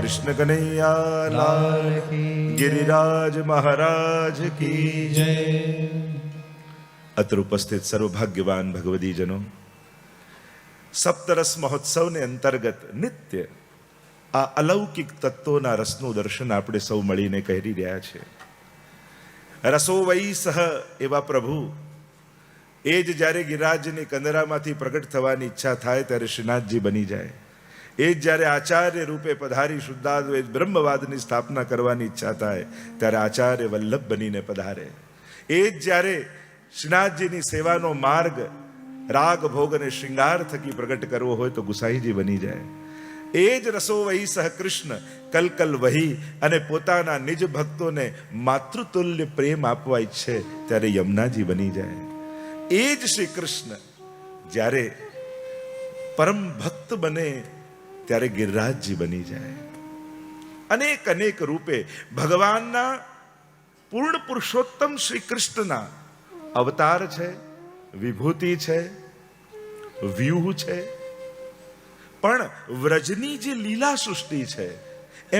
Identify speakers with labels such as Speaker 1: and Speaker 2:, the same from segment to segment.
Speaker 1: કૃષ્ણ કનૈયા લાલ કી, ગિરિરાજ મહારાજ કી જય. અત્ર ઉપસ્થિત સર્વભાગ્યવાન ભગવદીજનો, સપ્તરસ મહોત્સવને અંતર્ગત નિત્ય આ અલૌકિક તત્વોના રસનું દર્શન આપણે સૌ મળીને કરી રહ્યા છે. રસો વૈ સહ એવા પ્રભુ એ જ જ્યારે ગિરિરાજની કંદરામાંથી પ્રગટ થવાની ઈચ્છા થાય ત્યારે શ્રીનાથજી બની જાય. એ જ જ્યારે આચાર્ય રૂપે પધારી શુદ્ધાદ્વૈત બ્રહ્મવાદની સ્થાપના કરવાની ઈચ્છા થાય ત્યારે આચાર્ય વલ્લભ બનીને પધારે. એ જ જ્યારે શ્રીનાથજીની સેવાનો માર્ગ રાગ ભોગ અને શ્રૃંગાર થકી પ્રગટ કરવો હોય તો ગુસાઈજી બની જાય. એ જ રસો વહી સહ કૃષ્ણ કલકલ વહી અને પોતાના નિજ ભક્તોને માતૃતુલ્ય પ્રેમ આપવા ઈચ્છે ત્યારે યમુનાજી બની જાય. એ જ શ્રી કૃષ્ણ જ્યારે પરમ ભક્ત બને ત્યારે ગિરિરાજજી બની જાય. અનેક અનેક રૂપે ભગવાનના પૂર્ણ પુરુષોત્તમ શ્રી કૃષ્ણના અવતાર છે, વિભૂતિ છે, વ્યૂહ છે. પણ વ્રજની જે લીલા સૃષ્ટિ છે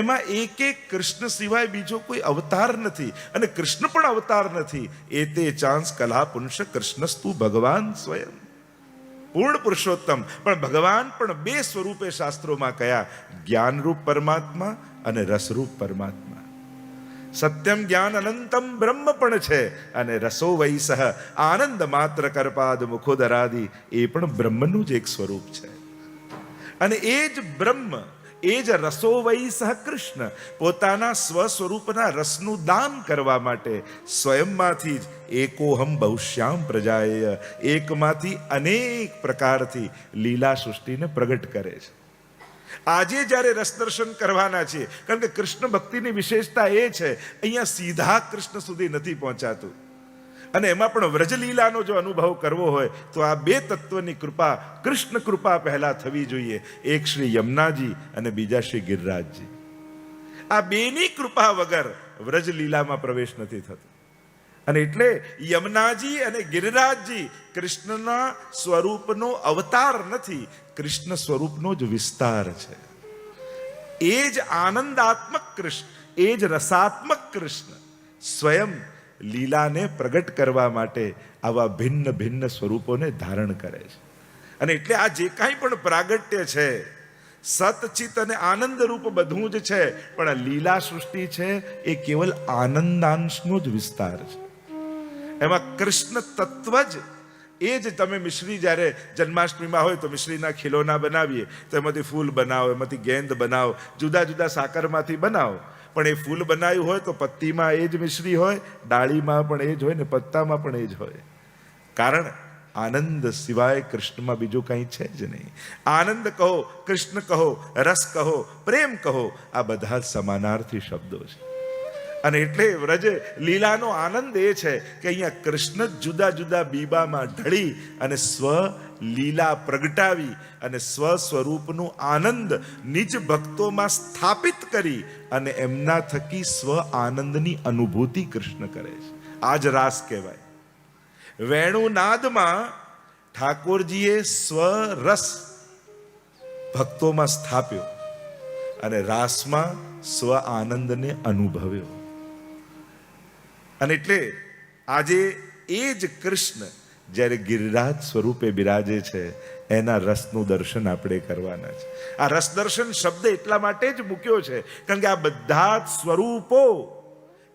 Speaker 1: એમાં એક એક કૃષ્ણ સિવાય બીજો કોઈ અવતાર નથી, અને કૃષ્ણ પણ અવતાર નથી. એ તે ચાંસ કલા પુંસ કૃષ્ણસ્તુ ભગવાન સ્વયં. પૂર્ણ પુરુષોત્તમ પણ ભગવાન પણ બે સ્વરૂપે શાસ્ત્રોમાં કયા, જ્ઞાનરૂપ પરમાત્મા અને રસરૂપ પરમાત્મા. સત્યમ જ્ઞાન અનંતમ બ્રહ્મ પણ છે, અને રસો વૈ સહ આનંદ માત્ર કરપાદ મુખોદરાદિ એ પણ બ્રહ્મનું જ એક સ્વરૂપ છે. અને એ જ બ્રહ્મ, એ જ રસો વૈ સહ કૃષ્ણ પોતાના સ્વ સ્વરૂપના રસનું દાન કરવા માટે સ્વયંમાંથી જ એકોહમ બહુશ્યામ પ્રજાય એકમાંથી અનેક પ્રકારથી લીલા સૃષ્ટિને પ્રગટ કરે છે. આજે જ્યારે રસ દર્શન કરવાના છે, કારણ કે કૃષ્ણ ભક્તિની વિશેષતા એ છે અહીંયા સીધા કૃષ્ણ સુધી નથી પહોંચાતું, અને એમાં પણ વ્રજલીલાનો જો અનુભવ કરવો હોય તો આ બે તત્વની કૃપા, કૃષ્ણ કૃપા પહેલા થવી જોઈએ. એક શ્રી યમુનાજી અને બીજા શ્રી ગિરિરાજજી. આ બેની કૃપા વગર વ્રજલીલામાં પ્રવેશ નથી થતો. અને એટલે યમુનાજી અને ગિરિરાજજી કૃષ્ણના સ્વરૂપનો અવતાર નથી, કૃષ્ણ સ્વરૂપનો જ વિસ્તાર છે. એ જ આનંદાત્મક કૃષ્ણ, એ જ રસાત્મક કૃષ્ણ સ્વયં લીલાને પ્રગટ કરવા માટે આવા ભિન્ન ભિન્ન સ્વરૂપોને ધારણ કરે છે. અને એટલે આ જે કાંઈ પણ પ્રાગટ્ય છે સતચિત અને આનંદ રૂપ બધું જ છે, પણ આ લીલા સૃષ્ટિ છે એ કેવલ આનંદાંશનો જ વિસ્તાર છે. એમાં કૃષ્ણ તત્વ જ એ જ. તમે મિશ્રી જ્યારે જન્માષ્ટમીમાં હોય તો મિશ્રીના ખીલોના બનાવીએ તો એમાંથી ફૂલ બનાવો, એમાંથી ગેંદ બનાવો, જુદા જુદા સાકરમાંથી બનાવો. પણ એ ફૂલ બનાવ્યું હોય તો પત્તીમાં એ જ મિશ્રી હોય, ડાળીમાં પણ એ જ હોય ને પત્તામાં પણ એ જ હોય. કારણ આનંદ સિવાય કૃષ્ણમાં બીજું કંઈ છે જ નહીં. આનંદ કહો, કૃષ્ણ કહો, રસ કહો, પ્રેમ કહો, આ બધા સમાનાર્થી શબ્દો છે. અને એટલે વ્રજ લીલાનો આનંદ એ છે કે અહીંયા કૃષ્ણ જુદા જુદા બીબામાં ઢળી અને સ્વ લીલા પ્રગટાવી અને સ્વ સ્વરૂપનું આનંદ નિજ ભક્તોમાં સ્થાપિત કરી અને એમના થકી સ્વ આનંદની અનુભૂતિ કૃષ્ણ કરે છે. આ જ રાસ કહેવાય. વેણુનાદમાં ઠાકોરજીએ સ્વરસ ભક્તોમાં સ્થાપ્યો અને રાસમાં સ્વ આનંદને અનુભવ્યો. અને એટલે આજે એ જ કૃષ્ણ જ્યારે ગિરિરાજ સ્વરૂપે બિરાજે છે એના રસનું દર્શન આપણે કરવાના છે. આ રસ દર્શન શબ્દ એટલા માટે જ મૂક્યો છે કારણ કે આ બધા જ સ્વરૂપો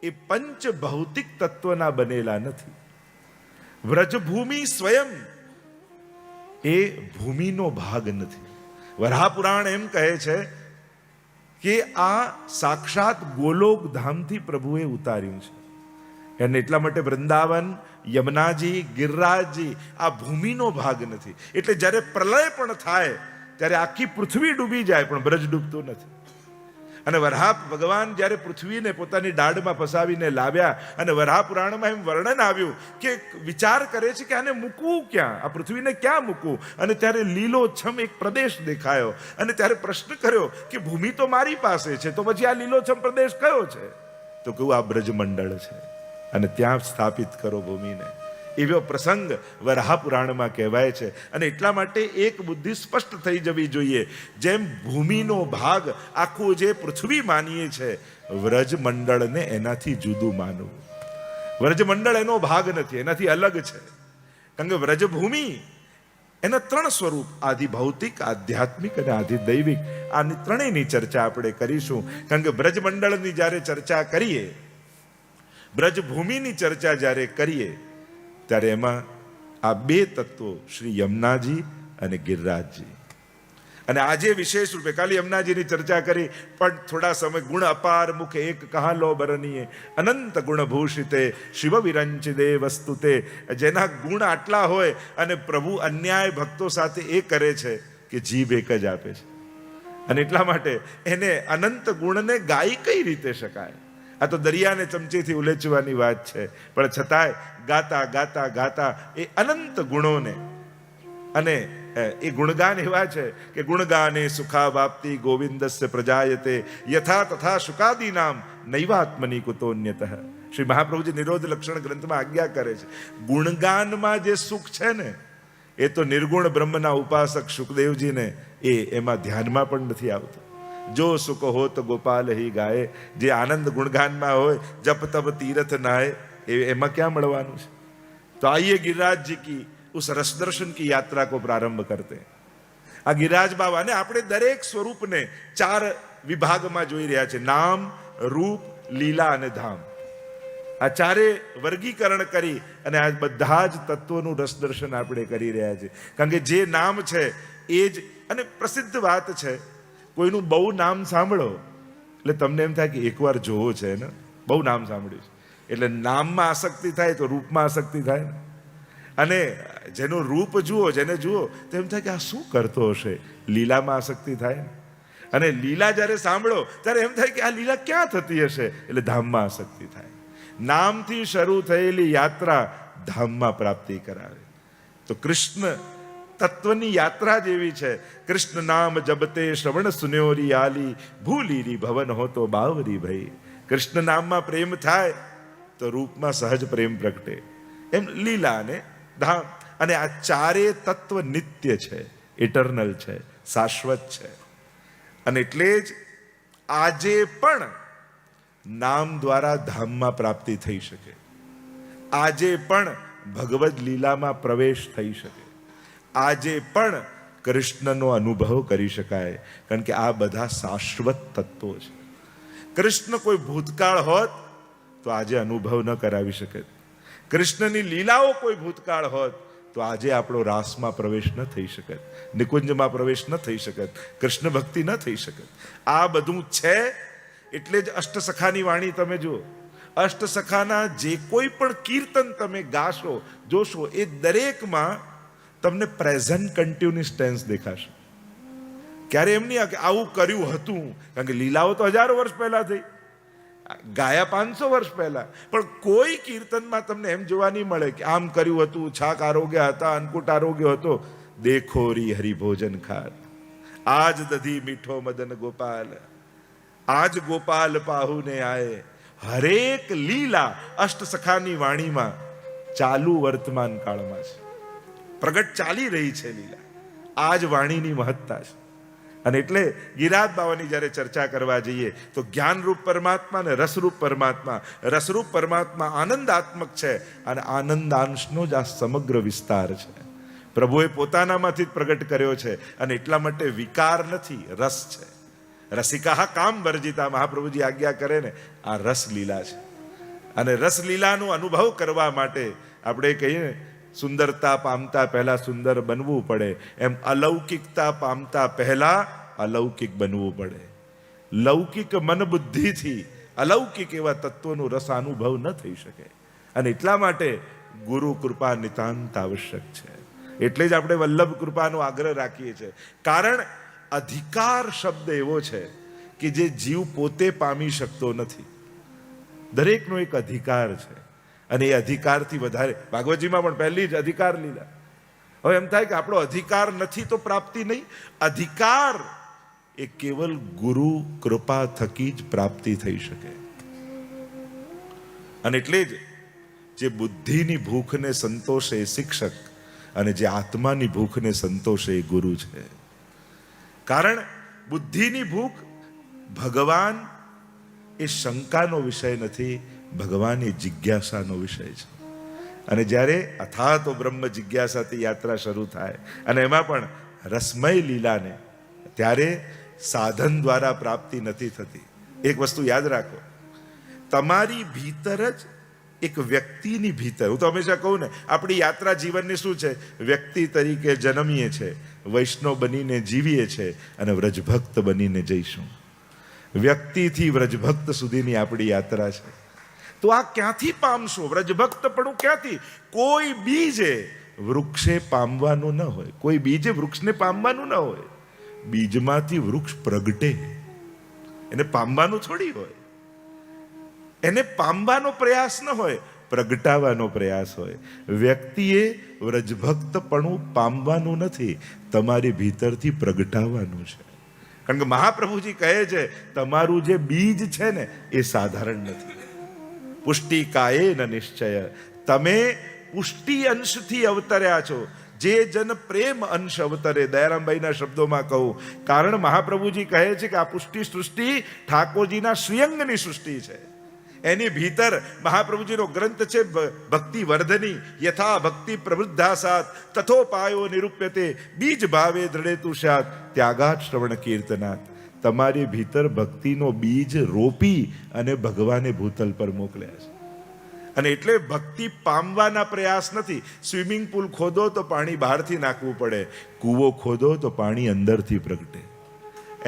Speaker 1: એ પંચ ભૌતિક તત્વના બનેલા નથી. વ્રજભૂમિ સ્વયં એ ભૂમિનો ભાગ નથી. વરાહપુરાણ એમ કહે છે કે આ સાક્ષાત ગોલોક ધામથી પ્રભુએ ઉતાર્યું છે. અને એટલા માટે વૃંદાવન, યમુનાજી, ગિરિરાજજી આ ભૂમિનો ભાગ નથી. એટલે જ્યારે પ્રલય પણ થાય ત્યારે આખી પૃથ્વી ડૂબી જાય પણ બ્રજ ડૂબતું નથી. અને વરાહ ભગવાન જ્યારે પૃથ્વીને પોતાની દાઢમાં ફસાવીને લાવ્યા અને વરાહ પુરાણમાં એમ વર્ણન આવ્યું કે વિચાર કરે છે કે આને મૂકવું ક્યાં, આ પૃથ્વીને ક્યાં મૂકવું. અને ત્યારે લીલોછમ એક પ્રદેશ દેખાયો અને ત્યારે પ્રશ્ન કર્યો કે ભૂમિ તો મારી પાસે છે તો પછી આ લીલોછમ પ્રદેશ કયો છે? તો કહ્યું આ બ્રજમંડળ છે અને ત્યાં સ્થાપિત કરો ભૂમિને. એવો પ્રસંગ વરાહ પુરાણમાં કહેવાય છે. અને એટલા માટે એક બુદ્ધિ સ્પષ્ટ થઈ જવી જોઈએ. જેમ ભૂમિનો ભાગ આખું જે પૃથ્વી માનીએ છે, વ્રજમંડળને એનાથી જુદું માનવું. વ્રજમંડળ એનો ભાગ નથી, એનાથી અલગ છે. કારણ કે વ્રજભૂમિ એના 3 સ્વરૂપ, આદિ ભૌતિક, આધ્યાત્મિક અને આદિ દૈવિક, આની ત્રણેયની ચર્ચા આપણે કરીશું. કારણ કે વ્રજમંડળની જ્યારે ચર્ચા કરીએ, વ્રજભૂમિની ચર્ચા જ્યારે કરીએ, ત્યારે એમાં આ 2 તત્વો શ્રી યમુનાજી અને ગિરિરાજજી. અને આજે વિશેષ રૂપે કાલે યમુનાજીની ચર્ચા કરી, પણ થોડા સમય ગુણ અપાર મુખે એક કહા લો બરનીએ અનંત ગુણ ભૂષિતે શિવ વિરંચિદે વસ્તુતે. જેના ગુણ આટલા હોય અને પ્રભુ અન્યાય ભક્તો સાથે એ કરે છે કે જીભ એક જ આપે છે. અને એટલા માટે એને અનંત ગુણને ગાઈ કઈ રીતે શકાય? આ તો દરિયાને ચમચીથી ઉલેચવાની વાત છે, પણ છતાંય ગાતા ગાતા ગાતા એ અનંત ગુણોને, અને એ ગુણગાન એવા છે કે ગુણગાને સુખા વાપ્તિ ગોવિંદસ્ય પ્રજાયતે યથા તથા શુકાદી નામ નૈવાત્મની કુતોન્યતઃ. શ્રી મહાપ્રભુજી નિરોધ લક્ષણ ગ્રંથમાં આજ્ઞા કરે છે, ગુણગાનમાં જે સુખ છે ને, એ તો નિર્ગુણ બ્રહ્મના ઉપાસક સુખદેવજીને એમાં ધ્યાનમાં પણ નથી આવતું. જો સુખ હો તો ગોપાલ હી ગાય. જે આનંદ ગુણગાનમાં હોય, જપ તપ તીરથ નાય, એમાં ક્યાં મળવાનું છે? તો આइए गिरिराज जी की उस रस दर्शन की यात्रा को प्रारंभ करते हैं. આ ગિરિરાજ બાવાને આપણે દરેક સ્વરૂપને 4 વિભાગમાં જોઈ રહ્યા છે: નામ, રૂપ, લીલા અને ધામ. આ 4 વર્ગીકરણ કરી અને આ બધા જ તત્વોનું રસ દર્શન આપણે કરી રહ્યા છીએ. કારણ કે જે નામ છે એ જ, અને પ્રસિદ્ધ વાત છે, કોઈનું બહુ નામ સાંભળો એટલે તમને એમ થાય કે એકવાર જોવો છે ને, બહુ નામ સાંભળ્યું છે એટલે નામમાં આસક્તિ થાય તો રૂપમાં આસક્તિ થાય ને. અને જેનું રૂપ જુઓ, જેને જુઓ તો એમ થાય કે આ શું કરતો હશે, લીલામાં આસક્તિ થાય ને. અને લીલા જ્યારે સાંભળો ત્યારે એમ થાય કે આ લીલા ક્યાં થતી હશે, એટલે ધામમાં આસક્તિ થાય. નામથી શરૂ થયેલી યાત્રા ધામમાં પ્રાપ્તિ કરાવે. તો કૃષ્ણ તત્વની યાત્રા જેવી છે. કૃષ્ણ નામ જબતે શ્રવણ સુન્યોરી આલી ભૂલીરી ભવન હો તો બાવરી ભાઈ. કૃષ્ણ નામમાં પ્રેમ થાય તો રૂપમાં સહજ પ્રેમ પ્રગટે. એમ લીલા ને ધામ. અને આ 4 તત્વ નિત્ય છે, ઇટરનલ છે, શાશ્વત છે. અને એટલે જ આજે પણ નામ દ્વારા ધામમાં પ્રાપ્તિ થઈ શકે. આજે પણ ભગવદ લીલામાં પ્રવેશ થઈ શકે. આજે પણ કૃષ્ણનો અનુભવ કરી શકાય. કારણ કે આ બધા શાશ્વત તત્વો છે. કૃષ્ણ કોઈ ભૂતકાળ હોત તો આજે અનુભવ ન કરાવી શકે. કૃષ્ણની લીલાઓ કોઈ ભૂતકાળ હોત તો આજે આપણો રાસમાં પ્રવેશ ન થઈ શકે, નિકુંજમાં પ્રવેશ ન થઈ શકે, કૃષ્ણ ભક્તિ ન થઈ શકે. આ બધું છે. એટલે જ અષ્ટસખાની વાણી તમે જુઓ, અષ્ટસખાના જે કોઈ પણ કીર્તન તમે ગાશો, જોશો, એ દરેકમાં તમને પ્રેઝન્ટ કન્ટિન્યુઅસ ટેન્સ દેખાશે. ક્યારે એમ નહીં કે આવું કર્યું હતું, કારણ કે લીલાઓ તો 1000 વર્ષ પહેલા થઈ, ગાયા 500 વર્ષ પહેલા. પણ કોઈ કીર્તનમાં તમને એમ જોવા નહીં મળે કે આમ કર્યું હતું, છાક આરોગ્ય હતા, અન્નકૂટ આરોગ્ય હતો, દેખોરી હરિભોજન ખાત, આજ દધી મીઠો મદન ગોપાલ, આજ ગોપાલ પાહુને આયે. હરેક લીલા અષ્ટસખાની વાણીમાં ચાલુ વર્તમાન કાળમાં છે, પ્રગટ ચાલી રહી છે લીલા. આ જ વાણીની મહત્તા છે. અને એટલે ગિરિરાજ બાવાની જ્યારે ચર્ચા કરવા જઈએ તો જ્ઞાનરૂપ પરમાત્મા અને રસરૂપ પરમાત્મા. રસરૂપ પરમાત્મા આનંદાત્મક છે અને આનંદાંશનો જ આ સમગ્ર વિસ્તાર છે. પ્રભુએ પોતાનામાંથી જ પ્રગટ કર્યો છે અને એટલા માટે વિકાર નથી, રસ છે. રસિકા કામ વર્જિતા, મહાપ્રભુજી આજ્ઞા કરે ને, આ રસલીલા છે. અને રસલીલાનો અનુભવ કરવા માટે આપણે કહીએ સુંદરતા પામતા પહેલા સુંદર બનવું પડે, એમ અલૌકિકતા પામતા પહેલા અલૌકિક બનવું પડે. લૌકિક મન બુદ્ધિથી અલૌકિક એવા તત્વોનો રસ અનુભવ ન થઈ શકે. અને એટલા માટે ગુરુ કૃપા નિતાંત આવશ્યક છે. એટલે જ આપણે વલ્લભ કૃપાનો આગ્રહ રાખીએ છીએ. કારણ અધિકાર શબ્દ એવો છે કે જે જીવ પોતે પામી શકતો નથી. દરેકનો એક અધિકાર છે અને એ અધિકારથી વધારે, ભાગવતજીમાં પણ પહેલી જ અધિકાર લીલા. હવે એમ થાય કે આપણો અધિકાર નથી તો પ્રાપ્તિ નહીં. અધિકાર એ કેવલ ગુરુ કૃપા થકી જ પ્રાપ્તિ થઈ શકે. અને એટલે જ જે બુદ્ધિની ભૂખને સંતોષે એ શિક્ષક, અને જે આત્માની ભૂખને સંતોષે એ ગુરુ છે. કારણ બુદ્ધિની ભૂખ ભગવાન એ શંકાનો વિષય નથી, ભગવાન એ જિજ્ઞાસાનો વિષય છે. અને જ્યારે અથાતો બ્રહ્મ જિજ્ઞાસાથી યાત્રા શરૂ થાય અને એમાં પણ રસમય લીલાને, ત્યારે સાધન દ્વારા પ્રાપ્તિ નથી થતી. એક વસ્તુ યાદ રાખો, તમારી ભીતર જ એક વ્યક્તિની ભીતર, હું તો હંમેશા કહું ને, આપણી યાત્રા જીવનની શું છે? વ્યક્તિ તરીકે જન્મીએ છે, વૈષ્ણવ બનીને જીવીએ છે અને વ્રજભક્ત બનીને જઈશું. વ્યક્તિથી વ્રજભક્ત સુધીની આપણી યાત્રા છે. તો આ ક્યાંથી પામશો? વ્રજભક્તપણું ક્યાંથી? કોઈ બીજે વૃક્ષે પામવાનું ન હોય, કોઈ બીજે વૃક્ષને પામવાનું ન હોય. બીજમાંથી વૃક્ષ પ્રગટે, એને પામવાનું થોડી હોય. એને પામવાનો પ્રયાસ ન હોય, પ્રગટાવવાનો પ્રયાસ હોય. વ્યક્તિએ વ્રજભક્તપણું પામવાનું નથી, તમારી ભીતરથી પ્રગટાવવાનું છે. કારણ કે મહાપ્રભુજી કહે છે, તમારું જે બીજ છે ને એ સાધારણ નથી. પુષ્ટિકાયે ન નિશ્ચય, તમે પુષ્ટિ અંશથી અવતર્યા છો. જે જન પ્રેમ અંશ અવતરે, દયારામભાઈના શબ્દોમાં કહું, કારણ મહાપ્રભુજી કહે છે કે આ પુષ્ટિ સૃષ્ટિ ઠાકોરજીના શ્રીઅંગની સૃષ્ટિ છે. એની ભીતર મહાપ્રભુજીનો ગ્રંથ છે ભક્તિ વર્ધની, યથા ભક્તિ પ્રવૃદ્ધા સાત તથોપાયો નિરૂપ્યતે બીજ ભાવે દ્રઢેતુ સ્યાત ત્યાગાત શ્રવણ કીર્તનાત. તમારી ભીતર ભક્તિનો બીજ રોપી અને ભગવાને ભૂતલ પર મોકલ્યા છે. અને એટલે ભક્તિ પામવાના પ્રયાસ નથી. સ્વિમિંગ પુલ ખોદો તો પાણી બહારથી નાખવું પડે, કૂવો ખોદો તો પાણી અંદરથી પ્રગટે.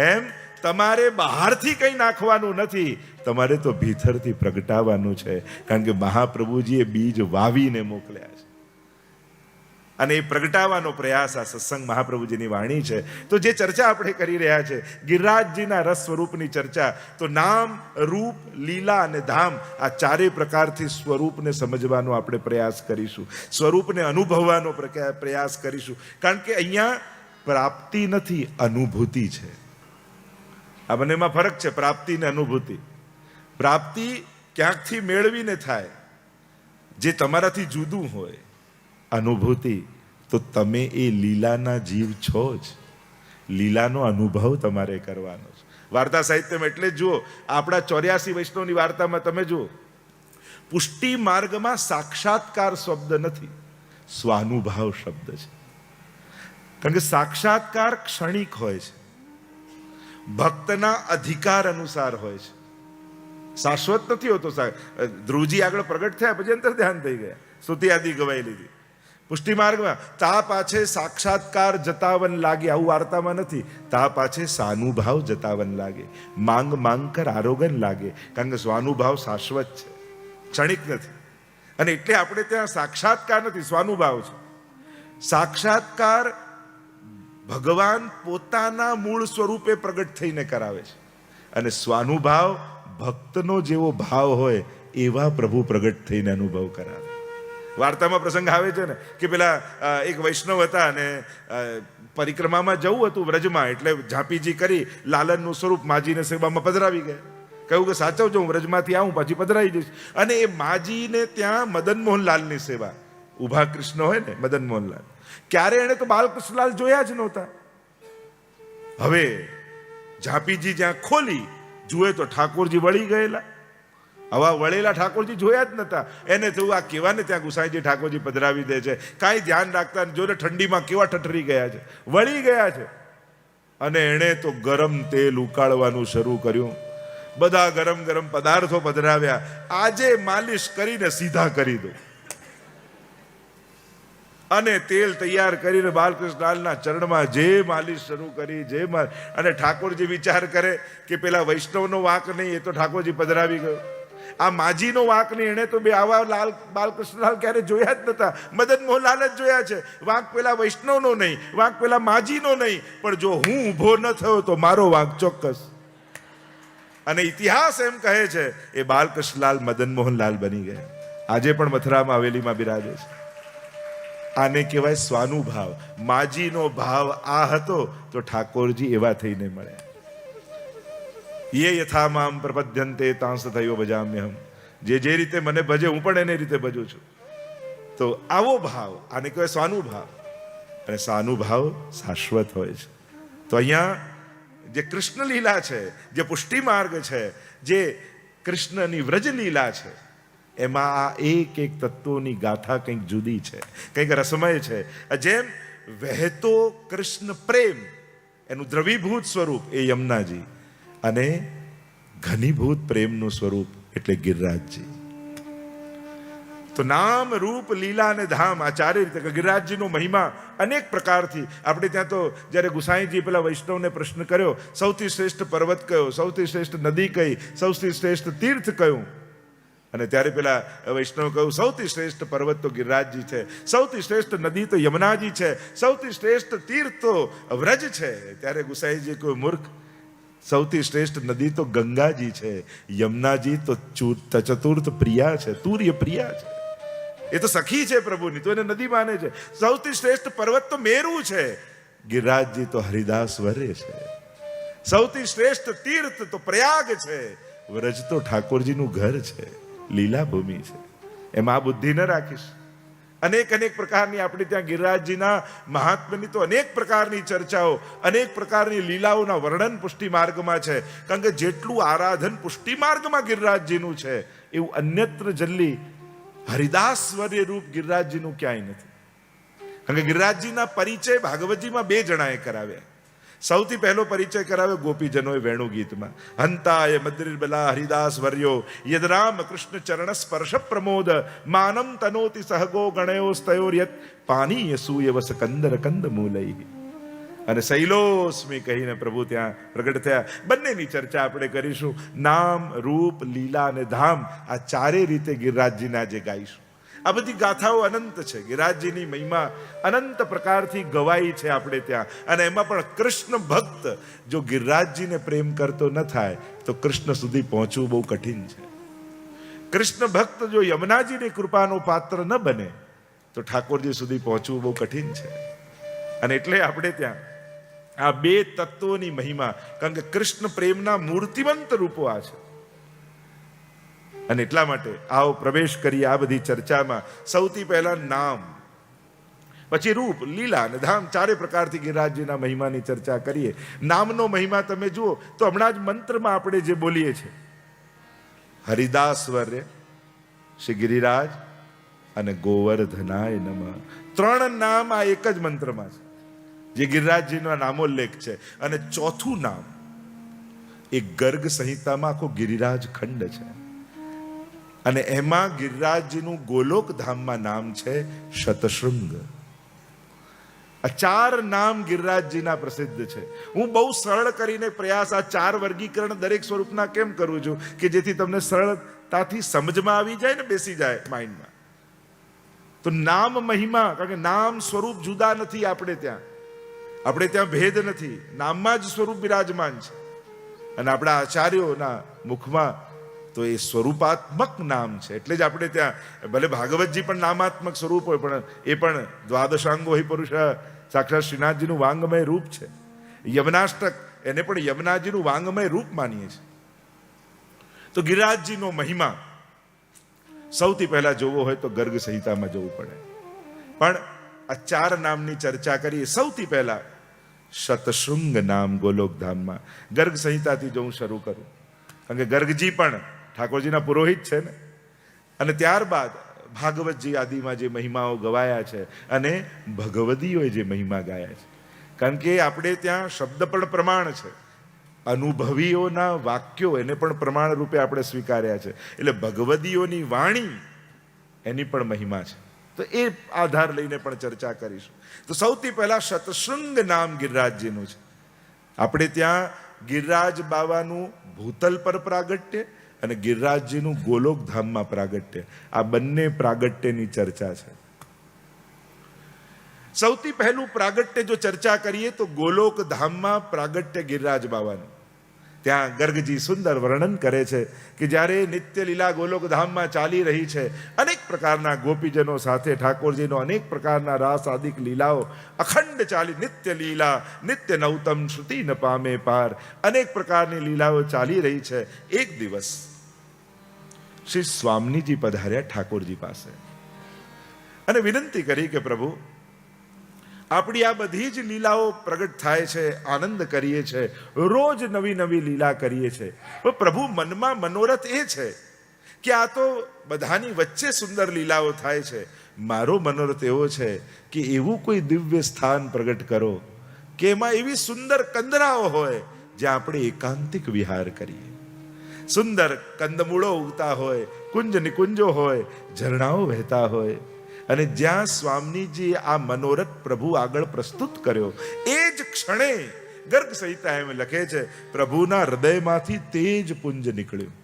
Speaker 1: એમ તમારે બહારથી કંઈ નાખવાનું નથી, તમારે તો ભીતરથી પ્રગટાવવાનું છે. કારણ કે મહાપ્રભુજીએ બીજ વાવીને મોકલ્યા છે અને એ પ્રગટાવવાનો પ્રયાસ આ સત્સંગ મહાપ્રભુજીની વાણી છે. તો જે ચર્ચા આપણે કરી રહ્યા છે, ગિરિરાજજીના રસ સ્વરૂપની ચર્ચા, તો નામ, રૂપ, લીલા અને ધામ, આ ચારેય પ્રકારથી સ્વરૂપને સમજવાનો આપણે પ્રયાસ કરીશું, સ્વરૂપને અનુભવવાનો પ્રયાસ કરીશું. કારણ કે અહીંયા પ્રાપ્તિ નથી, અનુભૂતિ છે. આ બંનેમાં ફરક છે, પ્રાપ્તિ ને અનુભૂતિ. પ્રાપ્તિ ક્યાંકથી મેળવીને થાય, જે તમારાથી જુદું હોય. અનુભૂતિ તો તમે એ લીલાના જીવ છો જ, લીલાનો અનુભવ તમારે કરવાનો છે. વાર્તા સાહિત્યમાં એટલે જ જુઓ, આપણા 84 વૈષ્ણવની વાર્તામાં તમે જુઓ, પુષ્ટિ માર્ગમાં સાક્ષાત્કાર શબ્દ નથી, સ્વાનુભાવ શબ્દ છે. કારણ કે સાક્ષાત્કાર ક્ષણિક હોય છે, ભક્તના અધિકાર અનુસાર હોય છે, શાશ્વત નથી હોતો. ધ્રુવજી આગળ પ્રગટ થયા પછી અંતર ધ્યાન થઈ ગયા, સ્તુતિ આદિ ગવાઈ લીધી. પુષ્ટિ માર્ગમાં તા પાછે સાક્ષાત્કાર જતાવન લાગે, આવું વાર્તામાં નથી. તા પાછે સાનુભાવ જતાવન લાગે, માંગ માંગ કર આરોગન લાગે. કારણ કે સ્વાનુભાવ શાશ્વત છે, ક્ષણિક નથી. અને એટલે આપણે ત્યાં સાક્ષાત્કાર નથી, સ્વાનુભાવ છે. સાક્ષાત્કાર ભગવાન પોતાના મૂળ સ્વરૂપે પ્રગટ થઈને કરાવે છે, અને સ્વાનુભાવ ભક્તનો જેવો ભાવ હોય એવા પ્રભુ પ્રગટ થઈને અનુભવ કરાવે. વાર્તામાં પ્રસંગ આવે છે ને કે પેલા એક વૈષ્ણવ હતા અને પરિક્રમામાં જવું હતું વ્રજમાં, એટલે ઝાંપીજી કરી લાલનનું સ્વરૂપ માજીને સેવામાં પધરાવી ગયા. કહ્યું કે સાચવજો, હું વ્રજમાંથી આવું પછી પધરાવી જઈશ. અને એ માજીને ત્યાં મદન મોહનલાલની સેવા, ઉભા કૃષ્ણ હોય ને મદન મોહનલાલ, ક્યારે એને તો બાલકૃષ્ણલાલ જોયા જ નહોતા. હવે ઝાંપીજી જ્યાં ખોલી જુએ તો ઠાકોરજી વળી ગયેલા. આવા વળેલા ઠાકોરજી જોયા જ નતા. એને થયું આ કેવાને ત્યાં ગુસાઈજી ઠાકોરજી પધરાવી દે છે, કાંઈ ધ્યાન રાખતા જોને ઠંડીમાં કેવા ઠઠરી ગયા છે, વળી ગયા છે. અને એણે તો ગરમ તેલ ઉકાળવાનું શરૂ કર્યું, બધા ગરમ ગરમ પદાર્થો પધરાવ્યા. આજે માલિશ કરીને સીધા કરી દો. અને તેલ તૈયાર કરીને બાલકૃષ્ણલાલના ચરણમાં જે માલિશ શરૂ કરી, અને ઠાકોરજી વિચાર કરે કે પેલા વૈષ્ણવનો વાંક નહીં, એ તો ઠાકોરજી પધરાવી ગયો. આ માજીનો વાંક નહીં, એને તો બે આવા લાલ બાલકૃષ્ણલાલ ક્યારે જોયા જ નતા, મદન મોહનલાલ જ જોયા છે. વાંક પેલા વૈષ્ણવનો નહીં, વાંક પેલા માજીનો નહીં, પણ જો હું ઊભો ન થયો તો મારો વાંક ચોક્કસ. અને ઇતિહાસ એમ કહે છે એ બાલકૃષ્ણલાલ મદન મોહનલાલ બની ગયા. આજે પણ મથુરામાં હવેલીમાં બિરાજે છે. આને કહેવાય સ્વાનુભાવ. માજીનો ભાવ આ હતો તો ઠાકોરજી એવા થઈને મળ્યા. યે યથા મામ પ્રપદ્યન્તે તાંસ થયો ભજામ્યહમ. જે રીતે મને ભજે હું પણ એને રીતે ભજું છું. તો આવો ભાવ આને કહેવાય સ્વાનુભાવ, અને સ્વાનુભાવ શાશ્વત હોય છે. તો અહીંયા જે કૃષ્ણ લીલા છે, જે પુષ્ટિ માર્ગ છે, જે કૃષ્ણની વ્રજ લીલા છે, એમાં આ એક એક તત્વોની ગાથા કંઈક જુદી છે, કંઈક રસમય છે. જેમ વહેતો કૃષ્ણ પ્રેમ એનું દ્રવીભૂત સ્વરૂપ એ યમુનાજી, અને ઘનીભૂત પ્રેમનું સ્વરૂપ એટલે ગિરિરાજજી. તો નામ રૂપ લીલા અને ધામ આ ચારે રીતે ગિરિરાજજીનો મહિમા અનેક પ્રકારથી. આપણે ત્યાં તો જ્યારે ગુસાઈજી પેલા વૈષ્ણવને પ્રશ્ન કર્યો, સૌથી શ્રેષ્ઠ પર્વત કયો, સૌથી શ્રેષ્ઠ નદી કઈ, સૌથી શ્રેષ્ઠ તીર્થ કયું, અને ત્યારે પેલા વૈષ્ણવ કહ્યું સૌથી શ્રેષ્ઠ પર્વત તો ગિરિરાજજી છે, સૌથી શ્રેષ્ઠ નદી તો યમુનાજી છે, સૌથી શ્રેષ્ઠ તીર્થ તો વ્રજ છે. ત્યારે ગુસાઈજી કહ્યું, મૂર્ખ, સૌથી શ્રેષ્ઠ નદી તો ગંગાજી છે, યમુનાજી તો ચતુર્થ પ્રિયા છે, તુર્ય પ્રિયા છે, એ તો સખી છે પ્રભુની, તો એને નદી માને છે. સૌથી શ્રેષ્ઠ પર્વત તો મેરુ છે, ગિરિરાજજી તો હરિદાસ વર્ય છે. સૌથી શ્રેષ્ઠ તીર્થ તો પ્રયાગ છે, વ્રજ તો ઠાકોરજીનું ઘર છે, લીલા ભૂમિ છે. એમાં આ બુદ્ધિ ન રાખીશ. અનેક અનેક પ્રકારની આપણે ત્યાં ગિરિરાજજીના મહાત્મ્યની તો અનેક પ્રકારની ચર્ચાઓ, અનેક પ્રકારની લીલાઓના વર્ણન પુષ્ટિ માર્ગમાં છે. કારણ કે જેટલું આરાધન પુષ્ટિ માર્ગમાં ગિરિરાજજીનું છે એવું અન્યત્ર જલ્દી હરિદાસ વર્ય રૂપ ગિરિરાજજીનું ક્યાંય નથી. કારણ કે ગિરિરાજજીના પરિચય ભાગવતજીમાં 2 જણાએ કરાવ્યા. સૌથી પહેલો પરિચય કરાવ્યો ગોપીજનોએ વેણુ ગીતમાં, હંતાય મદ્રિર્બલા હરિદાસ વર્યો યદ રામ કૃષ્ણ ચરણ સ્પર્શ પ્રમોદ માનમ તનોતિ સહગો ગણયો સ્તયોર્યત પાનીય સૂયવસ કંદર કંદ મૂલૈ. અને શૈલોસ્મી કહીને પ્રભુ ત્યાં પ્રગટ થયા. બંનેની ચર્ચા આપણે કરીશું. નામ રૂપ લીલા અને ધામ આ ચારે રીતે ગિરિરાજજીના જે ગાઈશું. આ બધી ગાથાઓ અનંત છે. ગિરિરાજજીની મહિમા અનંત પ્રકારથી ગવાઈ છે આપણે ત્યાં. અને એમાં પણ કૃષ્ણ ભક્ત જો ગિરિરાજજીને પ્રેમ કરતો ન થાય તો કૃષ્ણ સુધી પહોંચવું બહુ કઠિન છે. કૃષ્ણ ભક્ત જો યમુનાજીની કૃપાનો પાત્ર ન બને તો ઠાકોરજી સુધી પહોંચવું બહુ કઠિન છે. અને એટલે આપણે ત્યાં આ 2 તત્વોની મહિમા, કારણ કે કૃષ્ણ પ્રેમના મૂર્તિમંત રૂપો આ છે. અને એટલા માટે આવો પ્રવેશ કરીએ આ બધી ચર્ચામાં. સૌથી પહેલા નામ, પછી રૂપ, લીલા અને ધામ, ચારે પ્રકારથી ગિરિરાજજીના મહિમાની ચર્ચા કરીએ. નામનો મહિમા તમે જુઓ તો હમણાં જ મંત્રમાં આપણે જે બોલીએ છીએ, હરિદાસ વર્ય, શ્રી ગિરિરાજ અને ગોવર્ધનાય નમઃ, 3 નામ આ એક જ મંત્રમાં છે જે ગિરિરાજજીનો નામોલ્લેખ છે. અને ચોથું નામ એ ગર્ગ સંહિતામાં આખો ગિરિરાજ ખંડ છે. અને એમાં ગિરિરાજજીનું ગોલોક ધામમાં નામ છે શતશૃંગ. આ 4 નામ ગિરિરાજજીના પ્રસિદ્ધ છે. હું બહુ સરળ કરીને પ્રયાસ આ 4 વર્ગીકરણ દરેક સ્વરૂપના કેમ કરું છું કે જેથી તમને સરળતાથી સમજમાં આવી જાય ને, બેસી જાય માઇન્ડમાં. તો નામ મહિમા, કારણ કે નામ સ્વરૂપ જુદા નથી. આપણે ત્યાં ભેદ નથી, નામમાં જ સ્વરૂપ બિરાજમાન છે. અને આપણા આચાર્યોના મુખમાં તો એ સ્વરૂપાત્મક નામ છે. એટલે જ આપણે ત્યાં ભલે ભાગવતજી પણ નામાત્મક સ્વરૂપ હોય, પણ એ પણ દ્વાદશાંગો હિ પુરુષ સાક્ષાત શ્રીનાથજીનું વાંગમય રૂપ છે. યમનાષ્ટક એને પણ યમુનાજીનું વાંગમય રૂપ માનીએ છીએ. તો ગિરિરાજજીનો મહિમા સૌથી પહેલા જોવો હોય તો ગર્ગ સંહિતામાં જવું પડે. પણ આ 4 નામની ચર્ચા કરીએ. સૌથી પહેલા શતશૃંગ નામ ગોલોકધામમાં ગર્ગ સંહિતાથી જો હું શરૂ કરું, કારણ કે ગર્ગજી પણ ઠાકોરજીના પુરોહિત છે ને. અને ત્યારબાદ ભાગવતજી આદિમાં જે મહિમાઓ ગવાયા છે અને ભગવદીઓએ જે મહિમા ગાયા છે. કારણ કે આપણે ત્યાં શબ્દ પણ પ્રમાણ છે, અનુભવીઓના વાક્યો એને પણ પ્રમાણ રૂપે આપણે સ્વીકાર્યા છે. એટલે ભગવદીઓની વાણી એની પણ મહિમા છે. તો એ આધાર લઈને પણ ચર્ચા કરીશું. તો સૌથી પહેલા શતશૃંગ નામ ગિરિરાજજીનું છે. આપણે ત્યાં ગિરિરાજ બાવાનું ભૂતલ પર પ્રાગટ્ય અને ગિરિરાજજીનું ગોલોક ધામમાં પ્રાગટ્ય, આ બંને પ્રાગટ્યની ચર્ચા છે. સૌથી પહેલું પ્રાગટ્ય જો ચર્ચા કરીએ તો ગોલોક ધામમાં પ્રાગટ્ય ગિરિરાજ બાવાનું. ત્યાં ગર્ગજી સુંદર વર્ણન કરે છે કે જ્યારે નિત્ય લીલા ગોલોક ધામમાં ચાલી રહી છે, અનેક પ્રકારના ગોપીજનો સાથે ઠાકોરજીનો અનેક પ્રકારના રાસ આદિક લીલાઓ અખંડ ચાલી, નિત્ય લીલા નિત્ય નૌતમ શ્રુતિ ન પામે પાર, અનેક પ્રકારની લીલાઓ ચાલી રહી છે. એક દિવસ શ્રી સ્વામીજી પધાર્યા ઠાકોરજી પાસે અને વિનંતી કરી કે પ્રભુ, આપણી આ બધી જ લીલાઓ પ્રગટ થાય છે, આનંદ કરીએ છે, રોજ નવી નવી લીલા કરીએ છે, પણ પ્રભુ મનમાં મનોરથ એ છે કે આ તો બધાની વચ્ચે સુંદર લીલાઓ થાય છે. મારો મનોરથ એવો છે કે એવું કોઈ દિવ્ય સ્થાન પ્રગટ કરો કે એમાં એવી સુંદર કંદરાઓ હોય જ્યાં આપણે એકાંતિક વિહાર કરીએ. સુંદર કંદમૂળો ઉગતા હોય, કુંજ નિકુંજો હોય, ઝરણાઓ વહેતા હોય, અને જ્યાં સ્વામીજી આ મનોરથ પ્રભુ આગળ પ્રસ્તુત કર્યો એ જ ક્ષણે ગર્ગ સંહિતા એમ લખે છે, પ્રભુના હૃદયમાંથી તેજ પુંજ નીકળ્યું,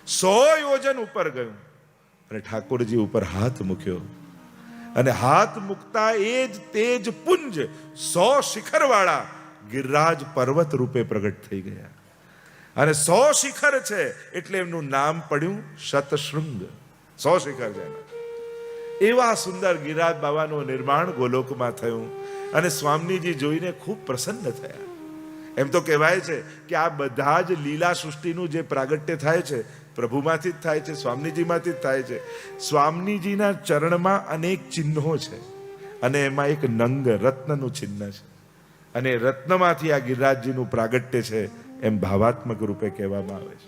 Speaker 1: 100 યોજન ઉપર ગયું અને ઠાકોરજી ઉપર હાથ મૂક્યો અને હાથ મૂકતા એ જ તેજ પુંજ 100 શિખર વાળા ગિરિરાજ પર્વત રૂપે પ્રગટ થઈ ગયા. અને 100 શિખર છે એટલે એમનું નામ પડ્યું શતશૃંગ. 100 શિખર છે. એવા સુંદર ગિરિરાજ બાબાનું નિર્માણ ગોલોકમાં થયું અને સ્વામીજી જોઈને ખૂબ પ્રસન્ન થયા. એમ તો કહેવાય છે કે આ બધા જ લીલા સૃષ્ટિનું જે પ્રાગટ્ય થાય છે પ્રભુમાંથી જ થાય છે, સ્વામીજીમાંથી જ થાય છે. સ્વામીજીના ચરણમાં અનેક ચિહ્નો છે અને એમાં એક નંગ રત્નનું ચિહ્ન છે અને રત્નમાંથી આ ગિરિરાજજીનું પ્રાગટ્ય છે એમ ભાવાત્મક રૂપે કહેવામાં આવે છે.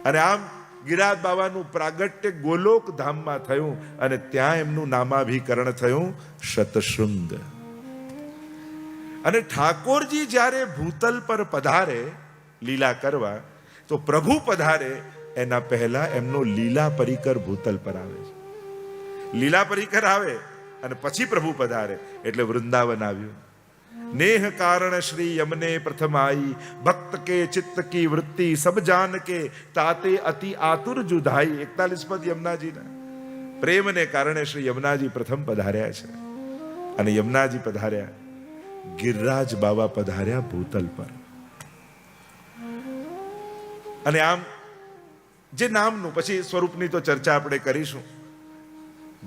Speaker 1: અને આમ ગિરિરાજ બાબાનું પ્રાગટ્ય ગોલોક ધામમાં થયું અને ત્યાં એમનું નામાભિકરણ થયું શતશૃંગ. અને ઠાકોરજી જ્યારે ભૂતલ પર પધારે લીલા કરવા, તો પ્રભુ પધારે એના પહેલા એમનો લીલા પરિકર ભૂતલ પર આવે છે. લીલા પરિકર આવે અને પછી પ્રભુ પધારે એટલે વૃંદાવન આવ્યું. नेह कारण श्री यमने प्रथम आई, भक्त के चित्त की वृत्ति सब जान के ताते अति आतुर जुधाई. 41 पद यमुनाजी ना प्रेम ने कारणे श्री यमुनाजी प्रथम पधार्या છે અને યમુનાજી પધાર્યા, ગિરિરાજ બાબા પધાર્યા ભૂતલ પર. અને આમ જે નામનું પછી સ્વરૂપની તો ચર્ચા આપણે કરીશું.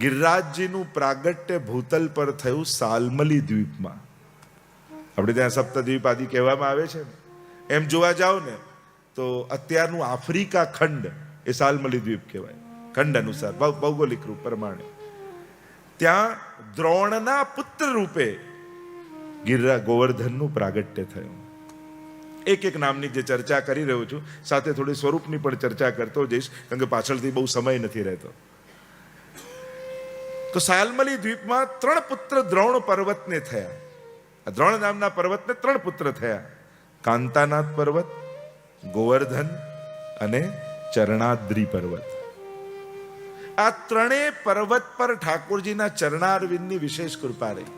Speaker 1: ગિરિરાજજીનું પ્રાગટ્ય ભૂતલ પર થયું સાલમલી દ્વીપમાં. આપણે ત્યાં સપ્તદ્વીપ આદિ કહેવામાં આવે છે. એમ જોવા જાઓ ને તો અત્યારનું આફ્રિકા ખંડ એ સાલમલી દ્વીપ કહેવાય, ખંડ અનુસાર ભૌગોલિક રૂપ પ્રમાણે. ત્યાં દ્રોણના પુત્ર રૂપે ગોવર્ધનનું પ્રાગટ્ય થયું. એક એક નામની જે ચર્ચા કરી રહ્યો છું, સાથે થોડી સ્વરૂપની પણ ચર્ચા કરતો જઈશ, કારણ કે પાછળથી બહુ સમય નથી રહેતો. તો સાલમલી દ્વીપમાં 3 પુત્ર દ્રોણ પર્વતને થયા. આ દ્રોણ નામના પર્વતને 3 પુત્ર થયા, કાંતાનાથ પર્વત, ગોવર્ધન અને ચરણાદ્રી પર્વત. આ 3 પર્વત પર ઠાકોરજીના ચરણારવિંદની વિશેષ કૃપા રહી.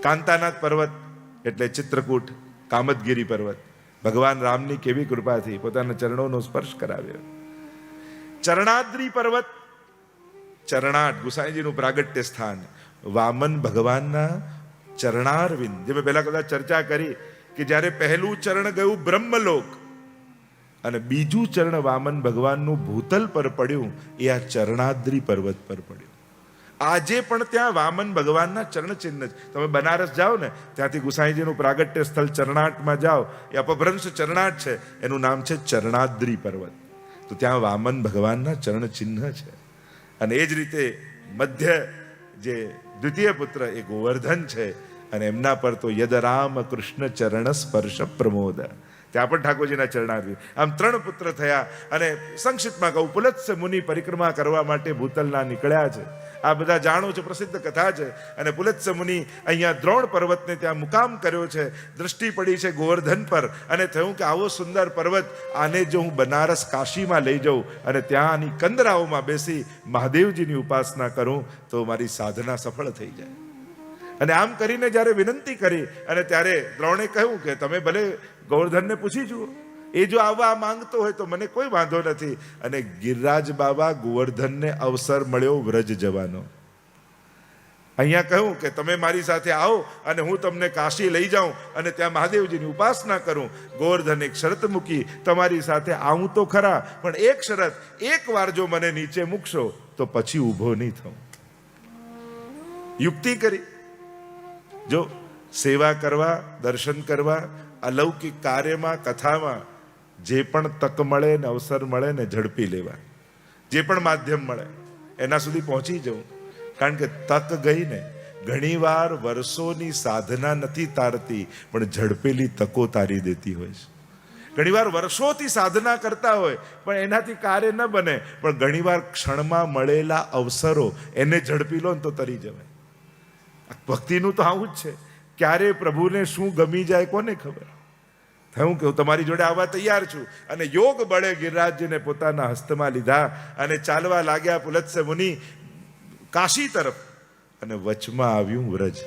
Speaker 1: કાંતાનાથ પર્વત એટલે ચિત્રકૂટ, કામદગીરી પર્વત, ભગવાન રામની કેવી કૃપાથી પોતાના ચરણોનો સ્પર્શ કરાવ્યો. ચરણાદ્રી પર્વત, ચરણાટ ગુસાઈજીનું પ્રાગટ્ય સ્થાન, વામન ભગવાનના ચરણારવિંદ. જે મેં પહેલા કદાચ ચર્ચા કરી કે જ્યારે પહેલું ચરણ ગયું બ્રહ્મલોક અને બીજું ચરણ વામન ભગવાનનું ભૂતલ પર પડ્યું, એ આ ચરણાદ્રી પર્વત પર પડ્યું. આજે પણ ત્યાં વામન ભગવાનના ચરણ ચિહ્ન છે. તમે બનારસ જાઓ ને, ત્યાંથી ગુસાઈજીનું પ્રાગટ્ય સ્થળ ચરણાટમાં જાઓ, એ અપભ્રંશ ચરણાટ છે, એનું નામ છે ચરણાદ્રી પર્વત. તો ત્યાં વામન ભગવાનના ચરણ ચિહ્ન છે. અને એ જ રીતે મધ્ય જે દ્વિતીય પુત્ર એ ગોવર્ધન છે અને એમના પર તો યદ રામ કૃષ્ણ ચરણ સ્પર્શ પ્રમોદ, ત્યાં પણ ઠાકોરજીના ચરણાર્વિંદ. આમ 3 પુત્ર થયા. અને સંક્ષિપ્તમાં કહું, પુલત્સ મુનિ પરિક્રમા કરવા માટે ભૂતલના નીકળ્યા છે. આ બધા જાણો છો, પ્રસિદ્ધ કથા છે. અને પુલત્સ મુનિ અહીંયા દ્રોણ પર્વતને ત્યાં મુકામ કર્યો છે. દ્રષ્ટિ પડી છે ગોવર્ધન પર અને થયું કે આવો સુંદર પર્વત, આને જો હું બનારસ કાશીમાં લઈ જાઉં અને ત્યાં આની કંદરાઓમાં બેસી મહાદેવજીની ઉપાસના કરું તો મારી સાધના સફળ થઈ જાય. અને આમ કરીને જ્યારે વિનંતી કરી અને ત્યારે દ્રોણે કહ્યું કે તમે ભલે ગોવર્ધનને પૂછી જુઓ, એ જો આવવા માંગતો હોય તો મને કોઈ વાંધો નથી. અને ગિરિરાજ બાબા ગોવર્ધનને અવસર મળ્યો વ્રજ જવાનો. અહીંયા કહ્યું કે તમે મારી સાથે આવો અને હું તમને કાશી લઈ જાઉં અને ત્યાં મહાદેવજીની ઉપાસના કરું. ગોવર્ધન એક શરત મૂકી, તમારી સાથે આવું તો ખરા, પણ એક શરત, એક વાર જો મને નીચે મૂકશો તો પછી ઊભો નહીં થઉં. યુક્તિ કરી. જો સેવા કરવા, દર્શન કરવા, અલૌકિક કાર્યમાં, કથામાં જે પણ તક મળે ને અવસર મળે ને ઝડપી લેવા. જે પણ માધ્યમ મળે એના સુધી પહોંચી જવું. કારણ કે તક ગઈ ને, ઘણીવાર વર્ષોની સાધના નથી તારતી, પણ ઝડપેલી તકો તારી દેતી હોય છે. ઘણીવાર વર્ષોથી સાધના કરતા હોય પણ એનાથી કાર્ય ન બને, પણ ઘણીવાર ક્ષણમાં મળેલા અવસરો એને ઝડપી લો ને તો તરી જવાય. ભક્તિનું તો આવું જ છે, ક્યારે પ્રભુને શું ગમી જાય કોને ખબર. હું કહું તમારી જોડે આવવા તૈયાર છું. અને યોગ બળે ગિરિરાજજીને પોતાના હસ્તમાં લીધા અને ચાલવા લાગ્યા પુલત્સ્ય મુનિ કાશી તરફ, અને વચમાં આવ્યું વ્રજ.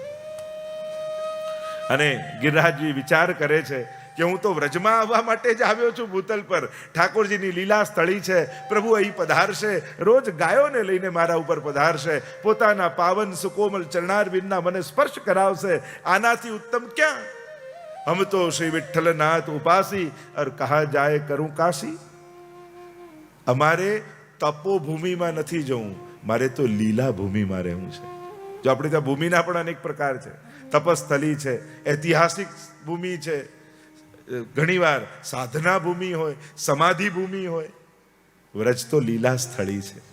Speaker 1: અને ગિરિરાજજી વિચાર કરે છે કે હું તો વ્રજમાં આવવા માટે જ આવ્યો છું ભૂતલ પર. ઠાકોરજીની લીલા સ્થળી છે, પ્રભુ અહીં પધારશે, રોજ ગાયોને લઈને મારા ઉપર પધારશે, પોતાના પાવન સુકોમલ ચરણારવિંદના મને સ્પર્શ કરાવશે. આનાથી ઉત્તમ ક્યાં? હમ તો શ્રી વિઠ્ઠલનાથ ઉપાસી और कहा जाए करूं काशी. અમારે તપોભૂમિમાં નથી જવું, મારે તો લીલા ભૂમિમાં રહેવું છે. જો આપણે ત્યાં ભૂમિના પણ અનેક પ્રકાર છે. તપસ્થલી છે, ઐતિહાસિક ભૂમિ છે, ઘણીવાર સાધના ભૂમિ હોય, સમાધિ ભૂમિ હોય. વ્રજ તો લીલા સ્થળી છે.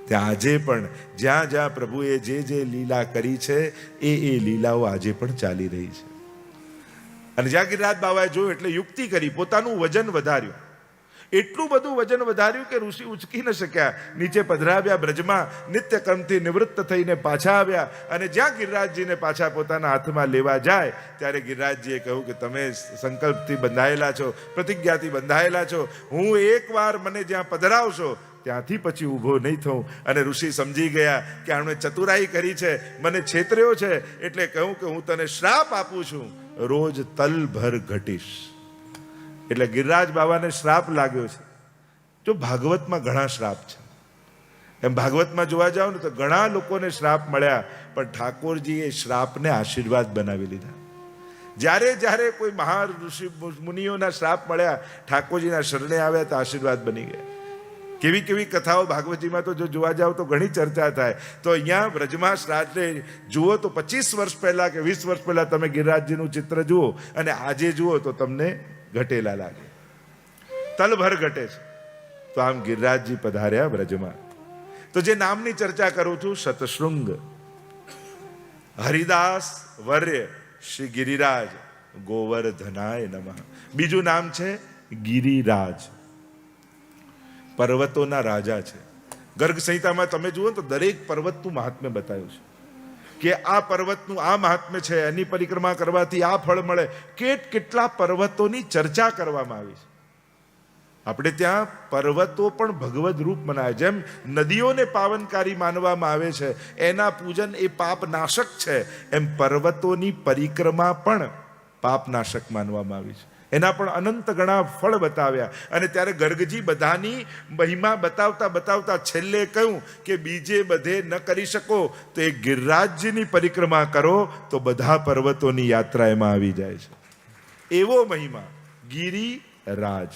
Speaker 1: ત્યાં આજે પણ જ્યાં જ્યાં પ્રભુએ જે લીલા કરી છે એ લીલાઓ આજે પણ ચાલી રહી છે. અને જ્યાં ગિરિરાજ બાબાએ જોયું એટલે યુક્તિ કરી, પોતાનું વજન વધાર્યું. એટલું બધું વજન વધાર્યું કે ઋષિ ઉચકી ન શક્યા. નીચે પધરાવ્યા, બ્રજમાં નિત્ય કર્મથી નિવૃત્ત થઈને પાછા આવ્યા. અને જ્યાં ગિરિરાજજીને પાછા પોતાના હાથમાં લેવા જાય ત્યારે ગિરિરાજજીએ કહ્યું કે તમે સંકલ્પથી બંધાયેલા છો, પ્રતિજ્ઞાથી બંધાયેલા છો, હું એકવાર મને જ્યાં પધરાવશો ત્યાંથી પછી ઊભો નહીં થઉં. અને ઋષિ સમજી ગયા કે આણે ચતુરાઈ કરી છે, મને છેતર્યો છે, એટલે કહું કે હું તને શ્રાપ આપું છું, રોજ તલભર ઘટીશ. એટલે ગિરિરાજ બાબાને શ્રાપ લાગ્યો છે. જો ભાગવતમાં ઘણા શ્રાપ છે, એમ ભાગવતમાં જોવા જાવ ને તો ઘણા લોકોને શ્રાપ મળ્યા, પણ ઠાકોરજીએ શ્રાપને આશીર્વાદ બનાવી લીધા. જ્યારે જ્યારે કોઈ મહા ઋષિ મુનિઓના શ્રાપ મળ્યા, ઠાકોરજીના શરણે આવ્યા તો આશીર્વાદ બની ગયા. કેવી કેવી કથાઓ ભાગવતજીમાં તો જો જોવા જાવ તો ઘણી ચર્ચા થાય. તો અહીંયા બ્રજમાં શ્રાદ્ધે જુઓ તો 25 વર્ષ પહેલા કે 20 વર્ષ પહેલા તમે ગિરિરાજજીનું ચિત્ર જુઓ અને આજે જુઓ તો તમને ઘટેલા લાગે, તલભર ઘટે છે. તો આમ ગિરિરાજજી પધાર્યા બ્રજમાં. તો જે નામની ચર્ચા કરું છું, શતશૃંગ હરિદાસ વર્ય શ્રી ગિરિરાજ ગોવર્ધનાય નમઃ. બીજું નામ છે ગિરિરાજ, પર્વતોના રાજા છે. ગર્ગ સંહિતામાં તમે જુઓ તો દરેક પર્વતનું મહાત્મ્ય બતાવ્યું છે કે આ પર્વતનું આ મહાત્મ્ય છે, એની પરિક્રમા કરવાથી આ ફળ મળે. કેટલા પર્વતોની ચર્ચા કરવામાં આવી છે. આપણે ત્યાં પર્વતો પણ ભગવદ રૂપ મનાય. જેમ નદીઓને પાવનકારી માનવામાં આવે છે, એના પૂજન એ પાપ નાશક છે, એમ પર્વતોની પરિક્રમા પણ પાપ નાશક માનવામાં આવી છે. એના પણ અનંત ગણા ફળ બતાવ્યા. અને ત્યારે ગર્ગજી બધાની મહિમા બતાવતા બતાવતા છેલ્લે કહ્યું કે બીજે બધે ન કરી શકો તો એ ગિરિરાજજીની પરિક્રમા કરો તો બધા પર્વતોની યાત્રા એમાં આવી જાય છે. એવો મહિમા ગિરિરાજ.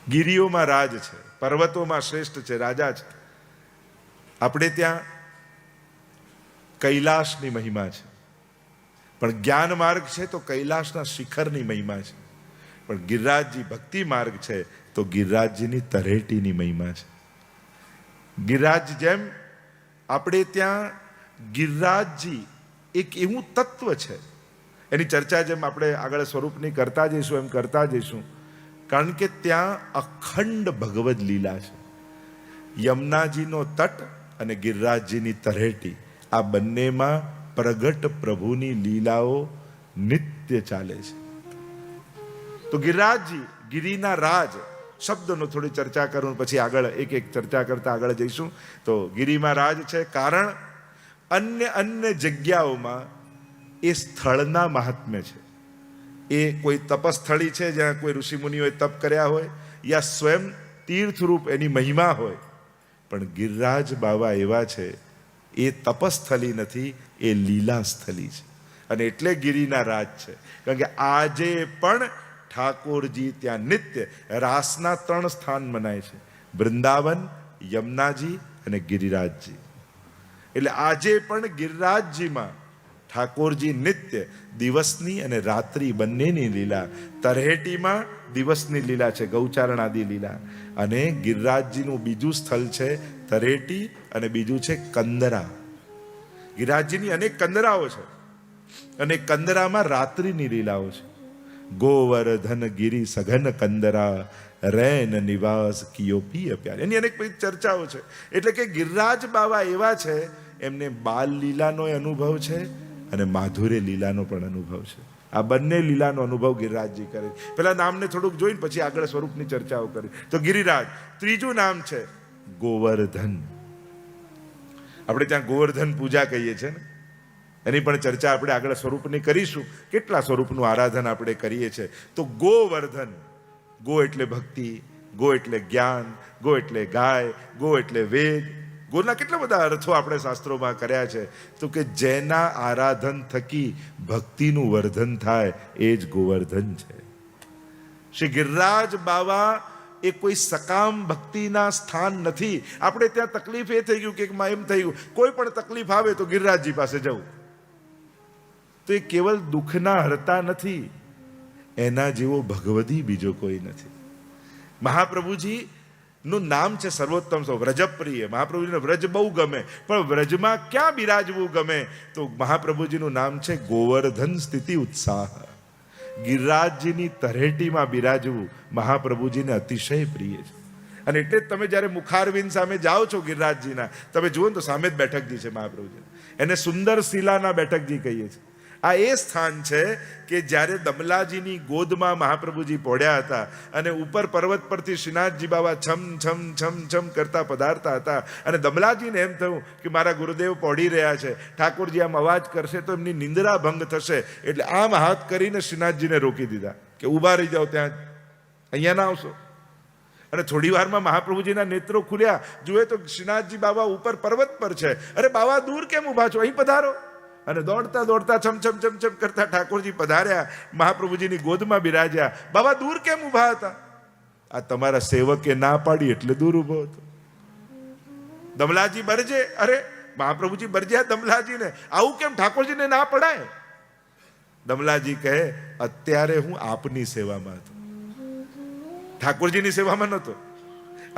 Speaker 1: ગિરિઓમાં રાજ છે, પર્વતોમાં શ્રેષ્ઠ છે, રાજા છે. આપણે ત્યાં કૈલાસની મહિમા છે, પણ જ્ઞાન માર્ગ છે તો કૈલાસના શિખરની મહિમા છે. પણ ગિરિરાજજી ભક્તિ માર્ગ છે તો ગિરિરાજજીની તરેટીની મહિમા છે. ગિરિરાજ જેમ આપણે ત્યાં ગિરિરાજજી એક એવું તત્વ છે, એની ચર્ચા જેમ આપણે આગળ સ્વરૂપની કરતા જઈશું એમ કરતા જઈશું. કારણ કે ત્યાં અખંડ ભગવદ લીલા છે. યમુનાજીનો તટ અને ગિરિરાજજીની તરેટી, આ બંનેમાં પ્રગટ પ્રભુની લીલાઓ નિત્ય ચાલે છે. તો ગિરિરાજજી, ગિરિના રાજ શબ્દનો થોડી ચર્ચા કરું પછી આગળ એક એક ચર્ચા કરતા આગળ જઈશું. તો ગિરિમાં રાજ છે કારણ અન્ય જગ્યાઓમાં એ સ્થળના મહાત્મ્ય છે. એ કોઈ તપસ્થળી છે જ્યાં કોઈ ઋષિમુનિઓએ તપ કર્યા હોય, યા સ્વયં તીર્થરૂપ એની મહિમા હોય. પણ ગિરિરાજ બાબા એવા છે, એ તપસ્થલી નથી, એ લીલા સ્થલી છે. અને એટલે ગિરિના રાજ છે. કારણ કે આજે પણ ઠાકોરજી ત્યાં નિત્ય રાસના 3 સ્થાન મનાય છે, વૃંદાવન, યમુનાજી અને ગિરિરાજજી. એટલે આજે પણ ગિરિરાજજીમાં ઠાકોરજી નિત્ય દિવસની અને રાત્રિ બંનેની લીલા. તરહેટીમાં દિવસની લીલા છે, ગૌચારણ આદિ લીલા, અને ગિરિરાજજીનું બીજું સ્થળ છે તરહેટી અને બીજું છે કંદરા. ગિરિરાજજીની અનેક કંદરાઓ છે અને કંદરામાં રાત્રિની લીલાઓ છે. ગોવર્ધન ગિરિ સઘન કંદરા રૈન નિવાસ કિયો પિય પ્યાર. એની અનેક બધી ચર્ચાઓ છે. એટલે કે ગિરિરાજ બાવા એવા છે, એમને બાલ લીલાનો અનુભવ છે અને માધુર્ય લીલાનો પણ અનુભવ છે. આ બંને લીલાનો અનુભવ ગિરિરાજજી કરે. પેલા નામને થોડુંક જોઈને પછી આગળ સ્વરૂપની ચર્ચાઓ કરી. તો ગિરિરાજ. ત્રીજું નામ છે ગોવર્ધન. આપણે ત્યાં ગોવર્ધન પૂજા કહીએ છીએ ને, એની પણ ચર્ચા આપણે આગળ સ્વરૂપની કરીશું. કેટલા સ્વરૂપનું આરાધન આપણે કરીએ છીએ. તો ગોવર્ધન, ગો એટલે ભક્તિ, ગો એટલે જ્ઞાન, ગો એટલે ગાય, ગો એટલે વેદ. ગોના કેટલા બધા અર્થો આપણે શાસ્ત્રોમાં કર્યા છે. તો કે જેના આરાધન થકી ભક્તિનું વર્ધન થાય એ જ ગોવર્ધન છે. શ્રી ગિરિરાજ બાવા એ કોઈ સકામ ભક્તિના સ્થાન નથી. આપણે ત્યાં તકલીફ એ થઈ ગયું કે એમ થઈ ગયું, કોઈ પણ તકલીફ આવે તો ગિરિરાજજી પાસે જવું. તો એ કેવલ દુઃખના હરતા નથી, એના જેવો ભગવદી બીજો કોઈ નથી. મહાપ્રભુજી નું નામ છે સર્વોત્તમ સૌ, વ્રજપ્રિય. મહાપ્રભુજીને વ્રજ બહુ ગમે, પણ વ્રજમાં ક્યાં બિરાજવું ગમે? તો મહાપ્રભુજીનું નામ છે ગોવર્ધન સ્થિતિ ઉત્સાહ. ગિરિરાજજીની તરહેટીમાં બિરાજવું મહાપ્રભુજીને અતિશય પ્રિય છે. અને એટલે જ તમે જ્યારે મુખારવિંદ સામે જાઓ છો ગિરિરાજજીના, તમે જુઓ ને તો સામે જ બેઠકજી છે મહાપ્રભુજી. એને સુંદર શિલાના બેઠકજી કહીએ છીએ. આ એ સ્થાન છે કે જ્યારે દમલાજીની ગોદમાં મહાપ્રભુજી પડ્યા હતા અને ઉપર પર્વત પરથી શ્રીનાથજી બાબા છમ છમ છમ છમ કરતા પધારતા હતા, અને દમલાજીને એમ થયું કે મારા ગુરુદેવ પડી રહ્યા છે, ઠાકોરજી આમ અવાજ કરશે તો એમની નિંદ્રા ભંગ થશે. એટલે આમ હાથ કરીને શ્રીનાથજીને રોકી દીધા કે ઊભા રહી જાઓ, ત્યાં અહીંયા ના આવશો. અને થોડી વારમાં મહાપ્રભુજીના નેત્રો ખુલ્યા, જુએ તો શ્રીનાથજી બાબા ઉપર પર્વત પર છે. અરે બાબા દૂર કેમ ઊભા છો, અહીં પધારો. અને દોડતા દોડતા છમ છમ છમ છમ કરતા ઠાકોરજી પધાર્યા, મહાપ્રભુજીની ગોદમાં બિરાજ્યા. બાબા દૂર કેમ ઊભા હતા? આ તમારા સેવકે ના પાડી એટલે દૂર ઊભો હતો. દમલાજી બરજે. અરે મહાપ્રભુજી બરજ્યા દમલાજીને, આવું કેમ ઠાકોરજીને ના પડાય? દમલાજી કહે, અત્યારે હું આપની સેવામાં હતો, ઠાકોરજીની સેવામાં નહોતો.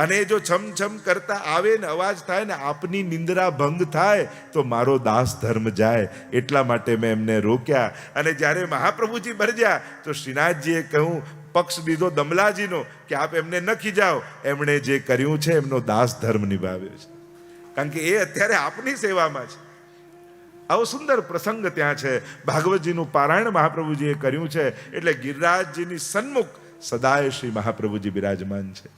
Speaker 1: અને જો છમ છમ કરતા આવે ને અવાજ થાય ને આપની નિંદ્રા ભંગ થાય તો મારો દાસ ધર્મ જાય, એટલા માટે મેં એમને રોક્યા. અને જ્યારે મહાપ્રભુજી બરજ્યા તો શ્રીનાથજીએ કહ્યું, પક્ષ દીધો દમલાજીનો કે આપ એમને ન ખીજાઓ, એમણે જે કર્યું છે એમનો દાસ ધર્મ નિભાવ્યો છે, કારણ કે એ અત્યારે આપની સેવામાં છે. આવો સુંદર પ્રસંગ ત્યાં છે. ભાગવતજીનું પારાયણ મહાપ્રભુજીએ કર્યું છે. એટલે ગિરિરાજજીની સન્મુખ સદાય શ્રી મહાપ્રભુજી બિરાજમાન છે.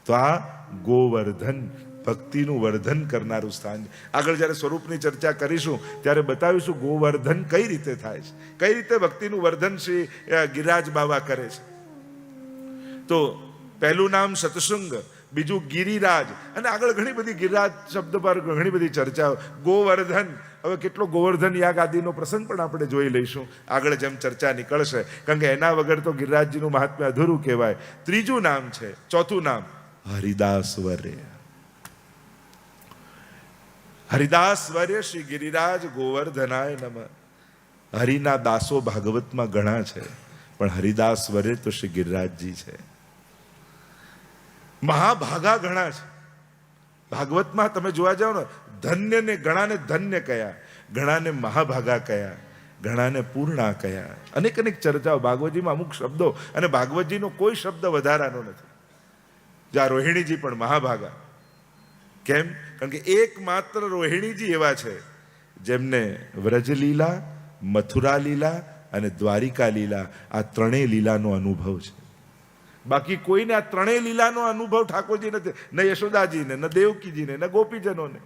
Speaker 1: તો આ ગોવર્ધન ભક્તિનું વર્ધન કરનારું સ્થાન છે. આગળ જ્યારે સ્વરૂપની ચર્ચા કરીશું ત્યારે બતાવીશું ગોવર્ધન કઈ રીતે થાય છે, કઈ રીતે ભક્તિનું વર્ધન શ્રી ગિરિરાજ બાવા કરે છે. તો પહેલું નામ સતશૃંગ, બીજું ગિરિરાજ, અને આગળ ઘણી બધી ગિરિરાજ શબ્દ પર ઘણી બધી ચર્ચાઓ. ગોવર્ધન, હવે કેટલો ગોવર્ધન યાગ આદિનો પ્રસંગ પણ આપણે જોઈ લઈશું આગળ જેમ ચર્ચા નીકળશે, કારણ કે એના વગર તો ગિરિરાજજીનું મહાત્મ્ય અધૂરું કહેવાય. ત્રીજું નામ છે, ચોથું નામ હરિદાસવર્ય. હરિદાસવર્ય શ્રી ગિરિરાજ ગોવર્ધનાય નમઃ. હરિના દાસો ભાગવતમાં ઘણા છે, પણ હરિદાસવર્ય તો શ્રી ગિરિરાજજી છે. મહાભાગા ઘણા છે ભાગવતમાં. તમે જોવા જાઓ ને, ધન્યને ઘણાને ધન્ય કયા, ઘણાને મહાભાગા કયા, ઘણાને પૂર્ણા કયા. અનેક અનેક ચર્ચાઓ ભાગવતજીમાં, અમુક શબ્દો, અને ભાગવતજીનો કોઈ શબ્દ વધારાનો નથી. જ્યાં રોહિણીજી પણ મહાભાગા. કેમ? કારણ કે એકમાત્ર રોહિણીજી એવા છે જેમને વ્રજલીલા, મથુરા લીલા અને દ્વારિકા લીલા, આ ત્રણેય લીલાનો અનુભવ છે. બાકી કોઈને આ ત્રણેય લીલાનો અનુભવ ઠાકોરજી નથી, ન યશોદાજીને, ન દેવકીજીને, ન ગોપીજનોને.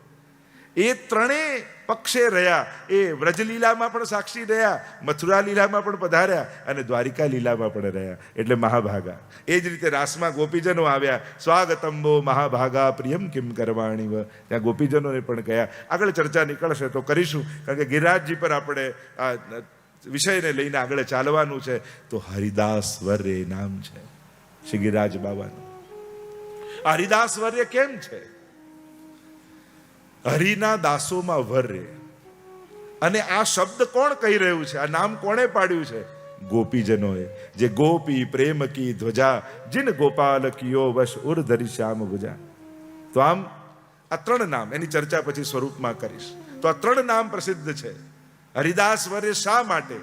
Speaker 1: એ ત્રણેય પક્ષે રહ્યા. એ વ્રજલીલામાં પણ સાક્ષી રહ્યા, મથુરા લીલામાં પણ પધાર્યા, અને દ્વારિકા લીલામાં પણ રહ્યા. એટલે મહાભાગા. એ જ રીતે રાસમાં ગોપીજનો આવ્યા, સ્વાગતંબો મહાભાગા પ્રિયમ કિમ કરવાણી વ. ત્યાં ગોપીજનોને પણ કહ્યા. આગળ ચર્ચા નીકળશે તો કરીશું, કારણ કે ગિરિરાજજી પર આપણે આ વિષયને લઈને આગળ ચાલવાનું છે. તો હરિદાસવર્ય નામ છે શ્રી ગિરિરાજ બાબાનું. હરિદાસવર્ય કેમ છે? હરિના દાસોમાં વર્ય. અને આ શબ્દ કોણ કહી રહ્યું છે? આ નામ કોણે પાડ્યું છે? ગોપીજનોએ. જે ગોપી પ્રેમ કી ધ્વજા, જીન ગોપાલ કિયો વશ ઉર ધરી શ્યામ ભુજા. તો આમ આ ત્રણ નામ, એની ચર્ચા પછી સ્વરૂપમાં કરીશ. તો આ ત્રણ નામ પ્રસિદ્ધ છે. હરિદાસ વર્ય શા માટે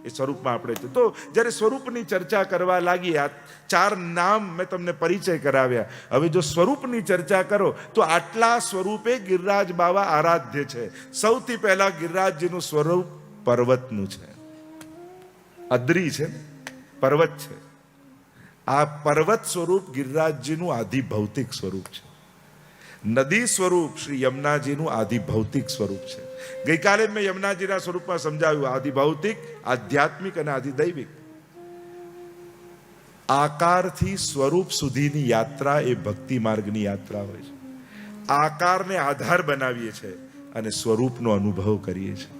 Speaker 1: એ સ્વરૂપમાં આપણે તો જ્યારે સ્વરૂપની ચર્ચા કરવા લાગી, આ ચાર નામ મેં તમને પરિચય કરાવ્યા. હવે જો સ્વરૂપની ચર્ચા કરો તો આટલા સ્વરૂપે ગિરિરાજ બાવા આરાધ્ય છે. સૌથી પહેલા ગિરિરાજજીનું સ્વરૂપ પર્વતનું છે. અદ્રી છે, પર્વત છે. આ પર્વત સ્વરૂપ ગિરિરાજજીનું આદિ ભૌતિક સ્વરૂપ છે. નદી સ્વરૂપ શ્રી યમુનાજીનું આદિ ભૌતિક સ્વરૂપ છે. ગઈકાલે મેં યમુનાજીના સ્વરૂપમાં સમજાવ્યું, આદિ ભૌતિક, આધ્યાત્મિક અને આદિ દૈવિક. આકારથી સ્વરૂપ સુધીની યાત્રા એ ભક્તિ માર્ગની યાત્રા હોય છે. આકારને આધાર બનાવીએ છીએ અને સ્વરૂપનો અનુભવ કરીએ છીએ.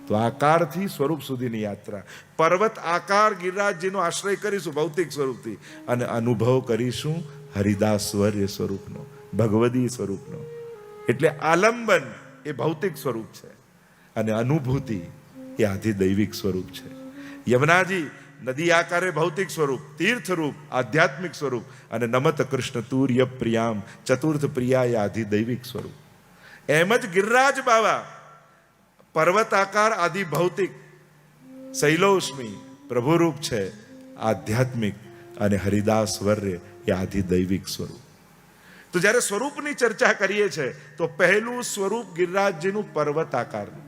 Speaker 1: તો આકારથી સ્વરૂપ સુધીની યાત્રા. પર્વત આકાર ગિરિરાજજીનો આશ્રય કરીશું ભૌતિક સ્વરૂપથી, અને અનુભવ કરીશું હરિદાસવર્ય સ્વરૂપનો, ભગવદી સ્વરૂપનો. એટલે આલંબન એ ભૌતિક સ્વરૂપ છે અને અનુભૂતિ એ આધિદૈવિક સ્વરૂપ છે. યમુનાજી નદી આકારે ભૌતિક સ્વરૂપ, તીર્થરૂપ આધ્યાત્મિક સ્વરૂપ, અને નમત કૃષ્ણ તુર્ય પ્રિયામ ચતુર્થ પ્રિયા એ આધિદૈવિક સ્વરૂપ. એમ જ ગિરિરાજ બાવા પર્વત આકાર આદિ ભૌતિક, શૈલોષ્મી પ્રભુરૂપ છે આધ્યાત્મિક, અને હરિદાસ વર્ય એ આધિદૈવિક સ્વરૂપ. તો જ્યારે સ્વરૂપની ચર્ચા કરીએ છીએ તો પહેલું સ્વરૂપ ગિરિરાજજીનું પર્વત આકારનું.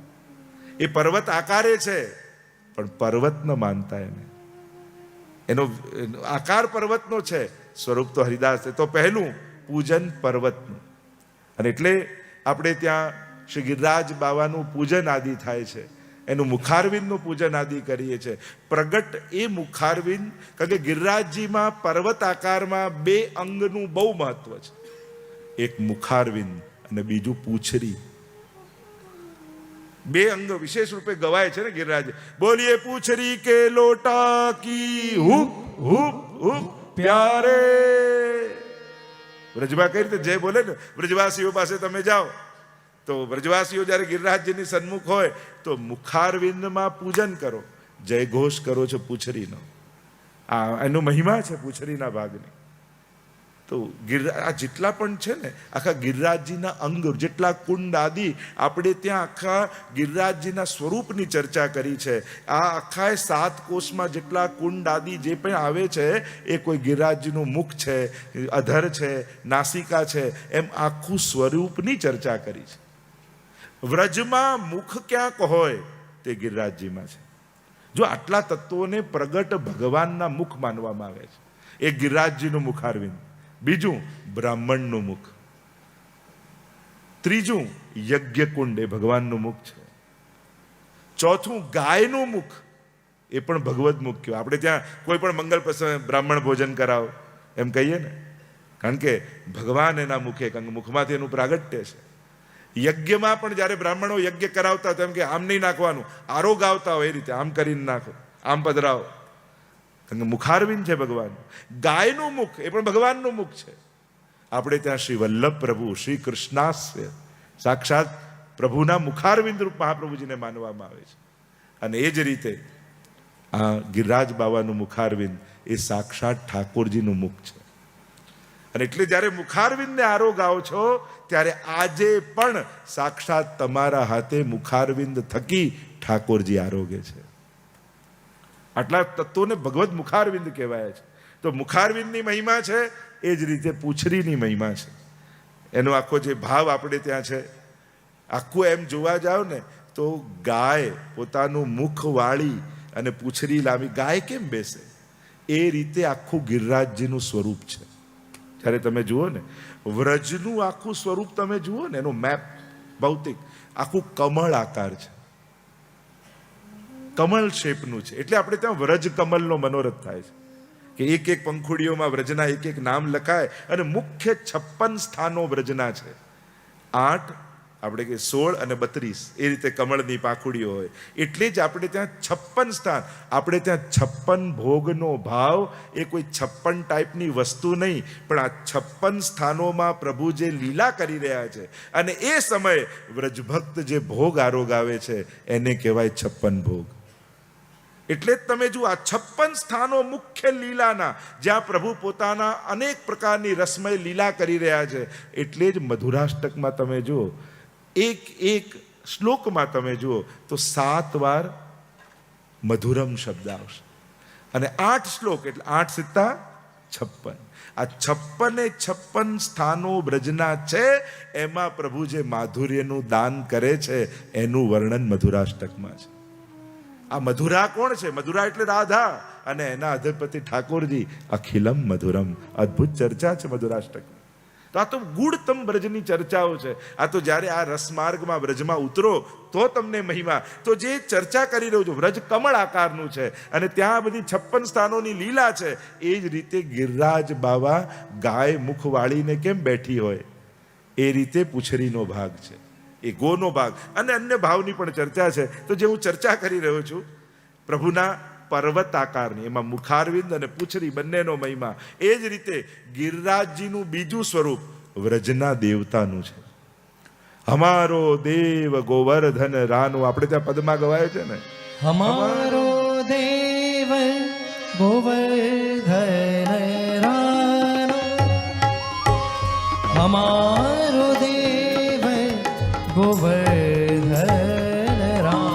Speaker 1: એ પર્વત આકારે છે પણ પર્વત ન માનતા એને. એનો આકાર પર્વતનો છે, સ્વરૂપ તો હરિદાસ છે. તો પહેલું પૂજન પર્વતનું. અને એટલે આપણે ત્યાં શ્રી ગિરિરાજ બાવાનું પૂજન આદિ થાય છે. એનું મુખારવિંદનું પૂજન આદિ કરીએ છીએ. પ્રગટ એ મુખારવિંદ, કારણ કે ગિરિરાજજીમાં પર્વત આકારમાં બે અંગનું બહુ મહત્વ છે. એક મુખારવિંદ અને બીજું પૂંછડી. બે અંગ વિશેષ રૂપે ગવાય છે ને ગિરિરાજ. બોલીએ પૂંછડી કે લોટા કી હુપ હુપ હુપ પ્યારે. વ્રજમાં કઈ રીતે જય બોલે ને, વ્રજવાસીઓ પાસે તમે જાઓ તો વ્રજવાસીઓ જ્યારે ગિરિરાજજીની સન્મુખ હોય તો મુખારવિંદમાં પૂજન કરો, જય ઘોષ કરો છો પૂંછડીનો. આ એનો મહિમા છે પૂંછડીના ભાગની. તો આ જેટલા પણ છે ને આખા ગિરિરાજજીના અંગ, જેટલા કુંડ આદિ, આપણે ત્યાં આખા ગિરિરાજજીના સ્વરૂપની ચર્ચા કરી છે. આ આખા 7 કોષમાં જેટલા કુંડ આદિ જે પણ આવે છે એ કોઈ ગિરિરાજજીનું મુખ છે, અધર છે, નાસિકા છે, એમ આખું સ્વરૂપની ચર્ચા કરી છે. વ્રજમાં મુખ ક્યાંક હોય તે ગિરિરાજજીમાં છે. જો આટલા તત્વોને પ્રગટ ભગવાનના મુખ માનવામાં આવે છે. એક ગિરિરાજજીનું મુખારવિંદ, બીજું બ્રાહ્મણનું મુખ, ત્રીજું યજ્ઞકુંડ એ ભગવાનનું મુખ છે, ચોથું ગાયનું મુખ એ પણ ભગવદ મુખ કહેવાય. આપણે ત્યાં કોઈ પણ મંગલ પ્રસંગ બ્રાહ્મણ ભોજન કરાવો એમ કહીએ ને, કારણ કે ભગવાન એના મુખે, કારણ કે મુખમાંથી એનું પ્રાગટ્ય છે. યજ્ઞમાં પણ જ્યારે બ્રાહ્મણો યજ્ઞ કરાવતા તેમ કે આમ નહીં નાખવાનું, આરોગ આવતા હોય એ રીતે આમ કરીને નાખો, આમ પધરાવો, કારણ કે મુખારવિંદ છે ભગવાન. ગાયનું મુખ એ પણ ભગવાનનું મુખ છે. આપણે ત્યાં શ્રી વલ્લભ પ્રભુ, શ્રી કૃષ્ણાસ્ય સાક્ષાત પ્રભુના મુખારવિંદ રૂપ મહાપ્રભુજીને માનવામાં આવે છે. અને એ જ રીતે આ ગિરિરાજ બાવાનું મુખારવિંદ એ સાક્ષાત ઠાકોરજીનું મુખ છે. અને એટલે જ્યારે મુખારવિંદને આરોગ આવો છો ત્યારે આજે પણ સાક્ષાત તમારા હાથે મુખારવિંદ થકી ઠાકોરજી આરોગે છે. આટલા તત્વોને ભગવદ મુખારવિંદ કહેવાય છે. તો મુખારવિંદની મહિમા છે, એ જ રીતે પૂંછડીની મહિમા છે. એનો આખો જે ભાવ આપણે ત્યાં છે, આખું એમ જોવા જાવ ને તો ગાય પોતાનું મુખ વાળી અને પૂંછડી લાવી ગાય કેમ બેસે, એ રીતે આખું ગિરિરાજજીનું સ્વરૂપ છે. જ્યારે તમે જુઓ ને વ્રજનું આખું સ્વરૂપ તમે જુઓ ને, એનો મેપ ભૌતિક આખું કમળ આકાર છે, કમળ શેપનું છે. એટલે આપણે ત્યાં વ્રજ કમલનો મનોરથ થાય છે કે એક એક પંખુડીઓમાં વ્રજના એક એક નામ લખાય અને મુખ્ય 56 સ્થાનો વ્રજના છે. 8 આપણે કે 16 અને 32 એ રીતે કમળની પાંખુડીઓ હોય. એટલે જ આપણે ત્યાં 56 સ્થાન, આપણે ત્યાં 56 ભોગનો ભાવ એ કોઈ 56 ટાઈપની વસ્તુ નહીં, પણ આ 56 સ્થાનોમાં પ્રભુ જે લીલા કરી રહ્યા છે અને એ સમયે વ્રજભક્ત જે ભોગ આરોગાવે છે એને કહેવાય 56 ભોગ. એટલે જ તમે જુઓ, આ 56 સ્થાનો મુખ્ય લીલાના, જ્યાં પ્રભુ પોતાના અનેક પ્રકારની રસમય લીલા કરી રહ્યા છે. એટલે જ મધુરાષ્ટકમાં તમે જુઓ, એક શ્લોકમાં તમે જુઓ તો 7 વાર મધુરમ શબ્દ આવશે અને 8 શ્લોક એટલે 8 સિત્તા 56. આ 56 સ્થાનો બ્રજના છે. એમાં પ્રભુ જે માધુર્યનું દાન કરે છે એનું વર્ણન મધુરાષ્ટકમાં છે. આ મધુરા કોણ છે? મધુરા એટલે રાધા અને એના અધિપતિ ઠાકોરજી. અખિલમ મધુરમ, અદ્ભુત ચર્ચા છે મધુરાષ્ટકમાં. તો આ તો ગુણતમ બ્રજની ચર્ચાઓ છે. આ તો જ્યારે આ રસમાર્ગમાં બ્રજમાં ઉતરો તો તમને મહિમા. તો જે ચર્ચા કરી રહ્યો છું, બ્રજ કમળ આકારનું છે અને ત્યાં બધી 56 સ્થાનોની લીલા છે. એ જ રીતે ગિરિરાજ બાવા ગાય મુખ વાળીને કેમ બેઠી હોય એ રીતે પૂંછડીનો ભાગ છે, એ ગોનો ભાગ. અને અન્ય ભાવની પણ ચર્ચા છે. તો જે હું ચર્ચા કરી રહ્યો છું પ્રભુના પર્વત આકારની, એમાં મુખારવિંદ અને પૂંછડી બંનેનો મહિમા. એ જ રીતે ગિરિરાજજીનું બીજું સ્વરૂપ વ્રજના દેવતાનું છે. હમારો દેવ ગોવર્ધન રાનો, આપણે ત્યાં પદમાં ગવાય છે ને,
Speaker 2: હમારો દેવ ગોવર્ધન રાનો, હમારો દેવ ગોવર્ધન રાનો,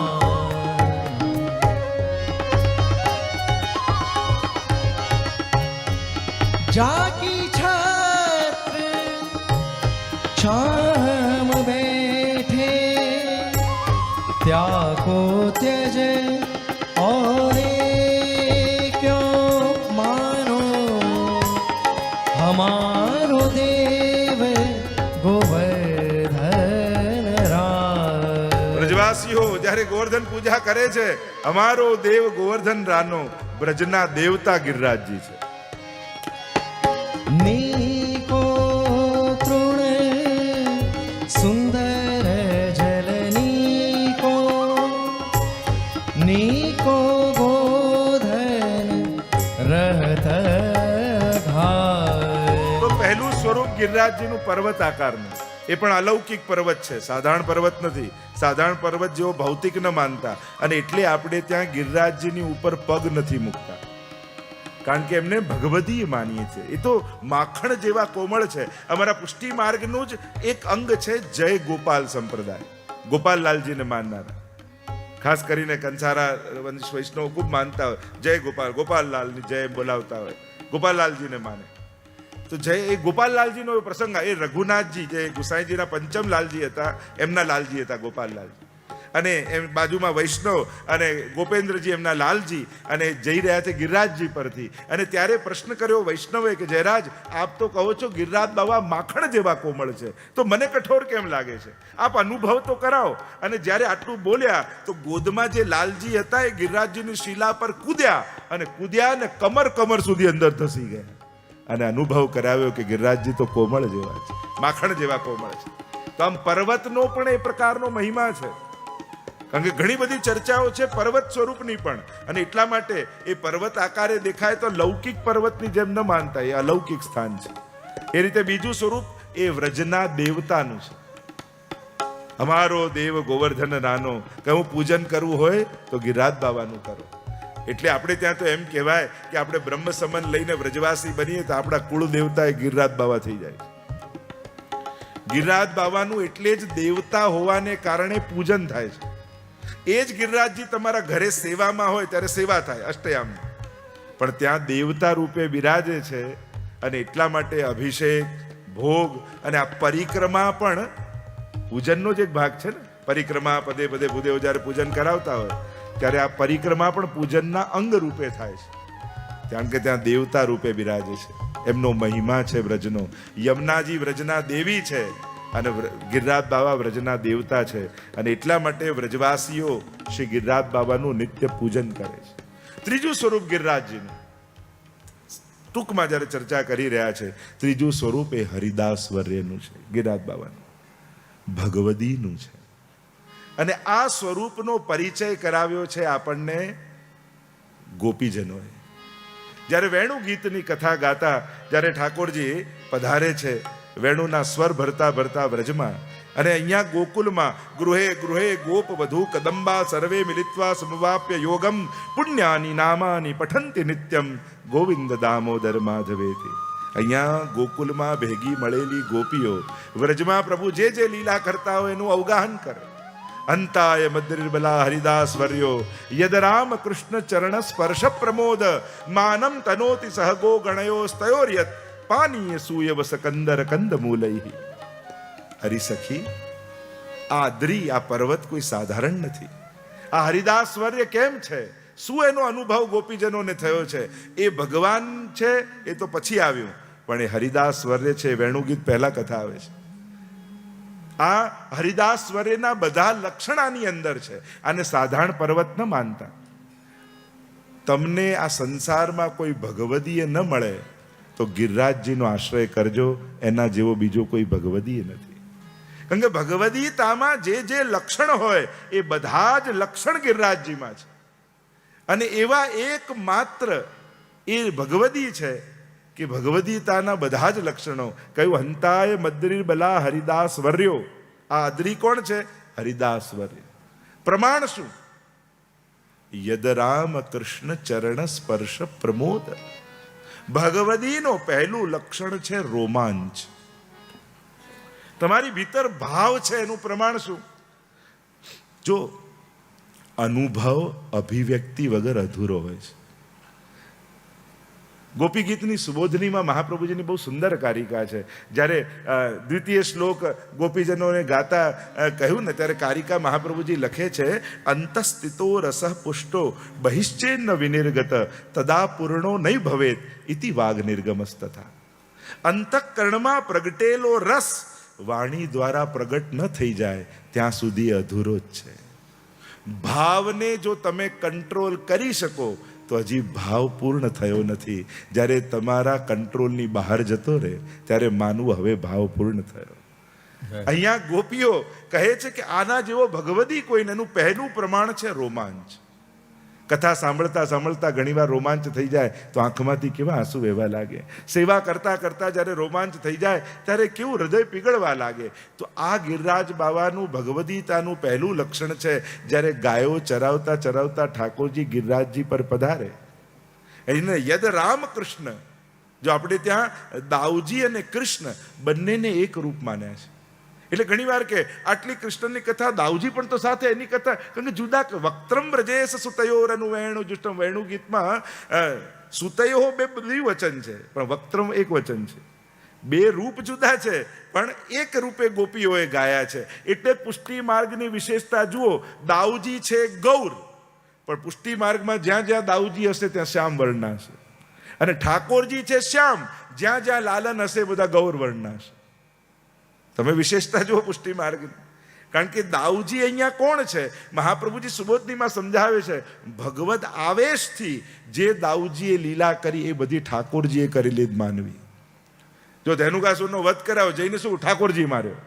Speaker 2: जाकी छत्र छाम बैठे त्यागो त्यज और क्यों मानो, हमारो देव गोवर्धन राम.
Speaker 1: બ્રજવાસીઓ જ્યારે ગોવર્ધન પૂજા કરે છે, અમારો દેવ ગોવર્ધન રાનો, બ્રજના દેવતા ગિરિરાજજી છે.
Speaker 2: नीको तृण सुंदर जल नीको, नीको गोधन रहत घाय.
Speaker 1: તો પહેલું સ્વરૂપ ગિરિરાજજીનું પર્વત આકારનું, એ પણ અલૌકિક પર્વત છે, સાધારણ પર્વત નથી. સાધારણ પર્વત જેવો ભૌતિક ન માનતા અને એટલે આપણે ત્યાં ગિરિરાજજીની ઉપર પગ નથી મૂકતા, કારણ કે એમને ભગવદીય માનીએ છીએ. એ તો માખણ જેવા કોમળ છે. અમારા પુષ્ટિ માર્ગનું જ એક અંગ છે જય ગોપાલ સંપ્રદાય, ગોપાલલાલજીને માનનારા. ખાસ કરીને કંસારા વંશ વૈષ્ણવ ખૂબ માનતા હોય, જય ગોપાલ, ગોપાલલાલની જય બોલાવતા હોય, ગોપાલલાલજીને માને. તો જય એ ગોપાલલાલજીનો પ્રસંગ, એ રઘુનાથજી જે ગુસાઈજીના પંચમ લાલજી હતા એમના લાલજી હતા ગોપાલલાલજી. અને એમ બાજુમાં વૈષ્ણવ અને ગોપેન્દ્રજી એમના લાલજી, અને જઈ રહ્યા છે ગિરિરાજજી પરથી. અને ત્યારે પ્રશ્ન કર્યો વૈષ્ણવે કે જયરાજ, આપ તો કહો છો ગિરિરાજ બાવા માખણ જેવા કોમળ છે, તો મને કઠોર કેમ લાગે છે? આપ અનુભવ તો કરાવો. અને જ્યારે આટલું બોલ્યા તો ગોદમાં જે લાલજી હતા એ ગિરિરાજજીની શિલા પર કૂદ્યા અને કમર સુધી અંદર ધસી ગયા અને અનુભવ કરાવ્યો કે ગિરિરાજજી તો કોમળ જેવા છે, માખણ જેવા કોમળ છે. તો આમ પર્વતનો પણ એ પ્રકારનો મહિમા છે. કારણ કે ઘણી બધી ચર્ચાઓ છે પર્વત સ્વરૂપની પણ, અને એટલા માટે એ પર્વત આકારે દેખાય તો લૌકિક પર્વતની જેમ ન માનતા, એ અલૌકિક સ્થાન છે. એ રીતે બીજું સ્વરૂપ એ વ્રજના દેવતાનું છે. અમારો દેવ ગોવર્ધન રાનો, કે હું પૂજન કરવું હોય તો ગિરિરાજ બાવાનું કરો. એટલે આપણે ત્યાં તો એમ કહેવાય કે આપણે બ્રહ્મ સમન લઈને વ્રજવાસી બનીએ તો આપણા કુળ દેવતા એ ગિરિરાજ બાવા થઈ જાય. ગિરિરાજ બાવાનું એટલે જ દેવતા હોવાને કારણે પૂજન થાય છે. એ જ ગિરિરાજજી તમારા ઘરે સેવામાં હોય ત્યારે સેવા થાય અષ્ટયામની, પણ ત્યાં દેવતા રૂપે બિરાજે છે. અને એટલા માટે અભિષેક, ભોગ અને આ પરિક્રમા પણ પૂજનનો જ એક ભાગ છે ને. પરિક્રમા પદે પદે ભૂદેવ જ્યારે પૂજન કરાવતા હોય ત્યારે આ પરિક્રમા પણ પૂજનના અંગ રૂપે થાય છે, કારણ કે ત્યાં દેવતા રૂપે બિરાજે છે. એમનો મહિમા છે વ્રજનો. યમુનાજી વ્રજના દેવી છે અને ગિરિરાજ બાવા વ્રજના દેવતા છે. અને એટલા માટે વ્રજવાસીઓ શ્રી ગિરિરાજ બાબાનું નિત્ય પૂજન કરે છે. ત્રીજું સ્વરૂપ ગિરિરાજજીનું ટૂંકમાં જ્યારે ચર્ચા કરી રહ્યા છે, ત્રીજું સ્વરૂપ એ હરિદાસ વર્યનું છે ગિરિરાજ બાબાનું. ભગવદીનું છે. અને આ સ્વરૂપનો પરિચય કરાવ્યો છે આપણને ગોપીજનોએ. જ્યારે વેણુ ગીતની કથા ગાતા જ્યારે ઠાકોરજી પધારે છે વેણુના સ્વર ભરતા ભરતા વ્રજમાં, અને અહીંયા ગોકુલમાં ગૃહે ગૃહે ગોપ વધુ કદંબા સર્વે મિલિત્વા સમવાપ્ય યોગમ પુણ્યાની નામાની પઠંતિ નિત્યમ ગોવિંદ દામોદર માધવેતી. અહીંયા ગોકુલમાં ભેગી મળેલી ગોપીઓ વ્રજમાં પ્રભુ જે જે લીલા કરતા હોય એનું અવગાહન કરે. અંતાય મદ્રિર્બલા હરિદાસ વર્યો યદ રામ કૃષ્ણ ચરણ સ્પર્શ પ્રમોદ માનમ તનોતિ સહગો ગણયો સ્તયોર્યત પાનીય સૂયવ સકંદર કંદમૂલૈ. હરિસખી, આ દ્રી, આ પર્વત કોઈ સાધારણ નથી. આ હરિદાસ વર્ય કેમ છે, શું એનો અનુભવ ગોપીજનોને થયો છે, એ ભગવાન છે એ તો પછી આવ્યું, પણ એ હરિદાસ વર્ય છે. વેણુગીત પહેલા કથા આવે છે. આ હરિદાસ વર્યના બધા લક્ષણ આની અંદર છે. આને સાધારણ પર્વત ન માનતા. તમને આ સંસારમાં કોઈ ભગવદીય ન મળે તો ગિરિરાજજીનો આશ્રય કરજો. એના જેવો બીજો કોઈ ભગવદીય નથી. કારણ કે ભગવદીતામાં જે જે લક્ષણ હોય એ બધા જ લક્ષણ ગિરિરાજજીમાં છે. અને એવા એકમાત્ર એ ભગવદી છે કે ભગવદીતાના બધા જ લક્ષણો કયું હંતાય મદ્રી બલા હરિદાસ વર્યો. આ અદ્રી કોણ છે? હરિદાસ વર્ય. પ્રમાણ શું? યદ રામ કૃષ્ણ ચરણ સ્પર્શ પ્રમોદ. ભગવદીનો પહેલું લક્ષણ છે રોમાંચ. તમારી ભીતર ભાવ છે એનું પ્રમાણ શું? જો અનુભવ અભિવ્યક્તિ વગર અધૂરો હોય છે. ગોપી ગીતની સુબોધનીમાં મહાપ્રભુજીની બહુ સુંદર કારિકા છે. જ્યારે દ્વિતીય શ્લોક ગોપીજનોને ગાતા કહ્યું ને ત્યારે કારિકા મહાપ્રભુજી લખે છે, અંતસ્થિતો રસ પુષ્ટો બહિશ્ચેન્ન વિનિર્ગત તદા પૂર્ણો નહીં ભવેત ઇતિ વાગ નિર્ગમસ્તથા. અંતઃકરણમાં પ્રગટેલો રસ વાણી દ્વારા પ્રગટ ન થઈ જાય ત્યાં સુધી અધૂરો જ છે. ભાવને જો તમે કંટ્રોલ કરી શકો તો હજી ભાવ પૂર્ણ થયો નથી. જ્યારે તમારા કંટ્રોલની બહાર જતો રહે ત્યારે માનવું હવે ભાવ પૂર્ણ થયો. અહીંયા ગોપીઓ કહે છે કે આના જેવો ભગવદી કોઈને, એનું પહેલું પ્રમાણ છે રોમાંચ. કથા સાંભળતા સાંભળતા ઘણીવાર રોમાંચ થઈ જાય તો આંખમાંથી કેવા આંસુ વહેવા લાગે. સેવા કરતા કરતા જ્યારે રોમાંચ થઈ જાય ત્યારે કેવું હૃદય પીગળવા લાગે. તો આ ગિરિરાજ બાવાનું ભગવદીતાનું પહેલું લક્ષણ છે. જ્યારે ગાયો ચરાવતા ચરાવતા ઠાકોરજી ગિરિરાજજી પર પધારે એને યદ રામ કૃષ્ણ. જો આપણે ત્યાં દાઉજી અને કૃષ્ણ બંનેને એક રૂપ માન્યા છે. એટલે ઘણી વાર કે આટલી કૃષ્ણની કથા દાઉજી પણ તો સાથે એની કથા, કારણ કે જુદા વક્ત્રમ વ્રજેશ સુતયોરનું વેણુ જુષ્ટમ. વેણુ ગીતમાં સુતયો બે દ્વિવચન છે પણ વક્ત્રમ એક વચન છે. બે રૂપ જુદા છે પણ એક રૂપે ગોપીઓએ ગાયા છે. એટલે પુષ્ટિ માર્ગની વિશેષતા જુઓ. દાઉજી છે ગૌર, પણ પુષ્ટિ માર્ગમાં જ્યાં જ્યાં દાઉજી હશે ત્યાં શ્યામ વર્ણના હશે, અને ઠાકોરજી છે શ્યામ, જ્યાં જ્યાં લાલન હશે બધા ગૌર વર્ણના હશે. તમે વિશેષતા જુઓ પુષ્ટિ માર્ગની. કારણ કે દાઉજી અહીંયા કોણ છે? મહાપ્રભુજી સુબોધનીમાં સમજાવે છે, ભગવદ આવેશથી જે દાઉજીએ લીલા કરી એ બધી ઠાકોરજીએ કરેલી જ માનવી. જો ધેનુકાસુરનો વધ કરાયો, જઈને શું ઠાકોરજી માર્યો.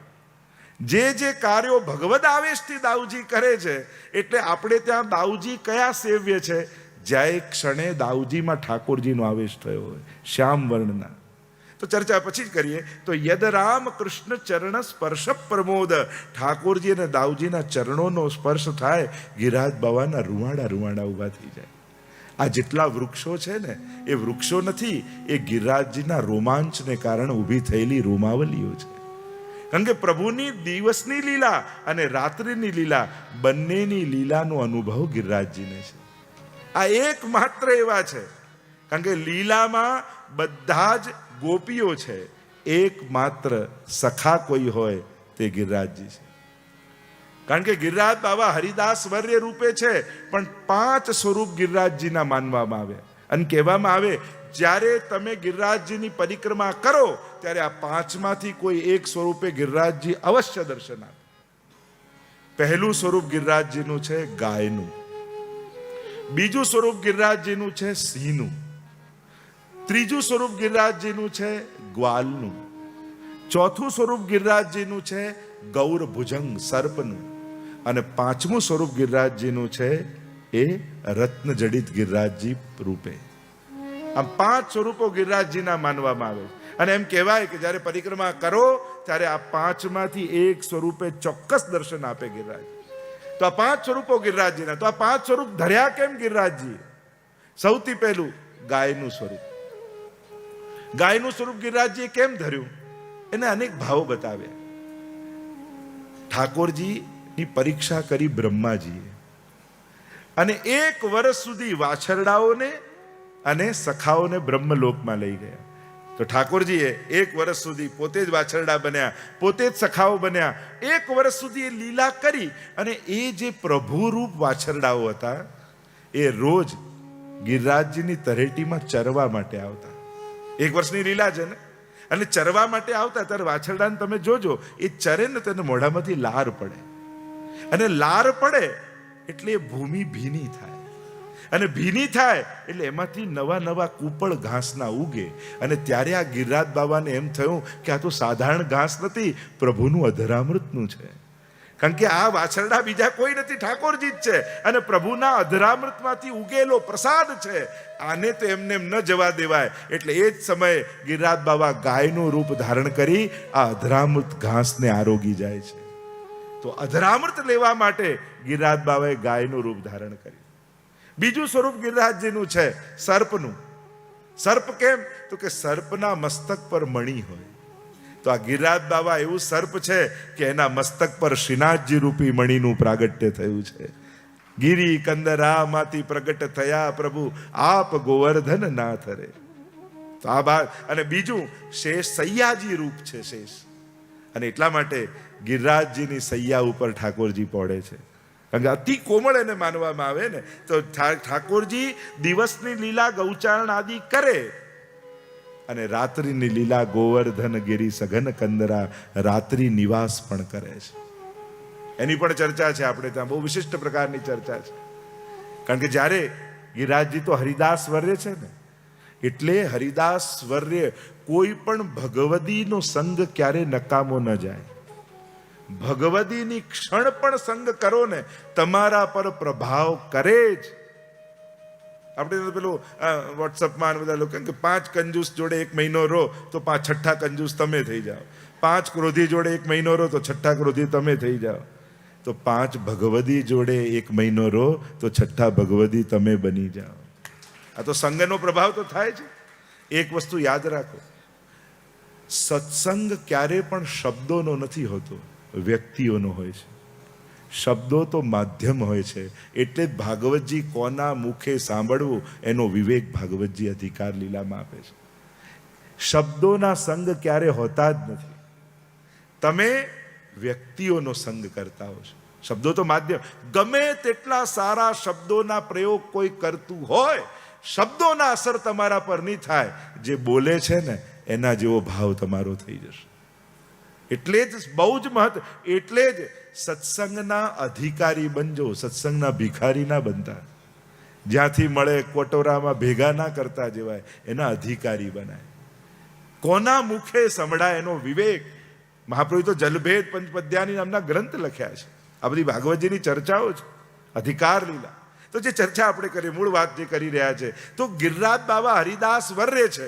Speaker 1: જે જે કાર્યો ભગવદ આવેશથી દાઉજી કરે છે, એટલે આપણે ત્યાં દાઉજી કયા સેવ્ય છે? જ્યાં ક્ષણે દાઉજીમાં ઠાકોરજીનો આવેશ થયો હોય, શ્યામ વર્ણના. તો ચર્ચા પછી જ કરીએ. તો યદ રામ કૃષ્ણ ચરણ સ્પર્શ પ્રમોદ. ઠાકોરજી અને દાઉજીના ચરણોનો સ્પર્શ થાય, ગિરિરાજ બાવાના રૂવાડા રૂવાડા ઊભા થઈ જાય. આ જેટલા વૃક્ષો છે ને એ વૃક્ષો નથી, એ ગિરિરાજજીના રોમાંચને કારણે ઊભી થયેલી રોમાવલીઓ છે. કારણ કે પ્રભુની દિવસની લીલા અને રાત્રિની લીલા બંનેની લીલાનો અનુભવ ગિરિરાજજીને છે. આ એકમાત્ર એવા છે. કારણ કે લીલામાં બધા જ ગોપીઓ છે, એકમાત્ર સખા કોઈ હોય તે ગિરિરાજજી છે. કારણ કે ગિરિરાજ બાબા હરિદાસ વર્ય રૂપે છે, પણ 5 સ્વરૂપ ગિરિરાજજીના માનવામાં આવે. અને કહેવામાં આવે જ્યારે તમે ગિરિરાજજીની પરિક્રમા કરો ત્યારે આ 5માંથી કોઈ એક સ્વરૂપે ગિરિરાજજી અવશ્ય દર્શન આપે. પહેલું સ્વરૂપ ગિરિરાજજીનું છે ગાયનું. બીજું સ્વરૂપ ગિરિરાજજીનું છે સિંહનું. ત્રીજું સ્વરૂપ ગિરિરાજજીનું છે ગ્વાલનું. ચોથું સ્વરૂપ ગિરિરાજજીનું છે ગૌર ભુજંગ સર્પનું, અને પાંચમું સ્વરૂપ ગિરિરાજજીનું છે એ રત્ન જડિત ગિરિરાજજી રૂપે. આમ 5 સ્વરૂપો ગિરિરાજજીના માનવામાં આવે છે. અને એમ કહેવાય કે જ્યારે પરિક્રમા કરો ત્યારે આ 5માંથી એક સ્વરૂપે ચોક્કસ દર્શન આપે ગિરિરાજ. તો આ 5 સ્વરૂપો ગિરિરાજજીના. તો આ 5 સ્વરૂપ ધર્યા કેમ ગિરિરાજજી? સૌથી પહેલું ગાયનું સ્વરૂપ. ગાયનું સ્વરૂપ ગિરિરાજજીએ કેમ ધર્યું? એને અનેક ભાવો બતાવ્યા. ઠાકોરજીની પરીક્ષા કરી બ્રહ્માજીએ, અને 1 વર્ષ સુધી વાછરડાઓને અને સખાઓને બ્રહ્મલોકમાં લઈ ગયા. તો ઠાકોરજીએ 1 વર્ષ સુધી પોતે જ વાછરડા બન્યા, પોતે જ સખાઓ બન્યા. 1 વર્ષ સુધી એ લીલા કરી, અને એ જે પ્રભુરૂપ વાછરડાઓ હતા એ રોજ ગિરિરાજજીની તરેટીમાં ચરવા માટે આવતા. 1 વર્ષની લીલા છે ને, અને ચરવા માટે આવતા ત્યારે વાછરડાને તમે જોજો, એ ચરે ને તેને મોઢામાંથી લાર પડે, અને લાર પડે એટલે એ ભૂમિ ભીની થાય, અને ભીની થાય એટલે એમાંથી નવા નવા કૂપળ ઘાસના ઉગે. અને ત્યારે આ ગિરિરાજ બાબાને એમ થયું કે આ તો સાધારણ ઘાસ નથી, પ્રભુનું અધરામૃતનું છે. કારણ કે આ વાછરડા બીજા કોઈ નથી, ઠાકોરજી જ છે, અને પ્રભુના અધરામૃતમાંથી ઉગેલો પ્રસાદ છે. આને તો એમને એમ ન જવા દેવાય. એટલે એ જ સમયે ગિરિરાજ બાબા ગાયનું રૂપ ધારણ કરી આ અધરામૃત ઘાસને આરોગી જાય છે. તો અધરામૃત લેવા માટે ગિરિરાજ બાબાએ ગાયનું રૂપ ધારણ કર્યું. બીજું સ્વરૂપ ગિરિરાજજીનું છે સર્પનું. સર્પ કેમ? તો કે સર્પના મસ્તક પર મણી હોય. તો આ ગિરિરાજ બાબા એવું સર્પ છે કે એના મસ્તક પર શ્રીનાથજી રૂપી મણીનું પ્રાગટ્ય થયું છે. ગિરી કંદરામાંથી પ્રગટ થયા પ્રભુ, આપ ગોવર્ધન નાથ રે. તો આ બાત. અને બીજું શેષ સૈયાજી રૂપ છે શેષ, અને એટલા માટે ગિરિરાજજીની સૈયા ઉપર ઠાકોરજી પડે છે. કારણ કે અતિ કોમળ એને માનવામાં આવે ને. તો ઠાકોરજી દિવસની લીલા ગૌચારણ આદિ કરે, અને રાત્રિની લીલા ગોવર્ધન ગિરી સઘન કંદરા રાત્રિ નિવાસ પણ કરે છે. એની પણ ચર્ચા છે આપણે ત્યાં, બહુ વિશિષ્ટ પ્રકારની ચર્ચા છે. કારણ કે જ્યારે ગિરિરાજજી તો હરિદાસ વર્ય છે ને, એટલે હરિદાસ વર્ય કોઈ પણ ભગવદીનો સંગ ક્યારે નકામો ન જાય. ભગવદીની ક્ષણ પણ સંગ કરો ને, તમારા પર પ્રભાવ કરે જ. આપણે તો પેલું વોટ્સઅપમાં બધા લોકો કે 5 કંજૂસ જોડે 1 મહિનો રહો તો 6ઠ્ઠા કંજૂસ તમે થઈ જાઓ, 5 ક્રોધી જોડે 1 મહિનો રહો તો 6ઠ્ઠા ક્રોધી તમે થઈ જાઓ, તો 5 ભગવદી જોડે 1 મહિનો રહો તો 6ઠ્ઠા ભગવદી તમે બની જાઓ. આ તો સંગનો પ્રભાવ તો થાય છે. એક વસ્તુ યાદ રાખો, સત્સંગ ક્યારે પણ શબ્દોનો નથી હોતો, વ્યક્તિઓનો હોય છે. શબ્દો તો માધ્યમ હોય છે. એટલે જ ભાગવતજી કોના મુખે સાંભળવું એનો વિવેક ભાગવતજી અધિકાર લીલામાં આપે છે. શબ્દોના સંગ ક્યારે હોતા જ નથી. તમે વ્યક્તિઓનો સંગ કરતા હો છો. શબ્દો તો માધ્યમ. ગમે તેટલા સારા શબ્દોના પ્રયોગ કોઈ કરતું હોય, શબ્દોના અસર તમારા પર નહીં થાય. જે બોલે છે ને એના જેવો ભાવ તમારો થઈ જશે. એટલે જ બહુ જ મહત્વ. એટલે જ સત્સંગના અધિકારી બનજો, સત્સંગના ભિખારી ના બનતા. જ્યાંથી મળે કોટોરામાં ભેગા ના કરતા જેવાય, એના અધિકારી બનાય. કોના મુખે સંભળાય એનો વિવેક. મહાપ્રભુ તો જલભેદ પંચપદ્યાની નામના ગ્રંથ લખ્યા છે. આ બધી ભાગવતજીની ચર્ચાઓ છે, અધિકાર લીલા. તો જે ચર્ચા આપણે કરી, મૂળ વાત જે કરી રહ્યા છે, તો ગિરિરાજ બાબા હરિદાસ વર્ય છે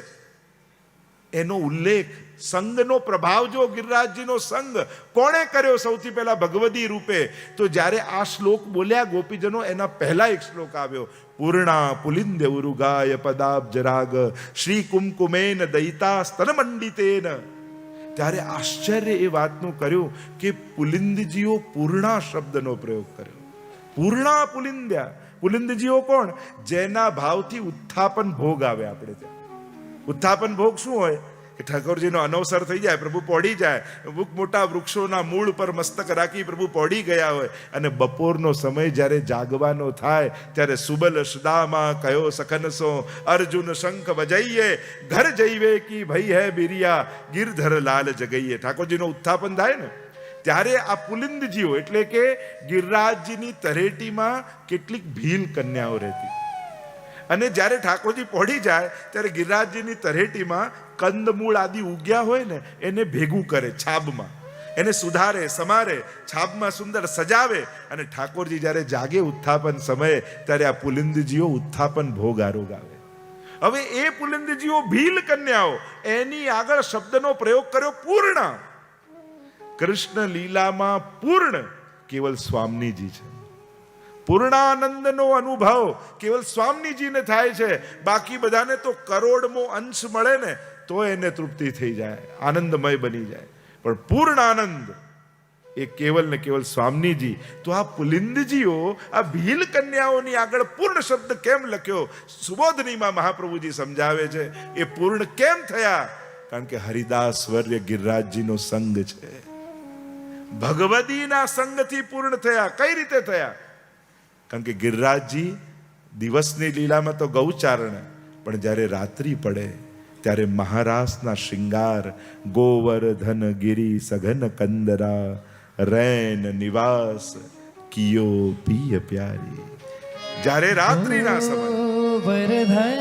Speaker 1: એનો ઉલ્લેખ, સંગનો પ્રભાવ. જો ગિરિરાજજીનો સંગ કોણે કર્યો? સૌથી પહેલા ભગવદી રૂપે. તો જ્યારે આ શ્લોક બોલ્યા ગોપીજનો, એના પહેલા એક શ્લોક આવ્યો, પૂર્ણા પુલિંદ્ય ઉરુગાય પદાબ્જરાગ શ્રી કુમકુમેન દયિતા સ્તનમંડિતેન. ત્યારે આશ્ચર્ય એ વાતનું કર્યું કે પુલિંદજીઓ પૂર્ણા શબ્દનો પ્રયોગ કર્યો. પૂર્ણા પુલિંદ્યા. પુલિંદજીઓ કોણ? જેના ભાવથી ઉત્થાપન ભોગ આવે. આપણે ત્યાં ઉત્થાપન ભોગ શું હોય કે ઠાકોરજીનો અનવસર થઈ જાય, પ્રભુ પહોંચી જાય, મોટા વૃક્ષોના મૂળ પર મસ્તક રાખી પ્રભુ પહોંચી ગયા હોય, અને બપોરનો સમય જ્યારે જાગવાનો થાય ત્યારે સુબલ સુદામા કયો સખનસો અર્જુન શંખ બજાઈએ ઘર જઈવે કી ભઈ હે બિરિયા ગિરધર લાલ જગઈએ. ઠાકોરજીનો ઉત્થાપન થાય ને ત્યારે આ પુલિંદજીઓ એટલે કે ગિરિરાજજીની તરેટીમાં કેટલીક ભીલ કન્યાઓ રહેતી, અને જ્યારે ઠાકોરજી પહોંચી જાય ત્યારે ગિરિરાજજીની તરેટીમાં કંદમૂળ આદિ ઉગ્યા હોય ને એને ભેગું કરે છાબમાં, એને સુધારે, સમારે, છાબમાં સુંદર સજાવે. અને ઠાકોરજી જ્યારે જાગે ઉત્થાપન સમયે ત્યારે આ પુલિંદજીઓ ઉત્થાપન ભોગ આરોગ આવે. હવે એ પુલિંદજીઓ ભીલ કન્યાઓ, એની આગળ શબ્દનો પ્રયોગ કર્યો પૂર્ણ. કૃષ્ણ લીલામાં પૂર્ણ કેવલ સ્વામીજી છે. પૂર્ણાનંદનો અનુભવ કેવલ સ્વામીજીને થાય છે. બાકી બધાને તો કરોડમો અંશ મળે ને તો એને તૃપ્તિ થઈ જાય, આનંદમય બની જાય. પણ પૂર્ણ આનંદ એ કેવલ ને કેવલ સ્વામીજી. તો આ પુલિંદજીઓ, આ ભીલ કન્યાઓની આગળ પૂર્ણ શબ્દ કેમ લખ્યો? સુબોધનીમાં મહાપ્રભુજી સમજાવે છે એ પૂર્ણ કેમ થયા? કારણ કે હરિદાસ વર્ય ગિરિરાજજીનો સંગ છે. ભગવતીના સંગથી પૂર્ણ થયા. કઈ રીતે થયા? કારણ કે ગિરિરાજજી દિવસની લીલામાં તો ગૌચારણ, પણ જ્યારે રાત્રિ પડે ત્યારે મહારાસના શૃંગાર, ગોવર્ધન ગિરી સઘન કંદરા, રૈન નિવાસ કિયો પિય પ્યારી. જ્યારે રાત્રિના સમય
Speaker 2: ગોવર્ધન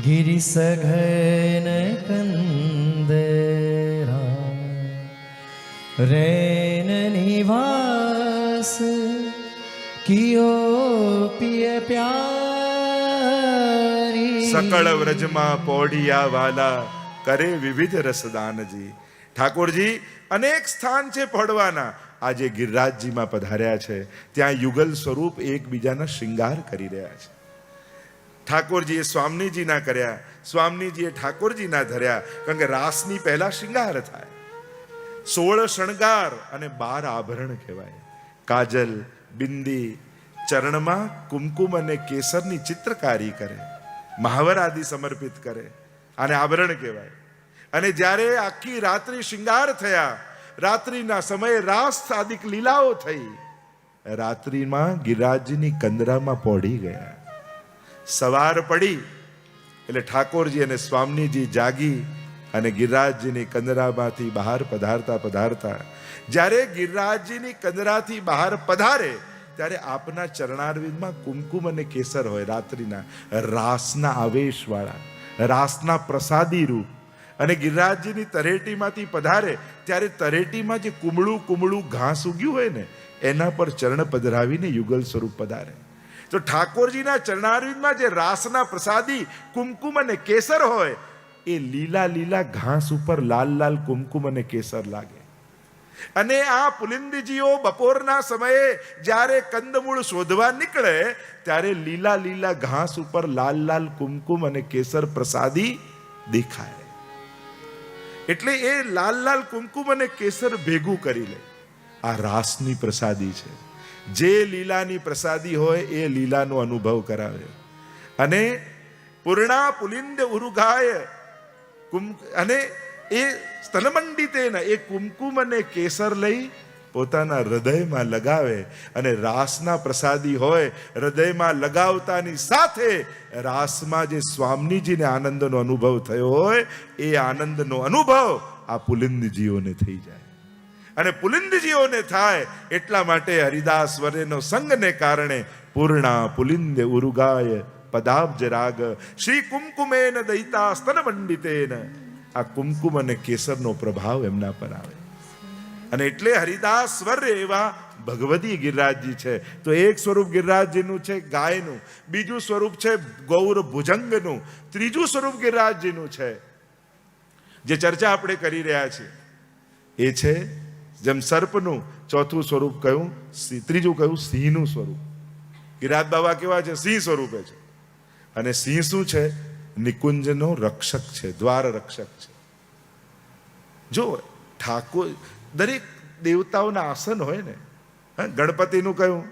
Speaker 2: ગિરી સઘન કંદરા, રૈન નિવાસ કિયો પિય પ્યારી.
Speaker 1: સકળ વ્રજમાં પોઢિયા વાલા કરે વિવિધ રસદાનજી. ઠાકોરજી અનેક સ્થાન છે પડવાના. આજે ગિરિરાજજીમાં પધાર્યા છે, ત્યાં યુગલ સ્વરૂપ એકબીજાના શૃંગાર કરી રહ્યા છે. ઠાકોરજીએ સ્વામીજીના કર્યા, સ્વામીજીએ ઠાકોરજીના ધર્યા. કારણ કે રાસની પહેલા શૃંગાર થાય. 16 શણગાર અને 12 આભરણ કહેવાય. કાજલ, બિંદી, ચરણમાં કુમકુમ અને કેસરની ચિત્રકારી કરે, મહાવર આદિ સમર્પિત કરે, આને આભરણ કહેવાય. અને જ્યારે આખી રાત્રિ શૃંગાર થયા, રાત્રિના સમયે રાસ આદિક લીલાઓ થઈ, રાત્રિમાં ગિરિરાજજીની કંદરામાં પોઢી ગયા. સવાર પડી એટલે ઠાકોરજી અને સ્વામીજી જાગી અને ગિરિરાજજીની કંદરામાંથી બહાર પધારતા જ્યારે ગિરિરાજજીની કંદરાથી બહાર પધારે ત્યારે આપના ચરણારવિંદમાં કુમકુમ અને કેસર હોય. રાત્રિના રાસના આવેશવાળા, રાસના પ્રસાદી રૂપ. અને ગિરિરાજજીની તરેટીમાંથી પધારે ત્યારે તરેટીમાં જે કુમળું ઘાસ ઉગ્યું હોય ને એના પર ચરણ પધરાવીને યુગલ સ્વરૂપ પધારે. તો ઠાકોરજીના ચરણારવિંદમાં જે રાસના પ્રસાદી કુમકુમ અને કેસર હોય એ લીલા ઘાસ ઉપર લાલ કુમકુમ અને કેસર લાગે. અને આ પુલિંદજીઓ બપોરના સમયે જ્યારે કંદમૂળ શોધવા નીકળે ત્યારે લીલા ઘાસ ઉપર લાલ કુમકુમ અને કેસર પ્રસાદી દેખાય. એટલે એ લાલ કુમકુમ અને કેસર ભેગું કરી લે. આ રાસની પ્રસાદી છે. જે લીલાની પ્રસાદી હોય એ લીલાનો અનુભવ કરાવે. અને પૂર્ણા પુલિંદ ઉરુગાય અને એ સ્તનમંડિતેન એ કુમકુમ અને કેસર લઈ પોતાના હૃદયમાં લગાવે. અને રાસના પ્રસાદી હોય હૃદયમાં લગાવતાની સાથે રાસમાં જે સ્વામીજીને આનંદનો અનુભવ થયો હોય એ આનંદનો અનુભવ આ પુલિંદજીઓને થઈ જાય. અને પુલિંદજીઓને થાય એટલા માટે હરિદાસ વર્યનો સંગને કારણે પૂર્ણા પુલિંદ ઉરુગાય પદાબ્જ રાગ શ્રી કુમકુમેન દયિતા સ્તનમંડિતેન. આ કુમકુમ અને કેસરનો પ્રભાવ એમના પર આવે. અને એટલે હરિદાસ વર્ય એવા ભગવતી ગિરિરાજજી છે. તો એક સ્વરૂપ ગિરિરાજજીનું છે ગાયનું, બીજું સ્વરૂપ છે ગૌર ભુજંગનું, ત્રીજું સ્વરૂપ ગિરિરાજજીનું છે જે ચર્ચા આપણે કરી રહ્યા છીએ. એ છે જેમ સર્પનું, ચોથું સ્વરૂપ કયું, ત્રીજું કયું સિંહનું સ્વરૂપ. ગિરિરાજ બાબા કેવા છે? સિંહ સ્વરૂપે છે. અને સિંહ શું છે? નિકુંજનો રક્ષક છે, દ્વાર રક્ષક છે. જો ઠાકોર દરેક દેવતાઓના આસન હોય ને, ગણપતિનું કયું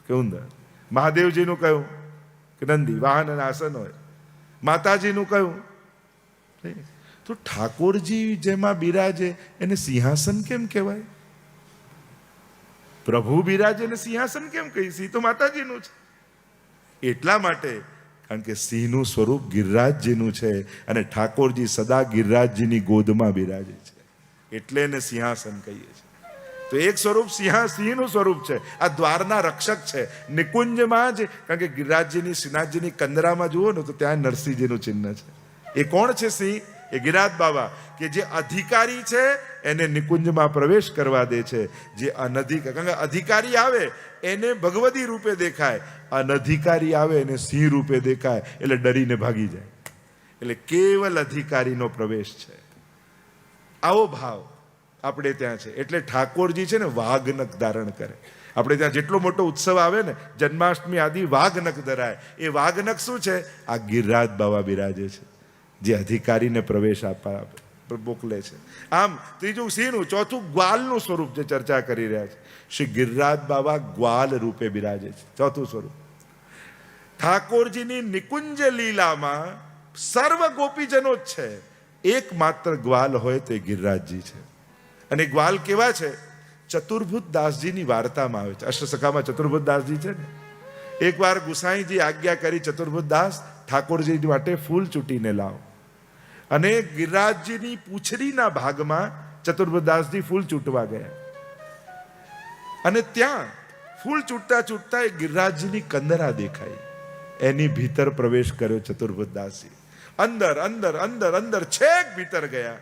Speaker 1: કે ઉંદર, મહાદેવજીનું કયું કે નંદી, વાહન અને આસન હોય. માતાજીનું કયું? તો ઠાકોરજી જેમાં બિરાજે એને સિંહાસન કેમ કહેવાય? પ્રભુ બિરાજે એને સિંહાસન કેમ કહી? સિંહ તો માતાજીનું છે. એટલા માટે કારણ કે સિંહનું સ્વરૂપ ગિરિરાજજીનું છે અને ઠાકોરજી સદા ગિરિરાજજીની ગોદમાં બિરાજે છે એટલે એને સિંહાસન કહીએ છીએ. તો એક સ્વરૂપ સિંહનું સ્વરૂપ છે, આ દ્વારના રક્ષક છે. નિકુંજમાં જ, કારણ કે ગિરિરાજજીની શ્રીનાથજીની કંદરામાં જુઓ ને તો ત્યાં નરસિંહજીનું ચિહ્ન છે. એ કોણ છે સિંહ? એ ગિરિરાજ બાબા, કે જે અધિકારી છે એને નિકુંજમાં પ્રવેશ કરવા દે છે. જે અનધિકારી, કારણ કે અધિકારી આવે એને ભગવદી રૂપે દેખાય, અનધિકારી આવે એને સિંહ રૂપે દેખાય, એટલે ડરીને ભાગી જાય. એટલે કેવલ અધિકારીનો પ્રવેશ છે. આવો ભાવ આપણે ત્યાં છે. એટલે ઠાકોરજી છે ને વાઘનખ ધારણ કરે. આપણે ત્યાં જેટલો મોટો ઉત્સવ આવે ને, જન્માષ્ટમી આદિ, વાઘનખ ધરાય. એ વાઘનખ શું છે? આ ગિરિરાજ બાબા બિરાજે છે, જે અધિકારીને પ્રવેશ આપવા મોકલે છે. આમ ત્રીજું સિંહનું, ચોથું ગ્વાલનું સ્વરૂપ જે ચર્ચા કરી રહ્યા છે. શ્રી ગિરિરાજ બાબા ગ્વાલ રૂપે બિરાજે છે. ચોથું સ્વરૂપ. ઠાકોરજીની નિકુંજ લીલામાં સર્વ ગોપીજનો જ છે, એકમાત્ર ગ્વાલ હોય તે ગિરિરાજજી છે. અને ગ્વાલ કેવા છે? ચતુર્ભુજ દાસજીની વાર્તામાં આવે છે. અષ્ટસખામાં ચતુર્ભુજ દાસજી છે ને, એકવાર ગુસાઈજી આજ્ઞા કરી, ચતુર્ભુજ દાસ ઠાકોરજી માટે ફૂલ ચૂંટીને લાવો. અને ગિરિરાજજીની પૂંછડીના ભાગમાં ચતુર્ભુજ દાસજી ફૂલ ચૂંટવા ગયા. અને ત્યાં ફૂલ ચૂંટતા ચૂંટતા એ ગિરિરાજજીની કંદરા દેખાઈ. એની ભીતર પ્રવેશ કર્યો ચતુર્ભુજ દાસજી. અંદર અંદર અંદર અંદર છેક ભીતર ગયા.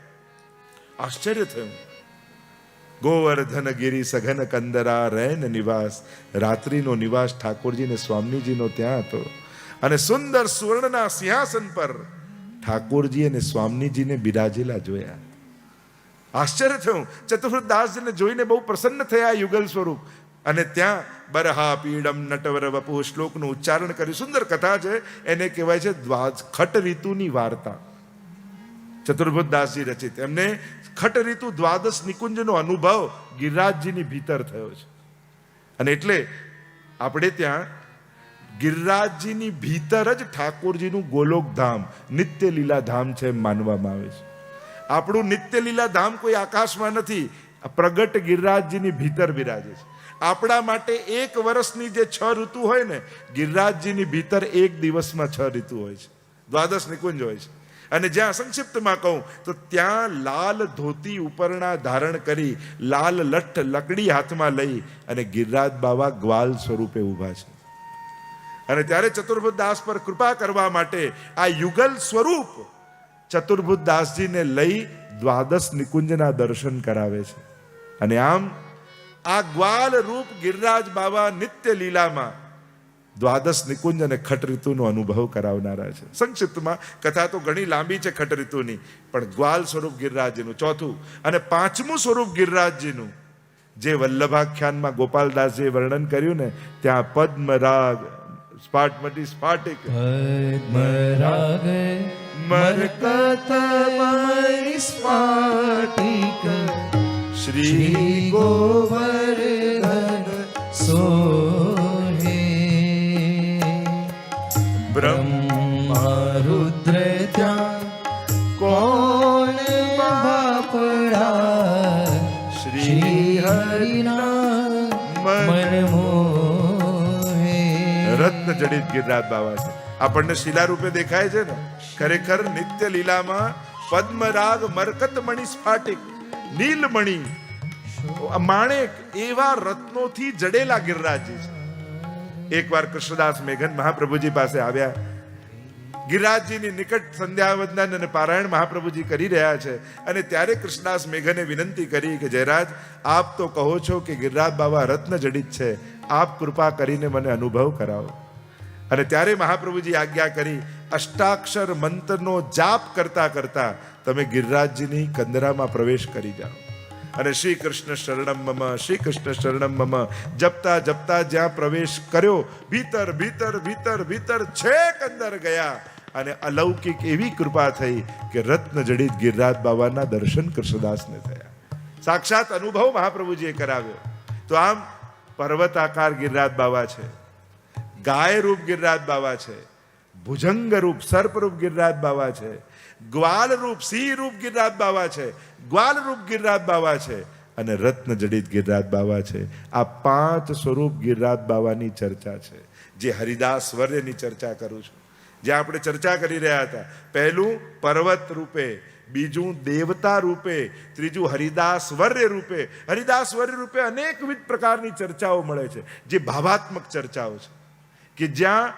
Speaker 1: આશ્ચર્ય થયું. ગોવર્ધન ગિરી સઘન કંદરા રૈન નિવાસ. રાત્રિનો નિવાસ ઠાકોરજી ને સ્વામીજીનો ત્યાં હતો. અને સુંદર સુવર્ણના સિંહાસન પર ઠાકોરજી અને સ્વામીજીને બિરાજેલા જોયા. આશ્ચર્ય થયું. ચતુર્ભુજ દાસજીને જોઈને બહુ પ્રસન્ન થયા યુગલ સ્વરૂપ. અને ત્યાં બરહા પીડમ નટવર વપુ શ્લોકનું ઉચ્ચારણ કર્યું. સુંદર કથા છે. એને કહેવાય છે ખટ ઋતુની વાર્તા. ચતુર્ભુજ દાસજી રચિત. એમને ખટ ઋતુ દ્વાદશ નિકુંજનો અનુભવ ગિરિરાજજીની ભીતર થયો છે. અને એટલે આપણે ત્યાં ગિરિરાજજીની ભીતર જ ઠાકોરજીનું ગોલોક ધામ, નિત્ય લીલા ધામ છે એમ માનવામાં આવે છે. આપણું નિત્ય લીલા ધામ કોઈ આકાશમાં નથી, પ્રગટ ગિરિરાજજીની ભીતર બિરાજે છે. આપણા માટે એક વર્ષની જે 6 ઋતુ હોય ને, ગિરિરાજજીની ભીતર એક દિવસમાં 6 ઋતુ હોય છે, દ્વાદશ નિકુંજ હોય છે. અને જ્યાં સંક્ષિપ્તમાં કહું તો ત્યાં લાલ ધોતી ઉપરણા ધારણ કરી, લાલ લઠ્ઠ લકડી હાથમાં લઈ અને ગિરિરાજ બાબા ગ્વાલ સ્વરૂપે ઊભા છે. અને ત્યારે ચતુર્ભુજ દાસ પર કૃપા કરવા માટે આ યુગલ સ્વરૂપ ચતુર્ભુજ દાસજીને લઈ દ્વાદશ નિકુંજના દર્શન કરાવે છે. અને આમ આ ગ્વાલ રૂપ ગિરિરાજ બાબા નિત્ય લીલામાં દ્વાદશ નિકુંજ અને ખટ ઋતુનો અનુભવ કરાવનારા છે. સંક્ષિપ્તમાં કથા તો ઘણી લાંબી છે ખટ ઋતુની, પણ ગ્વાલ સ્વરૂપ ગિરિરાજજીનું ચોથું. અને પાંચમું સ્વરૂપ ગિરિરાજજીનું જે વલ્લભાખ્યાનમાં ગોપાલદાસજીએ વર્ણન કર્યું ને, ત્યાં પદ્મરાગ સ્ફાટમટી સ્ફાટિક
Speaker 2: પદ્મરાગ મરકતમય સ્ફાટિક શ્રી ગોવર્ધન સોહે બ્રહ્મા રુદ્ર ત્યાં કોણ બાપડા શ્રી હરિના મન મોહે.
Speaker 1: રત્ન જડિત ગિરિરાજ બાબા છે. આપણને શિલા રૂપે દેખાય છે ને, ખરેખર નિત્ય લીલામાં પદ્મરાગ મરકતમણી સ્ફાટિક નીલમણી માણેક એવા રત્નોથી જડેલા ગિરિરાજજી છે. એકવાર કૃષ્ણદાસ મેઘન મહાપ્રભુજી પાસે આવ્યા. ગિરિરાજજીની નિકટ સંધ્યા વંદન અને પારાયણ મહાપ્રભુજી કરી રહ્યા છે. અને ત્યારે કૃષ્ણદાસ મેઘને વિનંતી કરી કે જયરાજ, આપ તો કહો છો કે ગિરિરાજ બાબા રત્ન જડિત છે, આપ કૃપા કરીને મને અનુભવ કરાવો. અને ત્યારે મહાપ્રભુજી આજ્ઞા કરી, અષ્ટાક્ષર મંત્રનો જાપ કરતા કરતા તમે ગિરિરાજજીની કંદરામાં પ્રવેશ કરી જાઓ. અને શ્રી કૃષ્ણ શરણમ મમ, શ્રી કૃષ્ણ શરણમ મમ જપતા જપતા જ્યાં પ્રવેશ કર્યો, ભીતર ભીતર ભીતર ભીતર છેક અંદર ગયા. અને અલૌકિક એવી કૃપા થઈ કે રત્ન જડિત ગિરિરાજ બાબાના દર્શન કૃષ્ણદાસને થયા. સાક્ષાત અનુભવ મહાપ્રભુજીએ કરાવ્યો. તો આમ પર્વતાકાર ગિરિરાજ બાબા છે, ગાય રૂપ ગિરિરાજ બાબા છે, ભુજંગ રૂપ સર્પ રૂપ ગિરિરાજ બાબા છે, ગ્વાલ રૂપ સિંહ રૂપ ગિરિરાજ બાબા છે, ગ્વાલ રૂપ ગિરિરાજ બાબા છે, અને રત્ન જડિત ગિરિરાજ બાબા છે. આ 5 સ્વરૂપ ગિરિરાજ બાબાની ચર્ચા છે, જે હરિદાસ વર્યની ચર્ચા કરું છું. જે આપણે ચર્ચા કરી રહ્યા હતા, પહેલું પર્વત રૂપે બીજું દેવતા રૂપે, ત્રીજું હરિદાસ વર્ય રૂપે. હરિદાસ વર્ય રૂપે અનેકવિધ પ્રકારની ચર્ચાઓ મળે છે, જે ભાવાત્મક ચર્ચાઓ છે, કે જ્યાં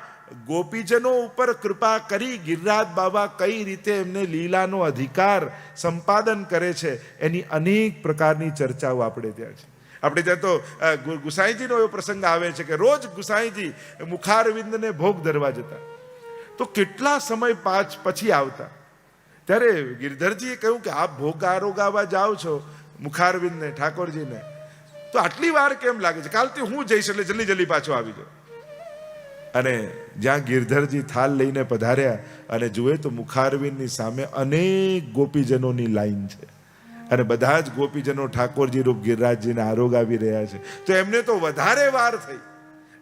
Speaker 1: ગોપીજનો ઉપર કૃપા કરી ગિરિરાજ બાબા કઈ રીતે એમને લીલાનો અધિકાર સંપાદન કરે છે, એની અનેક પ્રકારની ચર્ચાઓ આપણે ત્યાં છે. આપણે ત્યાં તો ગુસાઈજીનો એવો પ્રસંગ આવે છે કે રોજ ગુસાઈજી મુખારવિંદને ભોગ ધરવા જતા, તો કેટલા સમય પછી આવતા. ત્યારે ગિરધરજીએ કહ્યું કે આપ ભોગ આરોગાવા જાઓ છો મુખારવિંદને, ઠાકોરજીને, તો આટલી વાર કેમ લાગે છે? કાલથી હું જઈશ એટલે જલ્દી જલ્દી પાછો આવી જાઉં. અને જ્યાં ગિરધરજી થાલ લઈને પધાર્યા અને જુએ તો મુખારવિંદની સામે અનેક ગોપીજનોની લાઈન છે, અને બધા જ ગોપીજનો ઠાકોરજી રૂપ ગિરિરાજજીને આરોગાવી રહ્યા છે. તો એમને તો વધારે વાર થઈ,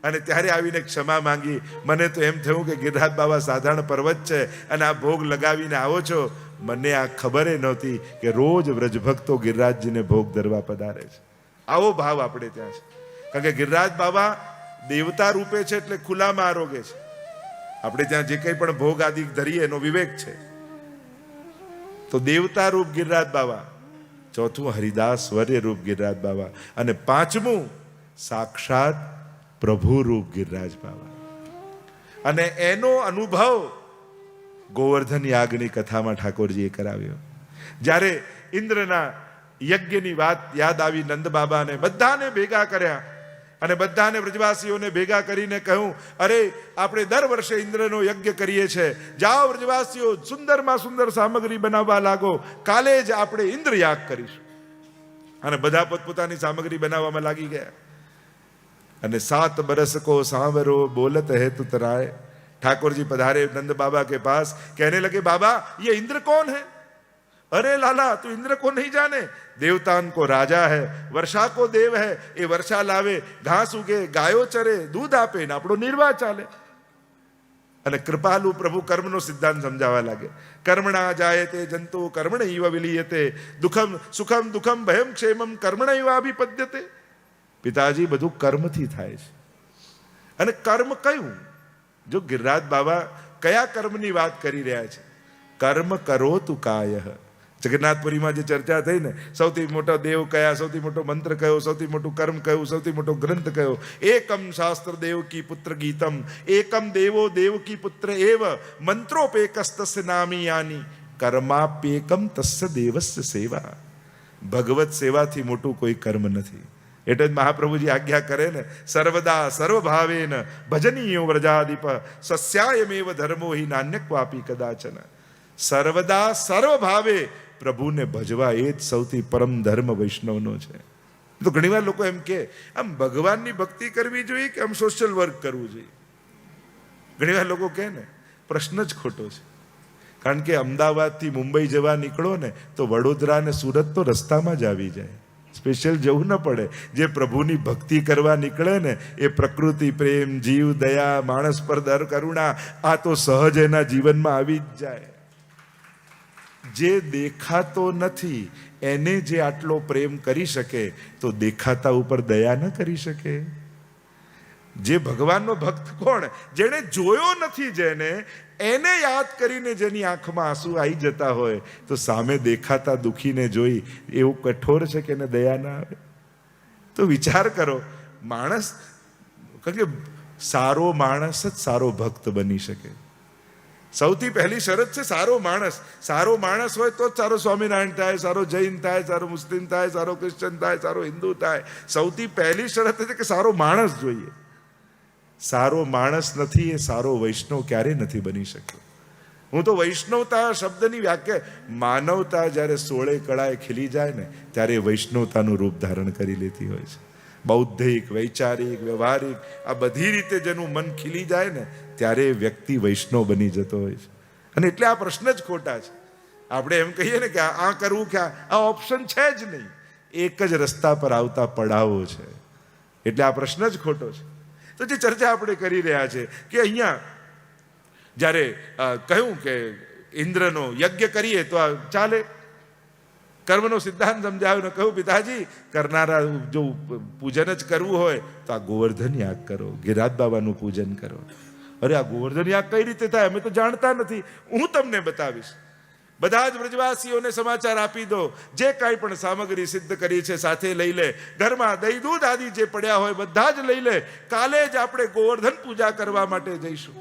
Speaker 1: અને ત્યારે આવીને ક્ષમા માંગી. મને તો એમ થયું કે ગિરિરાજ બાબા સાધારણ પર્વત છે અને આ ભોગ લગાવીને આવો છો, મને આ ખબર નહોતી કે રોજ વ્રજભક્તો ગિરિરાજજીને ભોગ ધરવા પધારે છે. આવો ભાવ આપણે ત્યાં છે, કારણ કે ગિરિરાજ બાબા દેવતા રૂપે છે એટલે ખુલ્લામાં આરોગે છે. આપણે ત્યાં જે કંઈ પણ ભોગ આદિ ધરીએ એનો વિવેક છે. તો દેવતા રૂપ ગિરિરાજ બાબા, ચોથું હરિદાસ વર્ય રૂપ ગિરિરાજ બાબા, અને પાંચમું સાક્ષાત પ્રભુ રૂપ ગિરિરાજ બાબા. અને એનો અનુભવ ગોવર્ધન યાગની કથામાં ઠાકોરજીએ કરાવ્યો. જ્યારે ઇન્દ્રના યજ્ઞની વાત યાદ આવી નંદ બાબાને, બધાને ભેગા કર્યા અને બધાને વ્રજવાસીઓને ભેગા કરીને કહ્યું, અરે આપણે દર વર્ષે ઇન્દ્રનો યજ્ઞ કરીએ છીએ, જાઓ વ્રજવાસીઓ સુંદરમાં સુંદર સામગ્રી બનાવવા લાગો, કાલે જ આપણે ઇન્દ્ર યાગ કરીશું. અને બધા પોતપોતાની સામગ્રી બનાવવામાં લાગી ગયા. અને 7 बरस को सांवरो बोलत है तू तराए. ठाकुर जी पधारे नंद बाबा के पास, कहने लगे, बाबा ये इंद्र कौन है? अरे लाला तू इंद्र को नहीं जाने, देवतान को राजा है, वर्षा को देव है, ये वर्षा लावे, घास उगे, गायो चरे, दूध આપે ને આપણો નિર્વાહ ચાલે. અને કૃપાલુ પ્રભુ કર્મનો સિદ્ધાંત સમજાવવા લાગે. કર્મણા જાયતે જંતુ કર્મણૈવ વિલીયતે, દુઃખમ સુખમ દુઃખમ ભયમ ક્ષેમમ કર્મણૈવ અભિપદ્યતે. પિતાજી બધું કર્મથી થાય છે. અને કર્મ કયું? જો ગિરિરાજ બાબા કયા કર્મની વાત કરી રહ્યા છે? કર્મ કરો તું કાય. જગન્નાથપુરીમાં જે ચર્ચા થઈ ને, સૌથી મોટો દેવ કયા, સૌથી મોટો મંત્ર કયો, સૌથી મોટું કર્મ કયું, સૌથી મોટો ગ્રંથ કયો? એકમ શાસ્ત્ર દેવકી પુત્ર ગીતમ, એકમ દેવો દેવકી પુત્ર એવ, મંત્રોપેકસ્તસ્ય નામી યાની, કર્માપ્યેકમ તસ્ય દેવસ્ય સેવા. ભગવત સેવાથી મોટું કોઈ કર્મ નથી. એટલે જ મહાપ્રભુજી આજ્ઞા કરે ને, સર્વદા સર્વભાવેન ભજનીયો વ્રજાદીપ, સસ્યાયમેવ ધર્મો હિ નાન્યક્વાપી કદાચન. સર્વદા સર્વભાવે પ્રભુને ભજવા, એ જ સૌથી પરમ ધર્મ વૈષ્ણવનો છે. તો ઘણીવાર લોકો એમ કે આમ ભગવાનની ભક્તિ કરવી જોઈએ કે આમ સોશિયલ વર્ક કરવું જોઈએ? ઘણીવાર લોકો કહે ને, પ્રશ્ન જ ખોટો છે. કારણ કે અમદાવાદથી મુંબઈ જવા નીકળો ને તો વડોદરા અને સુરત તો રસ્તામાં જ આવી જાય, સ્પેશિયલ જવું ન પડે. જે પ્રભુની ભક્તિ કરવા નીકળે ને, એ પ્રકૃતિ પ્રેમ, જીવ દયા, માણસ પર દર કરુણા, આ તો સહજ એના જીવનમાં આવી જ જાય. જે દેખાતો નથી એને જે આટલો પ્રેમ કરી શકે, તો દેખાતા ઉપર દયા ન કરી શકે? જે ભગવાનનો ભક્ત કોણ? જેને જોયો નથી, જેને એને યાદ કરીને જેની આંખમાં આંસુ આવી જતા હોય, તો સામે દેખાતા દુખીને જોઈ એવું કઠોર છે કે એને દયા ના આવે? તો વિચાર કરો. માણસ, કારણ કે સારો માણસ જ સારો ભક્ત બની શકે. સૌથી પહેલી શરત છે સારો માણસ. સારો માણસ હોય તો જ સારો સ્વામિનારાયણ થાય, સારો જૈન થાય, સારો મુસ્લિમ થાય, સારો ક્રિશ્ચન થાય, સારો હિન્દુ થાય. સૌથી પહેલી શરત છે કે સારો માણસ જોઈએ. સારો માણસ નથી એ સારો વૈષ્ણવ ક્યારેય નથી બની શક્યો. હું તો વૈષ્ણવતા શબ્દની વ્યાખ્યા, માનવતા જ્યારે 16 કળાએ ખીલી જાય ને, ત્યારે વૈષ્ણવતાનું રૂપ ધારણ કરી લેતી હોય છે. બૌદ્ધિક, વૈચારિક, વ્યવહારિક, આ બધી રીતે જેનું મન ખીલી જાય ને, ત્યારે વ્યક્તિ વૈષ્ણવ બની જતો હોય છે. અને એટલે આ પ્રશ્ન જ ખોટા છે. આપણે એમ કહીએ ને કે આ કરવું કે આ ઓપ્શન છે જ નહીં, એક જ રસ્તા પર આવતા પડાવો છે. એટલે આ પ્રશ્ન જ ખોટો છે. તો જે ચર્ચા આપણે કરી રહ્યા છે કે અહીંયા જ્યારે કહ્યું કે ઇન્દ્રનો યજ્ઞ કરીએ તો આ ચાલે, કર્મનો સિદ્ધાંત સમજાવ્યો. કહ્યું, પિતાજી કરનારા જો પૂજન જ કરવું હોય તો આ ગોવર્ધન યાગ કરો, ગિરિરાજ બાબાનું પૂજન કરો. અરે આ ગોવર્ધન યાગ કઈ રીતે થાય? અમે તો જાણતા નથી, હું તમને બતાવીશ. બધા જ વ્રજવાસીઓને સમાચાર આપી દો, જે કાંઈ પણ સામગ્રી સિદ્ધ કરી છે સાથે લઈ લે, ઘરમાં દહીં દૂધ આદિ જે પડ્યા હોય બધા જ લઈ લે. કાલે જ આપણે ગોવર્ધન પૂજા કરવા માટે જઈશું.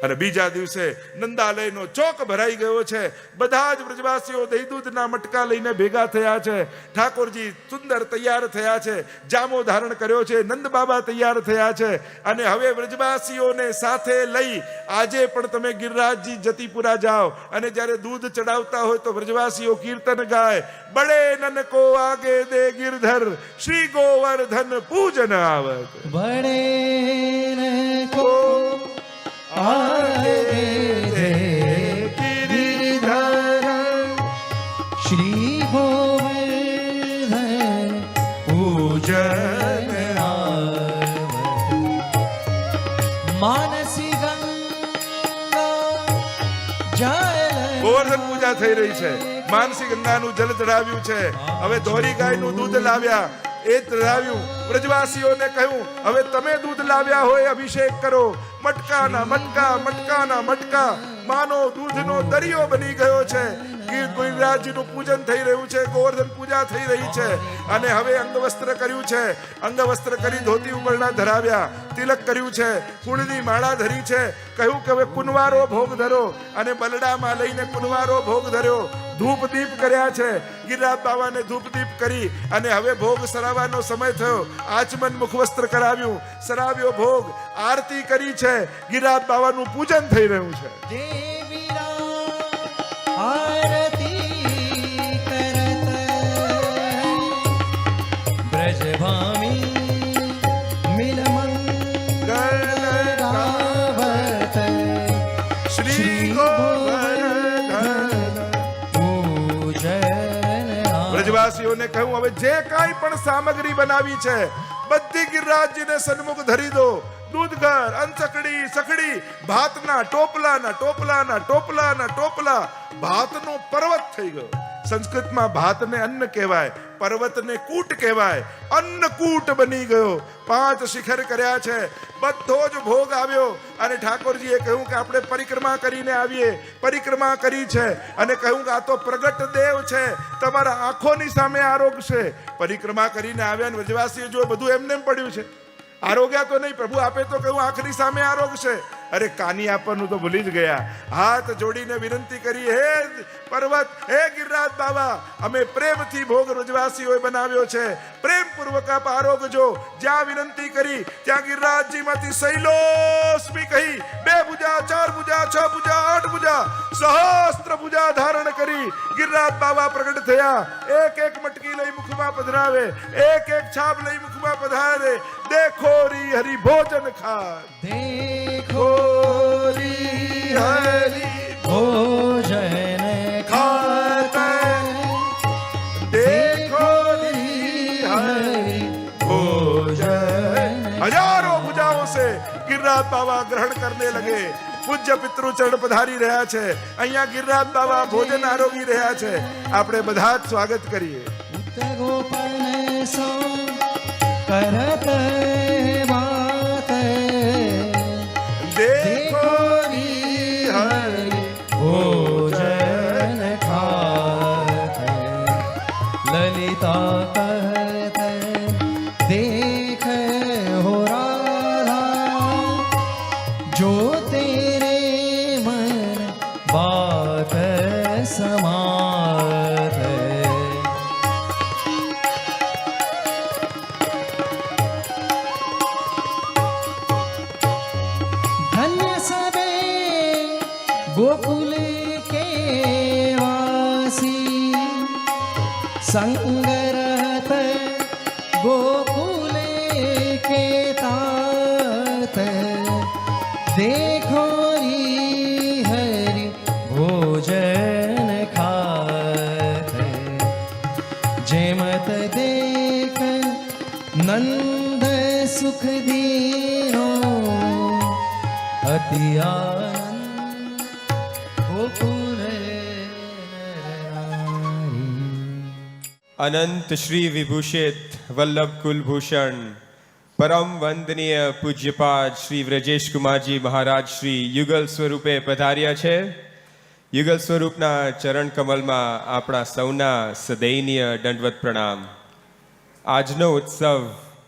Speaker 1: અને બીજા દિવસે નંદાલયનો ચોક ભરાઈ ગયો છે. બધા જ વ્રજવાસીઓ દહીં દૂધના મટકા લઈને ભેગા થયા છે. ઠાકોરજી સુંદર તૈયાર થયા છે, જામો ધારણ કર્યો છે, નંદ બાબા તૈયાર થયા છે. અને હવે વ્રજવાસીઓને સાથે લઈ આજે પણ તમે ગિરિરાજજી જતીપુરા જાઓ અને જ્યારે દૂધ ચડાવતા હોય તો વ્રજવાસીઓ કીર્તન ગાય, બડે નनको આગે દે ગિરધર શ્રી ગોવર્ધન પૂજન આવત.
Speaker 2: बड़े को आगे दे गिरिधर श्री गोवर्धन पूजन आवत. मानसी गंगा जल
Speaker 1: ગોવર્ધન પૂજા થઈ રહી છે. માનસી ગંગાનું જલ ચડાવ્યું છે. હવે ધોરી ગાયનું દૂધ લાવ્યા, એ ચડાવ્યું. વ્રજવાસીઓને કહ્યું હવે તમે દૂધ લાવ્યા હોય અભિષેક કરો. મટકાના મટકા, મટકાના મટકા, માનો દૂધનો દરિયો બની ગયો છે. ગિરિરાજજીનું પૂજન થઈ રહ્યું છે, ગોવર્ધન પૂજા થઈ રહી છે. અને હવે અંગવસ્ત્ર કર્યું છે. અંગવસ્ત્ર કરી ધોતી ઉમરણા ધરાવ્યા, તિલક કર્યું છે, ફૂલની માળા ધરી છે. કહ્યું કે હવે કુંવારો ભોગ ધરો, અને બલડામાં લઈને કુંવારો ભોગ ધર્યો. ધૂપ દીપ કર્યા છે. ગિરિરાજ બાવાને ધૂપ દીપ કરી અને હવે ભોગ સરાવવાનો સમય થયો. આચમન મુખવસ્ત્ર કરાવ્યું, સરાવ્યો ભોગ, આરતી કરી છે. ગિરિરાજ બાવાનું પૂજન થઈ રહ્યું છે.
Speaker 2: देवीरा आरती करत ब्रजभामी मिलमंगल गावत
Speaker 1: શ્રી ગોવર્ધન
Speaker 2: પૂજન
Speaker 1: વ્રજવાસીઓને કહ્યું હવે જે કાંઈ પણ સામગ્રી બનાવી છે બધી ગિરિરાજજીને સન્મુખ ધરી દો. દૂધઘર, અંચકડી, સખડી, ભાતના ટોપલાના ટોપલાના ટોપલાના ટોપલા, ભાતનો પર્વત થઈ ગયો. સંસ્કૃતમાં ભાતને અન્ન કહેવાય, પર્વતને કૂટ કહેવાય. અન્નકૂટ બની ગયો. 5 શિખર કર્યા છે. બધો જ ભોગ આવ્યો. અને ઠાકોરજીએ કહ્યું કે આપણે પરિક્રમા કરીને આવીએ. પરિક્રમા કરી છે અને કહ્યું કે આ તો પ્રગટ દેવ છે, તમારા આંખોની સામે આરોગશે. પરિક્રમા કરીને આવ્યા અને વ્રજવાસીઓ જો બધું એમને એમ પડ્યું છે. આરોગ્યા તો નહીં, પ્રભુ આપે તો કહ્યું આંખની સામે આરોગશે. અરે કાની આપવાનું તો ભૂલી જ ગયા. હાથ જોડીને વિનંતી કરી, હે પર્વત, હે ગિરિરાજ બાબા, અમે પ્રેમથી ભોગ વ્રજવાસીઓએ બનાવ્યો છે, પ્રેમપૂર્વક આપ આરોગજો. જ્યાં વિનંતી કરી ત્યાં ગિરિરાજજીમાંથી શૈલોસ્મી કહી 2 ભુજા, 4 ભુજા, 6 ભુજા, 8 ભુજા, સહસ્ત્ર ભુજા ધારણ કરી ગિરિરાજ બાબા પ્રગટ થયા. એક એક મટકી લઈ મુખમાં પધરાવે, એક એક છાપ લઈ મુખમાં પધરાવે. દેખો રી હરિ ભોજન ખા,
Speaker 2: देखो
Speaker 1: રી હરિ
Speaker 2: भोजन खाते
Speaker 1: देखो री हरि
Speaker 2: भोजन.
Speaker 1: हजारों भुजाओं से गिरिराज बाबा ग्रहण करने लगे. પૂજ્ય પિતૃ ચરણ પધારી રહ્યા છે. અહીંયા ગિરિરાજ બાબા ભોજન આરોગી રહ્યા છે. આપણે બધા જ સ્વાગત કરીએ.
Speaker 2: ગોપન સો કરત વાત
Speaker 1: દેખો રી હરિ
Speaker 2: ભોજન ખાતે લલિતા કહતે દેખ હો રાધા જો તેરે મન બાત સમાત धन्य सबे गोकुल के वासी संग रहत गोकुल के तात देखो री हरि भोजन खाते जेमत देख नंद सुख दीनो अति आनंद गोकुल
Speaker 3: अनंत श्री विभूषित वल्लभ कुलभूषण परम वंदनीय पूज्यपाद श्री व्रजेश कुमार जी महाराज श्री युगल स्वरूपे पधार्या છે. યુગલ સ્વરૂપના ચરણ કમલમાં આપણા સૌના સદૈનીય દંડવત પ્રણામ. આજનો ઉત્સવ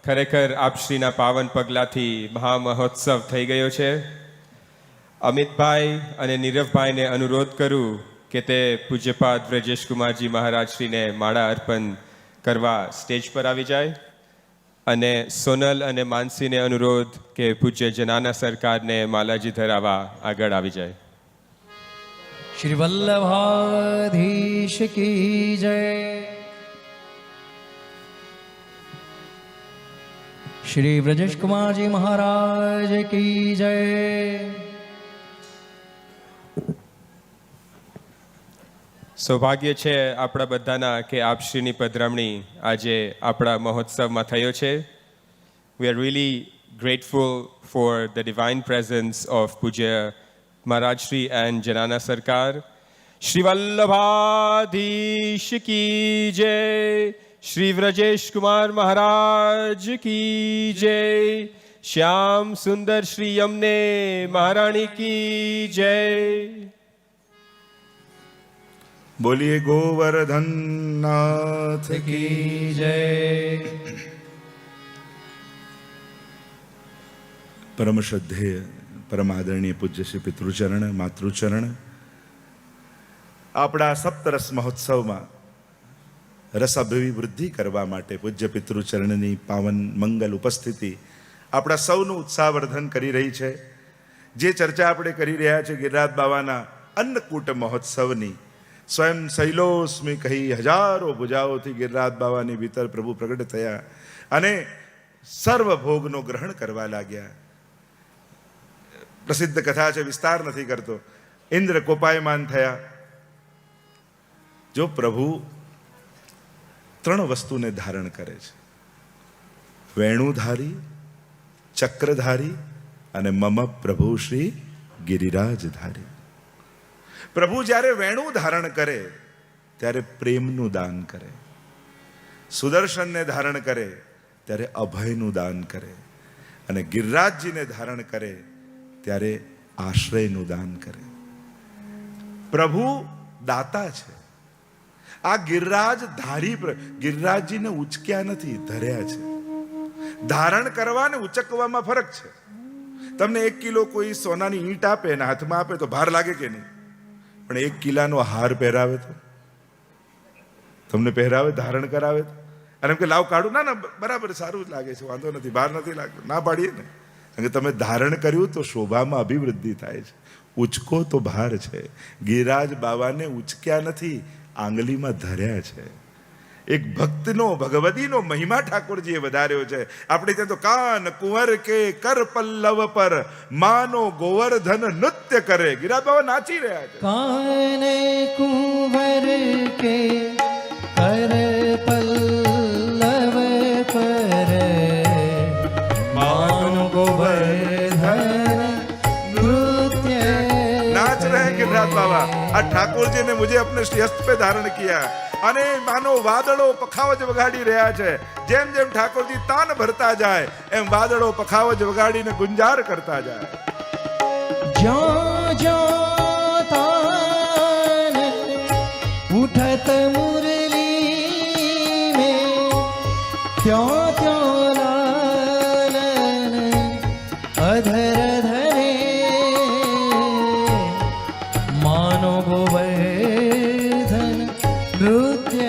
Speaker 3: ખરેખર આપશ્રીના પાવન પગલાથી મહામહોત્સવ થઈ ગયો છે. અમિતભાઈ અને નીરવભાઈને અનુરોધ કરું કે તે પૂજ્યપાદ વ્રજેશ કુમારજી મહારાજશ્રીને માળા અર્પણ કરવા સ્ટેજ પર આવી જાય. અને સોનલ અને માનસીને અનુરોધ કે પૂજ્ય જનાના સરકારને માલાજી ધરાવવા આગળ આવી જાય.
Speaker 2: श्री वल्लभाधीश की जय, श्री ब्रजेश कुमार जी महाराज की जय.
Speaker 3: સૌભાગ્ય છે આપણા બધાના કે આપશ્રીની પધરામણી આજે આપણા મહોત્સવમાં થયો છે. We are really grateful for the divine presence of Pujya Maharaj Shri and Janana Sarkar. Shri Vallabhadhish ki jai, Shri Vrajesh Kumar Maharaj ki jai, Shyam Sundar Shri Yamne Maharani ki jai.
Speaker 1: બોલીએ ગોવર્ધન નાથ
Speaker 2: की जय.
Speaker 1: પરમ શ્રદ્ધેય પરમ આદરણીય પૂજ્ય શ્રી પિતૃચરણ માતૃચરણ, આપણા સપ્તરસ મહોત્સવમાં રસ અભિવૃદ્ધિ કરવા માટે પૂજ્ય પિતૃચરણની પાવન મંગલ ઉપસ્થિતિ આપણા સૌનું ઉત્સાહવર્ધન કરી રહી છે. જે ચર્ચા આપણે કરી રહ્યા છે ગિરિરાજ બાવાના અન્નકૂટ મહોત્સવની, સ્વયં શૈલોસ્મી કહી હજારો ભુજાઓથી ગિરિરાજ બાવાની ભીતર પ્રભુ પ્રગટ થયા અને સર્વ ભોગનો ગ્રહણ કરવા લાગ્યા. પ્રસિદ્ધ કથા છે, વિસ્તાર નથી કરતો. ઇન્દ્ર કોપાયમાન થયા. જો પ્રભુ 3 વસ્તુને ધારણ કરે છે, વેણુધારી, ચક્રધારી અને મમ પ્રભુ શ્રી ગિરિરાજધારી. પ્રભુ જ્યારે વેણુ ધારણ કરે ત્યારે પ્રેમનું દાન કરે, સુદર્શનને ધારણ કરે ત્યારે અભયનું દાન કરે, અને ગિરિરાજજીને ધારણ કરે ત્યારે આશ્રયનું દાન કરે. પ્રભુ દાતા છે. આ ગિરિરાજ ધારી, ગિરિરાજજીને ઉચક્યા નથી, ધર્યા છે. ધારણ કરવા ને ઉચકવામાં ફરક છે. તમને 1 કિલો કોઈ સોનાની ઈંટ આપે ને હાથમાં આપે તો ભાર લાગે કે નહીં? પણ 1 કિલાનો હાર પહેરાવે તો તમને પહેરાવે, ધારણ કરાવે તો, અને એમ કે લાવ કાઢું, ના બરાબર સારું જ લાગે છે, વાંધો નથી, ભાર નથી લાગતો, ના પાડીએ ને. કારણ કે તમે ધારણ કર્યું તો શોભામાં અભિવૃદ્ધિ થાય છે. ઉચકો તો ભાર છે. ગિરિરાજ બાવાને ઉચક્યા નથી, આંગળીમાં ધર્યા છે. એક ભક્તનો, ભગવતીનો મહિમા ઠાકોરજીએ વધાર્યો છે. આપણે ત્યાં તો કાન કુંવર કે કર પલ્લવ પર માનો ગોવર્ધન નૃત્ય કરે. ગિરિરાજ બાવા નાચી રહ્યા છે.
Speaker 2: कान कुंवर के कर पल्लव पर मानो गोवर्धन नृत्य.
Speaker 1: नाच रहे हैं गिरिराज बाबा. आज ठाकुर जी ने मुझे अपने श्रीहस्त पे धारण किया અને માનો વાદળો પખાવજ વગાડી રહ્યા છે. જેમ જેમ ઠાકોરજી તાન ભરતા જાય એમ વાદળો પખાવજ વગાડીને ગુંજાર કરતા જાય.
Speaker 2: ज्यों ज्यों तान उठत मुरली में त्यों त्यों लालन अधर धरे मानो गोवर्धन नृत्य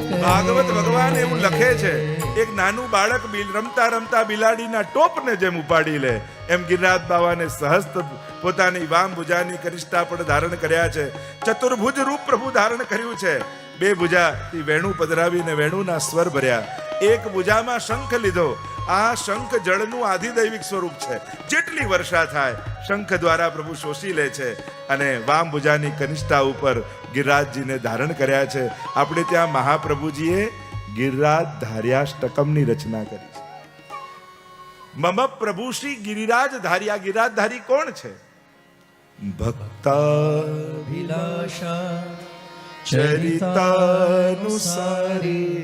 Speaker 2: करे.
Speaker 1: ભાગવત ભગવાન એવું લખે છે, એક નાનું બાળક રમતા રમતા બિલાડીના ટોપને જેમ ઉપાડી લે એમ ગિરિરાજ બાવાને સહસ્ત પોતાની વામ ભુજાની કનિષ્ઠા પણ ધારણ કર્યા છે. ચતુર્ભુજ રૂપ પ્રભુ ધારણ કર્યું છે. 2 ભુજાથી વેણુ પધરાવીને વેણુના સ્વર ભર્યા. 1 ભુજામાં શંખ લીધો. આ શંખ જળનું આધિદૈવિક સ્વરૂપ છે. જેટલી વર્ષા થાય શંખ દ્વારા પ્રભુ શોષી લે છે અને વામ ભુજાની કનિષ્ઠા ઉપર ગિરિરાજજીને ધારણ કર્યા છે. આપણે ત્યાં મહાપ્રભુજીએ ગિરિરાજ ધાર્યાષ્ટકમની રચના કરી છે. મમ પ્રભુ શ્રી ગિરિરાજ ધાર્યા. ગિરિરાજધારી કોણ છે?
Speaker 2: ભક્તાભિલાષા
Speaker 1: ચરિતાનુસારી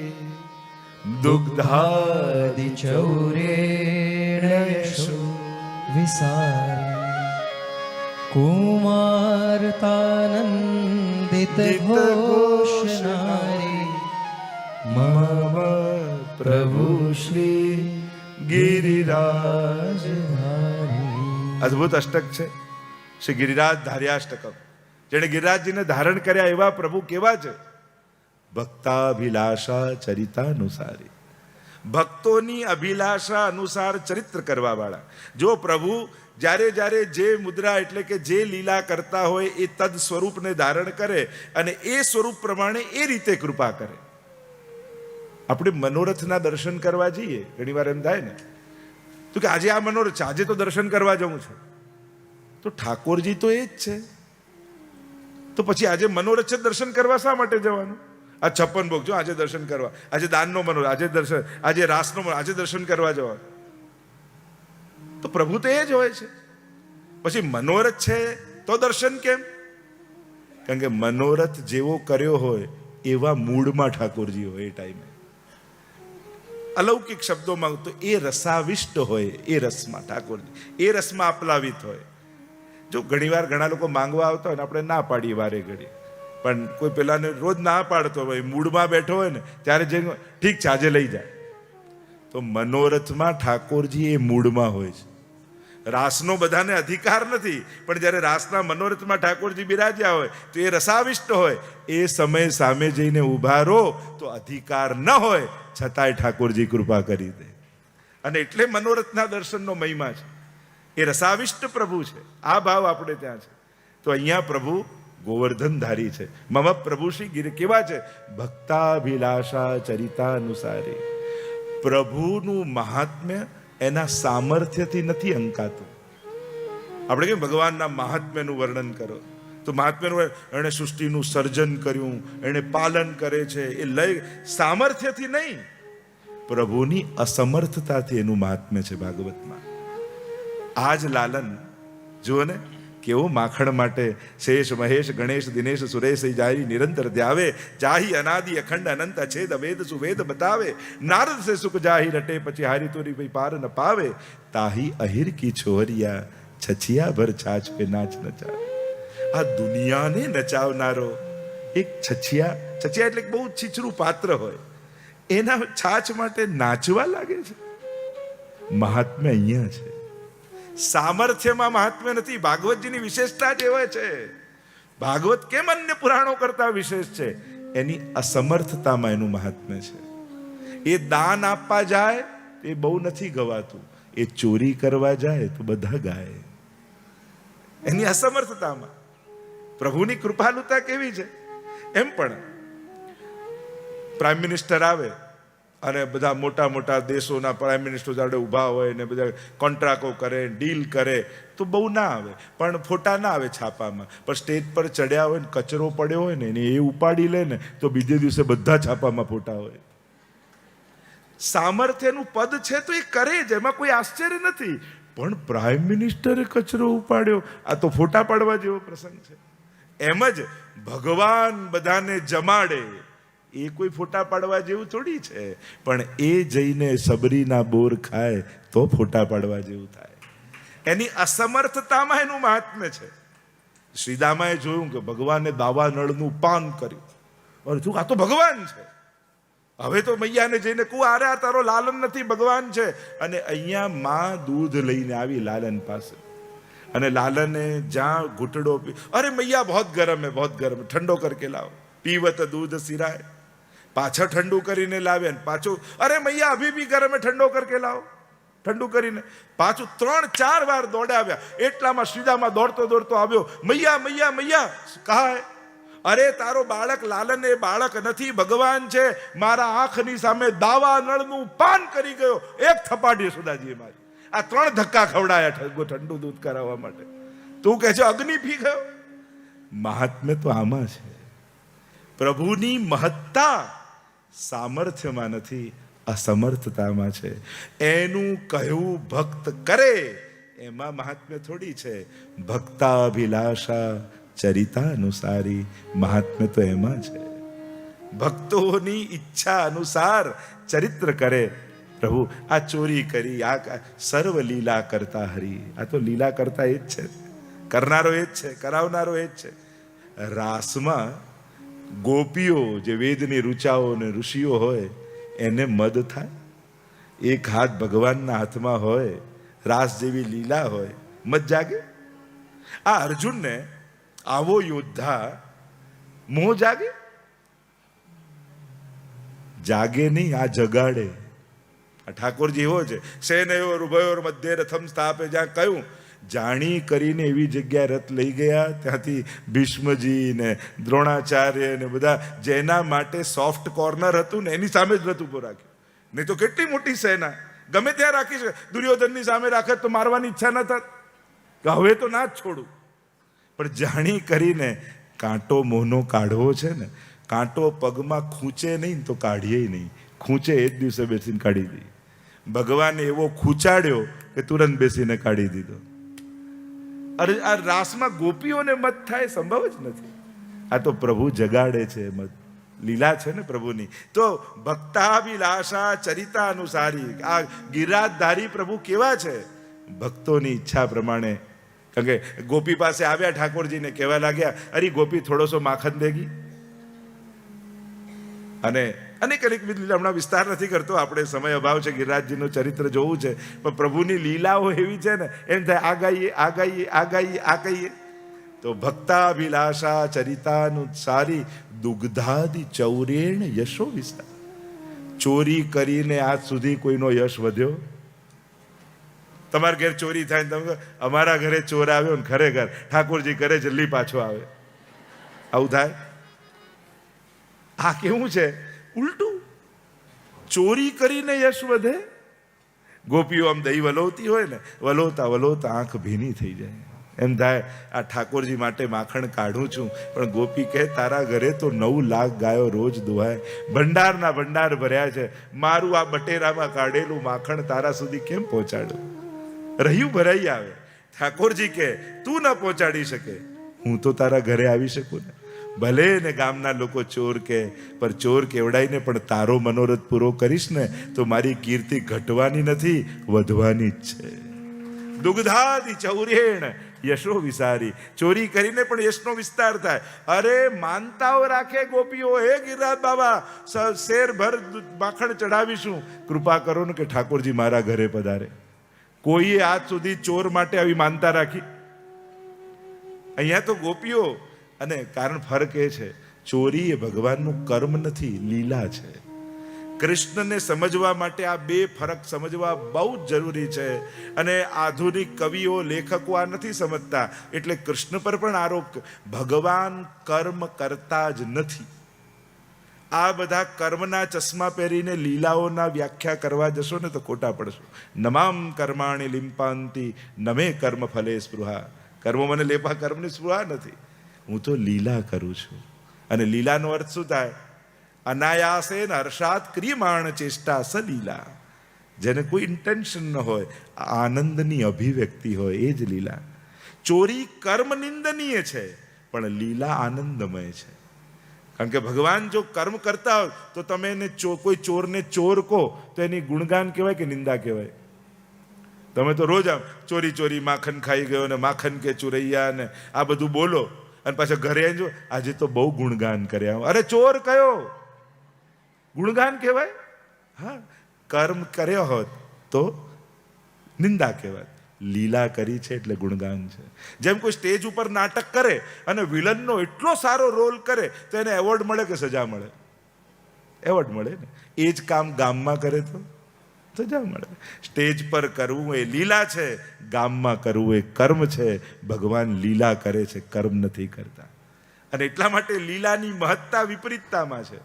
Speaker 1: દુગ્ધાદિ
Speaker 2: ચૌરેણયશુ વિસારી. कुमारतानन्दित घोष नारी मम
Speaker 1: પ્રભુ શ્રી ગિરિરાજ. અદ્ભુત અષ્ટક છે શ્રી ગિરિરાજ ધાર્યાષ્ટકમ. જેણે ગિરિરાજજીને ધારણ કર્યા એવા પ્રભુ કેવા છે? ભક્તાભિલાષા ચરિતાનુસારી. ભક્તોની અભિલાષા અનુસાર ચરિત્ર કરવા વાળા. જો પ્રભુ જ્યારે જ્યારે જે મુદ્રા એટલે કે જે લીલા કરતા હોય એ તદ સ્વરૂપને ધારણ કરે અને એ સ્વરૂપ પ્રમાણે એ રીતે કૃપા કરે. આપણે મનોરથના દર્શન કરવા જઈએ, ઘણી વાર એમ થાય ને તો કે આજે આ મનોરથ છે, આજે તો દર્શન કરવા જવું છે, તો ઠાકોરજી તો એ જ છે, તો પછી આજે મનોરથ છે દર્શન કરવા શા માટે જવાનું? આ 56 ભોગ જો આજે દર્શન કરવા, આજે દાનનો મનોરથ, આજે દર્શન, આજે રાસનો મનોરથ, આજે દર્શન કરવા જવાનું. તો પ્રભુ તો એ જ હોય છે, પછી મનોરથ છે તો દર્શન કેમ? કારણ કે મનોરથ જેવો કર્યો હોય એવા મૂડમાં ઠાકોરજી હોય એ ટાઈમે. અલૌકિક શબ્દોમાં તો એ રસાવિષ્ટ હોય, એ રસમાં ઠાકોરજી એ રસમાં અપલાવિત હોય. જો ઘણીવાર ઘણા લોકો માંગવા આવતા હોય ને આપણે ના પાડીએ વારે ઘડી, પણ કોઈ પેલાને રોજ ના પાડતો હોય, મૂડમાં બેઠો હોય ને ત્યારે જે ઠીક છે આજે લઈ જાય, તો મનોરથમાં ઠાકોરજી એ મૂડમાં હોય છે. રાસનો બધાને અધિકાર નથી, પણ જ્યારે રાસના મનોરથમાં ઠાકોરજી બિરાજ્યા હોય તો એ રસાવિષ્ટ હોય. એ સમય સામે જઈને ઊભા રહો તો અધિકાર ન હોય છતાંય ઠાકોરજી કૃપા કરી દે. અને એટલે મનોરથના દર્શનનો મહિમા છે. એ રસાવિષ્ટ પ્રભુ છે, આ ભાવ આપણે ત્યાં છે. તો અહીંયા પ્રભુ ગોવર્ધનધારી છે. મમ પ્રભુ શ્રી ગિરિ કેવા છે? ભક્તાભિલાષા ચરિતાનુસારી. પ્રભુનું મહાત્મ્ય એના સામર્થ્યથી નથી અંકાતું. આપણે કેમ ભગવાનના મહાત્મ્યનું વર્ણન કરો તો મહાત્મ્યનું એણે સૃષ્ટિનું સર્જન કર્યું, એણે પાલન કરે છે, એ લય સામર્થ્યથી નહીં, પ્રભુની અસમર્થતાથી એનું મહાત્મ્ય છે ભાગવતમાં. આ જ લાલન જુઓ ને કેવો માખણ માટે શેષ મહેશ ગણેશ દિનેશ સુરેશ જારી નિરંતર ધ્યાવે, જાહી અનાદિ અખંડ અનંત અછેદ વેદ સુવેદ બતાવે, નારદ સે સુખ જાહી રટે પછી હારી તોરી ભાઈ પાર ન પાવે, તાહી અહિર કી છોરિયા છછિયા ભર છાછ પે નાચ નચાવે. આ દુનિયાને નચાવનારો એક છછિયા એટલે બહુ છીછરું પાત્ર હોય, એના છાછ માટે નાચવા લાગે છે. મહાત્મ્ય અહીંયા છે, સામર્થ્યમાં મહાત્મ્ય નથી. ભાગવતજીની વિશેષતા જ એવા છે. ભાગવત કેમ અન્ય પુરાણો કરતા વિશેષ છે? એની અસમર્થતામાં એનું મહાત્મ્ય છે. એ દાન આપવા જાય એ બહુ નથી ગવાતું, એ ચોરી કરવા જાય તો બધા ગાય. એની અસમર્થતામાં. પ્રભુની કૃપાલુતા કેવી છે? એમ પણ પ્રાઇમ મિનિસ્ટર આવે અને બધા મોટા મોટા દેશોના પ્રાઇમ મિનિસ્ટર જાડે ઊભા હોય ને બધા કોન્ટ્રાક્ટો કરે, ડીલ કરે તો બહુ ના આવે, પણ ફોટા ના આવે છાપામાં. પણ સ્ટેજ પર ચડ્યા હોય ને કચરો પડ્યો હોય ને એ ઉપાડી લે ને તો બીજે દિવસે બધા છાપામાં ફોટા હોય. સામર્થ્યનું પદ છે તો એ કરે જ, એમાં કોઈ આશ્ચર્ય નથી. પણ પ્રાઇમ મિનિસ્ટરે કચરો ઉપાડ્યો, આ તો ફોટા પાડવા જેવો પ્રસંગ છે. એમ જ ભગવાન બધાને જમાડે એ કોઈ ફોટા પાડવા જેવું થોડી છે, પણ એ જઈને સબરીના બોર ખાય તો ફોટા પાડવા જેવું થાય. એની અસમર્થતામાં એનું મહાત્મ્ય છે. શ્રીદામાએ જોયું કે ભગવાને દાવા નળનું પાન કર્યું, અરે તું આ તો ભગવાન છે. હવે તો મૈયાને જઈને કહું અરે આ તારો લાલન નથી, ભગવાન છે. અને અહીંયા માં દૂધ લઈને આવી લાલન પાસે, અને લાલને જ્યાં ઘૂંટડો પી, અરે મૈયા બહોત ગરમ હે, બહોત ગરમ, ઠંડો કરકે લાવો. પીવત દૂધ સિરાય, પાછા ઠંડુ કરીને લાવે ને પાછું, અરે મૈયા અભી ભી ગરમ હે, ઠંડો કરકે લાવો. ઠંડુ કરીને પાછું 3-4 વાર દોડાવ્યા. એટલામાં શ્રીદામા દોડતો દોડતો આવ્યો, મૈયા મૈયા મૈયા કહા હે? અરે તારો બાળક લાલન એ બાળક નથી, ભગવાન છે. મારા આંખની સામે દાવા નળનું પાન કરી ગયો. એક થપાડી સુદાજીએ મારી. આ 3 ધક્કા ખવડાયા ઠંડુ દૂધ કરાવવા માટે. તું કહે છે અગ્નિ પી ગયો? મહાત્મ્ય તો આમાં છે. પ્રભુની મહત્તા સામર્થ્યમાં નથી, અસમર્થતામાં છે. એનું કહ્યું ભક્ત કરે એમાં મહાત્મ્ય થોડી છે. ભક્તાભિલાષા ચરિતાનુસારી, મહાત્મ્ય તો એમાં છે. ભક્તોની ઈચ્છા અનુસાર ચરિત્ર કરે પ્રભુ. આ ચોરી કરી, આ સર્વ લીલા કરતા હરી, આ તો લીલા કરતા એ જ છે. કરનારો એ જ છે, કરાવનારો એ જ છે. રાસમાં ગોપીઓ જે વેદની ઋચાઓ ને ઋષિઓ હોય એને મદ થાય. એક હાથ ભગવાનના હાથમાં હોય, રાસ જેવી લીલા હોય, મત જાગે. આ અર્જુનને આવો યોદ્ધા મોહ જાગે? જાગે નહીં, આ જગાડે. આ ઠાકોરજી એવો છે, સેનયોર ઉભયોર મધ્ય રથમ સ્થાપે. જ્યાં કહ્યું જાણી કરીને એવી જગ્યાએ રથ લઈ ગયા, ત્યાંથી ભીષ્મજી ને દ્રોણાચાર્ય ને બધા જેના માટે સોફ્ટ કોર્નર હતું ને એની સામે જ રથ ઉભો રાખ્યો. નહીં તો કેટલી મોટી સેના ગમે ત્યાં રાખી છે. દુર્યોધનની સામે રાખે તો મારવાની ઈચ્છા ન થાત કે હવે તો ના જ છોડું. પણ જાણી કરીને કાંટો મોહનો કાઢવો છે ને, કાંટો પગમાં ખૂંચે નહીં તો કાઢીએ નહીં, ખૂંચે એ જ દિવસે બેસીને કાઢી દઈએ. ભગવાને એવો ખૂંચાડ્યો કે તુરંત બેસીને કાઢી દીધો. અરે આ રાસમાં ગોપીઓને મત થાય સંભવ જ નથી. આ તો પ્રભુ જગાડે છે, મત લીલા છે ને પ્રભુની. તો ભક્તાભિલાષા ચરિતા અનુસારી આ ગિરિરાજધારી પ્રભુ કેવા છે? ભક્તોની ઈચ્છા પ્રમાણે. કારણ કે ગોપી પાસે આવ્યા ઠાકોરજીને કહેવા લાગ્યા, અરે ગોપી થોડોસો માખન દેગી. અને અનેક અનેક લીલા હમણાં વિસ્તાર નથી કરતો, આપણે સમય અભાવ છે, ગિરિરાજજીનું ચરિત્ર જોવું છે. પણ પ્રભુની લીલાઓ એવી છે ને, એમ થાય આ ગાઈએ આ ગાઈએ આ ગાઈએ આ કહીએ. તો ભક્તાભિલાષા ચરિતાનુસારી દુગ્ધાદિ ચૌરેણ યશો વિસ્તાર. ચોરી કરીને આજ સુધી કોઈનો યશ વધ્યો? તમારા ઘેર ચોરી થાય ને તમે અમારા ઘરે ચોર આવ્યો ને ખરેખર ઠાકોરજી કરે જલ્દી પાછો આવે, આવું થાય? આ કેવું છે? ઉલટું. ચોરી કરીને યશ વધે. ગોપીઓ આમ દહીં વલોવતી હોય ને, વલોતા વલોતા આંખ ભીની થઈ જાય. એમ થાય આ ઠાકોરજી માટે માખણ કાઢું છું, પણ ગોપી કહે તારા ઘરે તો 9 લાખ ગાયો રોજ દુહાય, ભંડારના ભંડાર ભર્યા છે, મારું આ બટેરામાં કાઢેલું માખણ તારા સુધી કેમ પહોંચાડું? રહ્યું ભરાઈ આવે. ઠાકોરજી કે તું ન પહોંચાડી શકે, હું તો તારા ઘરે આવી શકું ને. ભલે ને ગામના લોકો ચોર કે, પર ચોર કેવડાઈને પણ તારો મનોરથ પૂરો કરીશ ને તો મારી કીર્તિ ઘટવાની નથી, વધવાની જ છે. દુગ્ધાદિ ચૌરેણ યશો વિસારી. ચોરી કરીને પણ યશનો વિસ્તાર થાય. અરે માનતાઓ રાખે ગોપીઓ, હે ગિરિરાજ બાબા શેર ભર માખણ ચડાવીશું, કૃપા કરો ને કે ઠાકોરજી મારા ઘરે પધારે. કોઈએ આજ સુધી ચોર માટે આવી માનતા રાખી? અહીંયા તો ગોપીઓ. અને કારણ ફરક એ છે, ચોરી એ ભગવાનનું કર્મ નથી, લીલા છે. કૃષ્ણને સમજવા માટે આ બે ફરક સમજવા બહુ જ જરૂરી છે. અને આધુનિક કવિઓ લેખકો આ નથી સમજતા, એટલે કૃષ્ણ પર પણ આરોપ. ભગવાન કર્મ કરતા જ નથી. આ બધા કર્મના ચશ્મા પહેરીને લીલાઓના વ્યાખ્યા કરવા જશો ને તો ખોટા પડશો. નમામ કર્માણી લિંપાંતિ નમે કર્મ ફલે સ્પૃહા. કર્મો મને લેપા, કર્મની સ્પૃહા નથી. હું તો લીલા કરું છું. અને લીલાનો અર્થ શું થાય? અનાયાસેન હર્ષાત ક્રિયમાણ ચેષ્ટા સલીલા. જેને કોઈ ઇન્ટેન્શન ન હોય, આનંદની અભિવ્યક્તિ હોય, એ જ લીલા. ચોરી કર્મ નિંદનીય છે, પણ લીલા આનંદમય છે. કારણ કે ભગવાન જો કર્મ કરતા હોય તો તમે એને કોઈ ચોરને ચોર કહો તો એની ગુણગાન કહેવાય કે નિંદા કહેવાય? તમે તો રોજ આમ ચોરી ચોરી માખન ખાઈ ગયો ને માખન કે ચુરૈયા ને આ બધું બોલો, અને પાછા ઘરે જો આજે તો બહુ ગુણગાન કર્યા. અરે ચોર કયો ગુણગાન કહેવાય? હા, કર્મ કર્યો હોત તો નિંદા કહેવાય. લીલા કરી છે એટલે ગુણગાન છે. જેમ કોઈ સ્ટેજ ઉપર નાટક કરે અને વિલનનો એટલો સારો રોલ કરે તો એને એવોર્ડ મળે કે સજા મળે? એવોર્ડ મળે ને. એ જ કામ ગામમાં કરે તો સજા મળે. સ્ટેજ પર કરવું એ લીલા છે, ગામમાં કરવું એ કર્મ છે. ભગવાન લીલા કરે છે, કર્મ નથી કરતા. અને એટલા માટે લીલાની મહત્તા વિપરીતતામાં છે.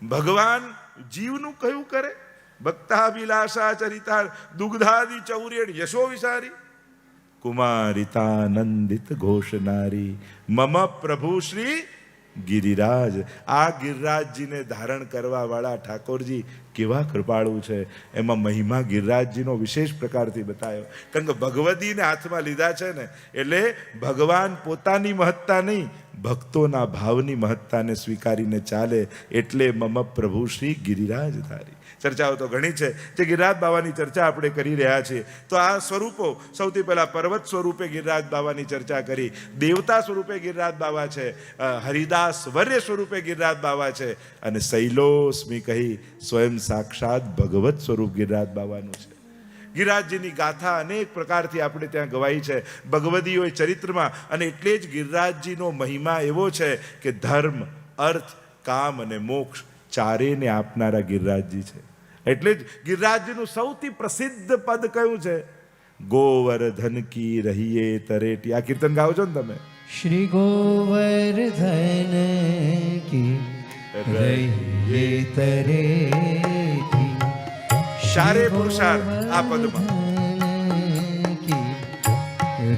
Speaker 1: ભગવાન જીવનું કયું કરે? ભક્તાભિલાષા ચરિતા દુગ્ધાદિ ચૌરેણ યશો વિસારી. કુમારિતાનંદિત ઘોષનારી મમ પ્રભુ શ્રી ગિરિરાજ. આ ગિરિરાજજીને ધારણ કરવા વાળા ઠાકોરજી કેવા કૃપાળુ છે. એમાં મહિમા ગિરિરાજજીનો વિશેષ પ્રકારથી બતાવ્યો. કારણ કે ભગવદીને હાથમાં લીધા છે ને, એટલે ભગવાન પોતાની મહત્તા નહીં, ભક્તોના ભાવની મહત્તાને સ્વીકારીને ચાલે એટલે મમ પ્રભુ શ્રી ગિરિરાજધારી. ચર્ચાઓ તો ઘણી છે. જે ગિરિરાજ બાવાની ચર્ચા આપણે કરી રહ્યા છીએ, તો આ સ્વરૂપો સૌથી પહેલા પર્વત સ્વરૂપે ગિરિરાજ બાવાની ચર્ચા કરી, દેવતા સ્વરૂપે ગિરિરાજ બાવા છે, હરિદાસ વર્ય સ્વરૂપે ગિરિરાજ બાવા છે, અને શૈલોસ્મી કહી સ્વયં સાક્ષાત ભગવત સ્વરૂપ ગિરિરાજ બાવાનું છે. ગિરિરાજજીની ગાથા અનેક પ્રકારથી આપણે ત્યાં ગવાઈ છે ભગવદીઓએ ચરિત્રમાં, અને એટલે જ ગિરિરાજજીનો મહિમા એવો છે કે ધર્મ, અર્થ, કામ અને મોક્ષ ચારેયને આપનારા ગિરિરાજજી છે. એટલે જ ગિરિરાજજીનું સૌથી પ્રસિદ્ધ પદ કયું છે? ગોવર્ધન કી રહીએ તરેટી. આ કીર્તન ગાઓ છો ને તમે?
Speaker 2: શ્રી ગોવર્ધન કી રહીએ તરેટી.
Speaker 1: શારે પુરુષાર્થ આ પદમાં.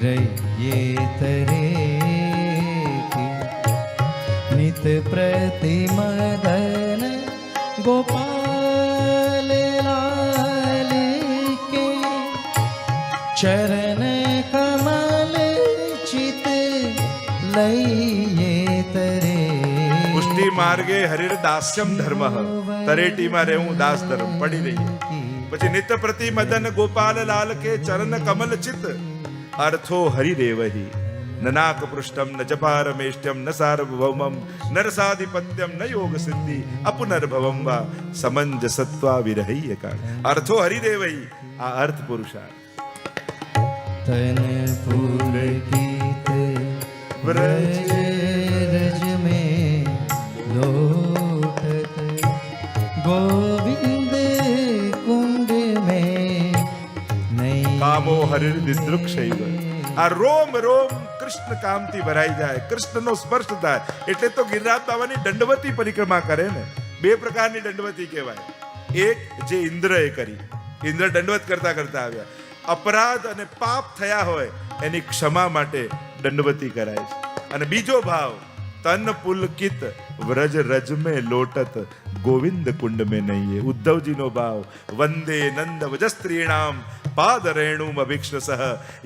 Speaker 2: રહીએ તરેટી નિત પ્રતિમદન ગોપાલ લાલ કે ચરણ કમલ ચિત લઈએ તરે.
Speaker 1: પુષ્ટિ માર્ગે હરિર દાસ્યમ ધર્મ. તરેટીમાં રહેવું દાસ ધર્મ પડી રહીએ. પછી નિત્ય પ્રતિ મદન ગોપાલ લાલ કે ચરણ કમલ ચિત અર્થો હરિદેવહી નનાક પૃષ્ઠમ ન જપારમેષ્ટ્યમ ન સાર્વભૌમમ નરસાધિપત્યમ ન યોગ સિદ્ધિ અપુનર્ભવમ વા સમંજસત્વા વિરહ્ય કાળ. અર્થો હરિદેવહી, આ અર્થ પુરુષાર્થ.
Speaker 2: તન પુલકિત વ્રજ રજ में लोटत गोविंद कुंड में नहीं.
Speaker 1: કામો હરિર દિદૃક્ષૈવ. આ રોમ રોમ કૃષ્ણ કામથી ભરાઈ જાય, કૃષ્ણનો સ્પર્શ થાય. એટલે તો ગિરિરાજ બાવાની દંડવતી પરિક્રમા કરે ને. બે પ્રકારની દંડવતી કહેવાય. એક જે ઇન્દ્રએ કરી, ઇન્દ્ર દંડવત કરતા કરતા આવ્યા. અપરાધ અને પાપ થયા હોય એની ક્ષમા માટે દંડવતી કરાય છે. અને બીજો ભાવ તન પુલકિત વ્રજ રજ में લોટત ગોવિંદ કુંડ में નહીં. ઉદ્ધવજીનો ભાવ વંદે નંદ વજસ્ત્રીણામ પાદ રેણુમ અભિક્ષસઃ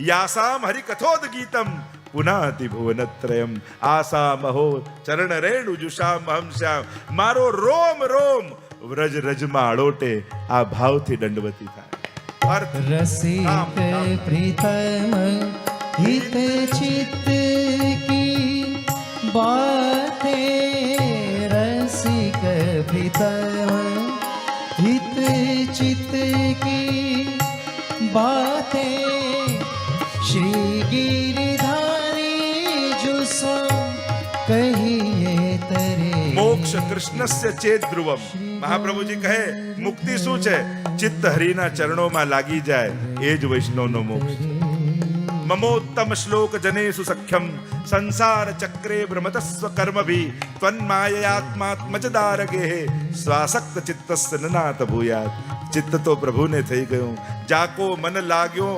Speaker 1: યાસામ હરિકથોદ ગીતમ પુનાતિ ભુવનત્રયમ આસા મહો ચરણ રેણુ જુષામ હંશ્યામ. મારો રોમ રોમ વ્રજ રજમાં અડોટે. આ ભાવથી દંડવતી થાય. અર્થ
Speaker 2: रसिक प्रीतम हित चित्त की बातें. रसिक प्रीतम हित चित्त की बातें श्री गिरिधारी जो सो कहिए तरे.
Speaker 1: મોક્ષ કૃષ્ણસ્ય ચેત ધ્રુવમ. મહાપ્રભુજી કહે મુક્તિ શું છે? ચિત્ત હરિના ચરણોમાં લાગી જાય એ જ વૈષ્ણવનો મોક્ષ છે. મમોત્તમ શ્લોક જનેષુ સખ્યમ સંસાર ચક્રે ભ્રમતસ્વ કર્મભી ત્વન્માયયાત્માત્મજદારગે સ્વાસક્ત ચિત્તસ્ય નનાથ ભૂયાત. ચિત્ત તો પ્રભુને થઈ ગયું. જાકો મન લાગ્યો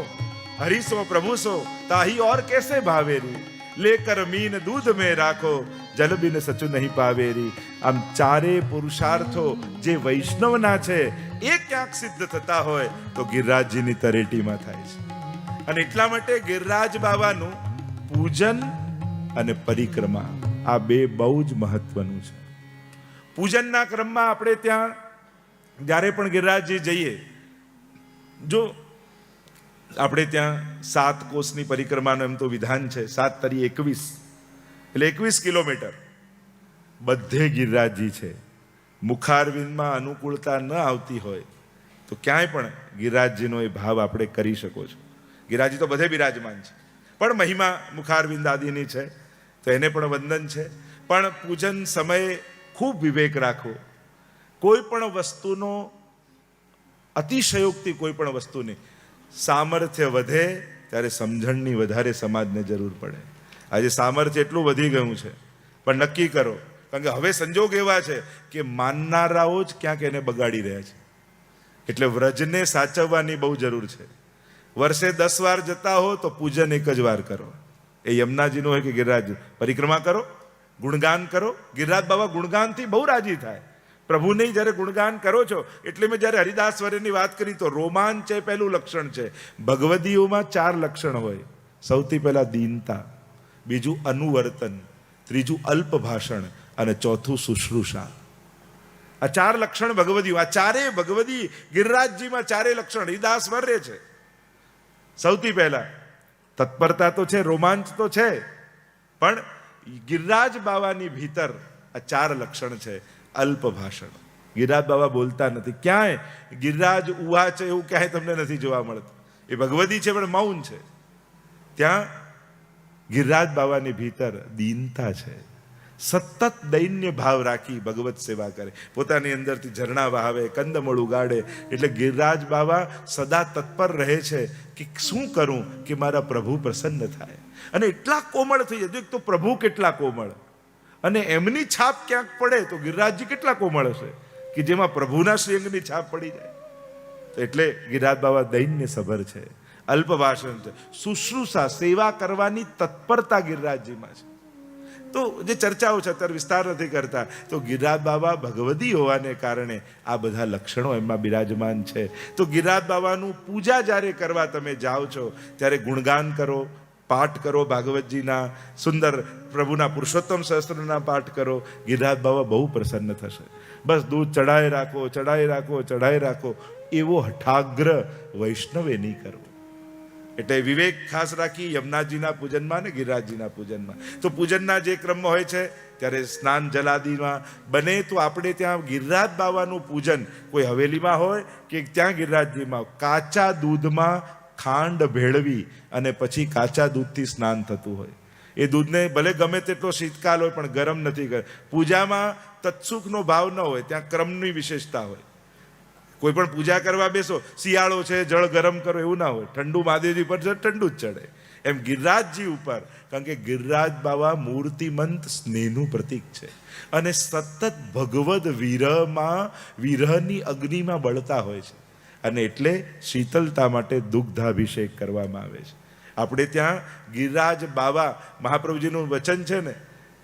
Speaker 1: હરિસો પ્રભુ સો તાહી ઓર કેસે ભાવેરી. લેકર મીન દૂધ में રાખો જલ બિન સચુ નહીં પાવેરી. આમ ચારે પુરુષાર્થો જે વૈષ્ણવના છે એ ક્યાંક સિદ્ધ થતા હોય તો ગિરિરાજજીની તરેટીમાં થાય છે. અને એટલા માટે ગિરિરાજ બાવાનું પૂજન અને પરિક્રમા આ બે બહુ જ મહત્વનું છે. પૂજનના ક્રમમાં આપણે ત્યાં જ્યારે પણ ગિરિરાજજી જઈએ, જો આપણે ત્યાં 7 કોસની પરિક્રમાનું એમ તો વિધાન છે. 7 તરી 21 એટલે 21 કિલોમીટર બધે ગિરિરાજજી છે. મુખારવિંદમાં અનુકૂળતા ન આવતી હોય તો ક્યાંય પણ ગિરિરાજજીનો એ ભાવ આપણે કરી શકો છો. ગિરિરાજજી તો બધે બિરાજમાન છે, પણ મહિમા મુખારવિંદ આદિની છે તો એને પણ વંદન છે. પણ પૂજન સમયે ખૂબ વિવેક રાખો. કોઈ પણ વસ્તુનો અતિશયોક્તિ કોઈ પણ વસ્તુની સામર્થ્ય વધે ત્યારે સમજણની વધારે સમાજને જરૂર પડે. આજે સામર્થ્ય એટલું વધી ગયું છે, પણ નક્કી કરો, કારણ કે હવે સંજોગ એવા છે કે માનનારાઓ જ ક્યાંક એને બગાડી રહ્યા છે. એટલે વ્રજને સાચવવાની બહુ જરૂર છે. વર્ષે 10 વાર જતા હો તો પૂજન એક જ વાર કરો. એ યમુનાજીનું હોય કે ગિરિરાજ પરિક્રમા કરો, ગુણગાન કરો. ગિરિરાજ બાબા ગુણગાનથી બહુ રાજી થાય. પ્રભુને જ્યારે ગુણગાન કરો છો એટલે મેં જ્યારે હરિદાસ વર્યની વાત કરી તો રોમાંચ એ પહેલું લક્ષણ છે. ભગવદીઓમાં 4 લક્ષણ હોય. સૌથી પહેલા દીનતા, બીજું અનુવર્તન, ત્રીજું અલ્પ ભાષણ અને ચોથું શુશ્રુષા. આ ચાર લક્ષણ ભગવદી. આ ચારે ભગવદી ગિરિરાજજીમાં ચારે લક્ષણ એ દાસ વર્રે છે. સૌથી પહેલા તત્પરતા તો છે, રોમાંચ તો છે, પણ ગિરિરાજ બાવાની ભીતર આ ચાર લક્ષણ છે. અલ્પ ભાષણ. ગિરિરાજ બાબા બોલતા નથી. ક્યાંય ગિરિરાજ ઉવા છે એવું ક્યાંય તમને નથી જોવા મળતું. એ ભગવદી છે પણ મૌન છે. ત્યાં ગિરિરાજ બાવાની ભીતર દીનતા છે. સતત દૈન્ય ભાવ રાખી ભગવત સેવા કરે. પોતાની અંદરથી ઝરણા વહાવે, કંદમૂળ ઉગાડે. એટલે ગિરિરાજ બાબા સદા તત્પર રહે છે કે શું કરું કે મારા પ્રભુ પ્રસન્ન થાય. અને એટલા કોમળ થઈ જાય. એક તો પ્રભુ કેટલા કોમળ, અને એમની છાપ ક્યાંક પડે તો ગિરિરાજજી કેટલા કોમળ હશે કે જેમાં પ્રભુના શ્રીઅંગની છાપ પડી જાય. એટલે ગિરિરાજ બાબા દૈન્ય સભર છે, અલ્પ ભાષણ છે. શુશ્રુષા, સેવા કરવાની તત્પરતા ગિરિરાજજીમાં છે. તો જે ચર્ચાઓ છે અત્યારે વિસ્તાર નથી કરતા. તો ગિરિરાજ બાબા ભગવદી હોવાને કારણે આ બધા લક્ષણો એમાં બિરાજમાન છે. તો ગિરિરાજ બાબાનું પૂજા જ્યારે કરવા તમે જાઓ છો ત્યારે ગુણગાન કરો, પાઠ કરો, ભાગવતજીના સુંદર પ્રભુના પુરુષોત્તમ સહસ્ત્રના પાઠ કરો. ગિરિરાજ બાબા બહુ પ્રસન્ન થશે. બસ દૂધ ચડાઈ રાખો, ચડાઈ રાખો, ચડાઈ રાખો, એવો હઠાગ્ર વૈષ્ણવે નહીં કરવો. એટલે વિવેક ખાસ રાખી યમુનાજીના પૂજનમાં ને ગિરિરાજજીના પૂજનમાં. તો પૂજનના જે ક્રમમાં હોય છે ત્યારે સ્નાન જલાદિમાં બને તો આપણે ત્યાં ગિરિરાજ બાબાનું પૂજન કોઈ હવેલીમાં હોય કે ત્યાં ગિરિરાજજીમાં કાચા દૂધમાં ખાંડ ભેળવી અને પછી કાચા દૂધથી સ્નાન થતું હોય. એ દૂધને ભલે ગમે તેટલો શીતકાલ હોય પણ ગરમ નથી કર. પૂજામાં તત્સુખનો ભાવ ન હોય, ત્યાં ક્રમની વિશેષતા હોય. કોઈ પણ પૂજા કરવા બેસો, શિયાળો છે જળ ગરમ કરો એવું ના હોય. ઠંડુ મહાદેવજી પર ઠંડુ જ ચડે. એમ ગિરિરાજજી ઉપર, કારણ કે ગિરિરાજ બાબા મૂર્તિમંત સ્નેહનું પ્રતીક છે અને સતત ભગવદ વિરહની અગ્નિમાં બળતા હોય છે. અને એટલે શીતલતા માટે દુગ્ધાભિષેક કરવામાં આવે છે. આપણે ત્યાં ગિરિરાજ બાબા મહાપ્રભુજીનું વચન છે ને,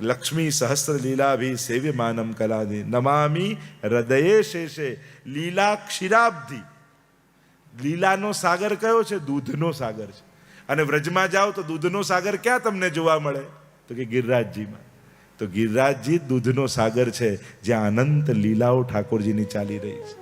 Speaker 1: લક્ષ્મી સહસ્ત્ર લીલાભી સેવ્ય માનમ કલાદી નમામી હૃદયે શેષે લીલા ક્ષીરાબ્ધિ. લીલાનો સાગર કયો છે? દૂધનો સાગર છે. અને વ્રજમાં જાઓ તો દૂધનો સાગર ક્યાં તમને જોવા મળે? તો કે ગિરિરાજજીમાં. તો ગિરિરાજજી દૂધનો સાગર છે જ્યાં અનંત લીલાઓ ઠાકોરજીની ચાલી રહી છે.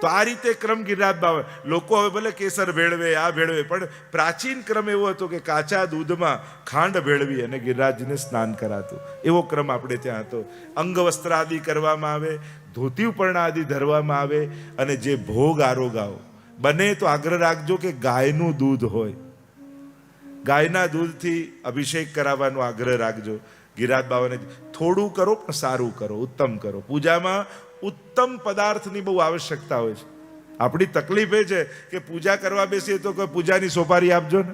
Speaker 1: તો આ રીતે ક્રમ ગિરિરાજ બાબા. લોકો હવે ભલે કેસર ભેળવે, આ ભેળવે, પણ પ્રાચીન ક્રમ એવો હતો કે કાચા દૂધમાં ખાંડ ભેળવી અને ગિરિરાજજીને સ્નાન કરાતું. એવો ક્રમ આપણે ત્યાં હતો. અંગ વસ્ત્ર આદિ કરવામાં આવે, ધોતી ઉપર્ણ આદિ ધરવામાં આવે. અને જે ભોગ આરોગાઓ બને તો આગ્રહ રાખજો કે ગાયનું દૂધ હોય, ગાયના દૂધથી અભિષેક કરાવવાનો આગ્રહ રાખજો. ગિરિરાજ બાબાને થોડું કરો પણ સારું કરો, ઉત્તમ કરો. પૂજામાં ઉત્તમ પદાર્થની બહુ આવશ્યકતા હોય છે. આપણી તકલીફ એ છે કે પૂજા કરવા બેસીએ તો કે પૂજાની સોપારી આપજો ને.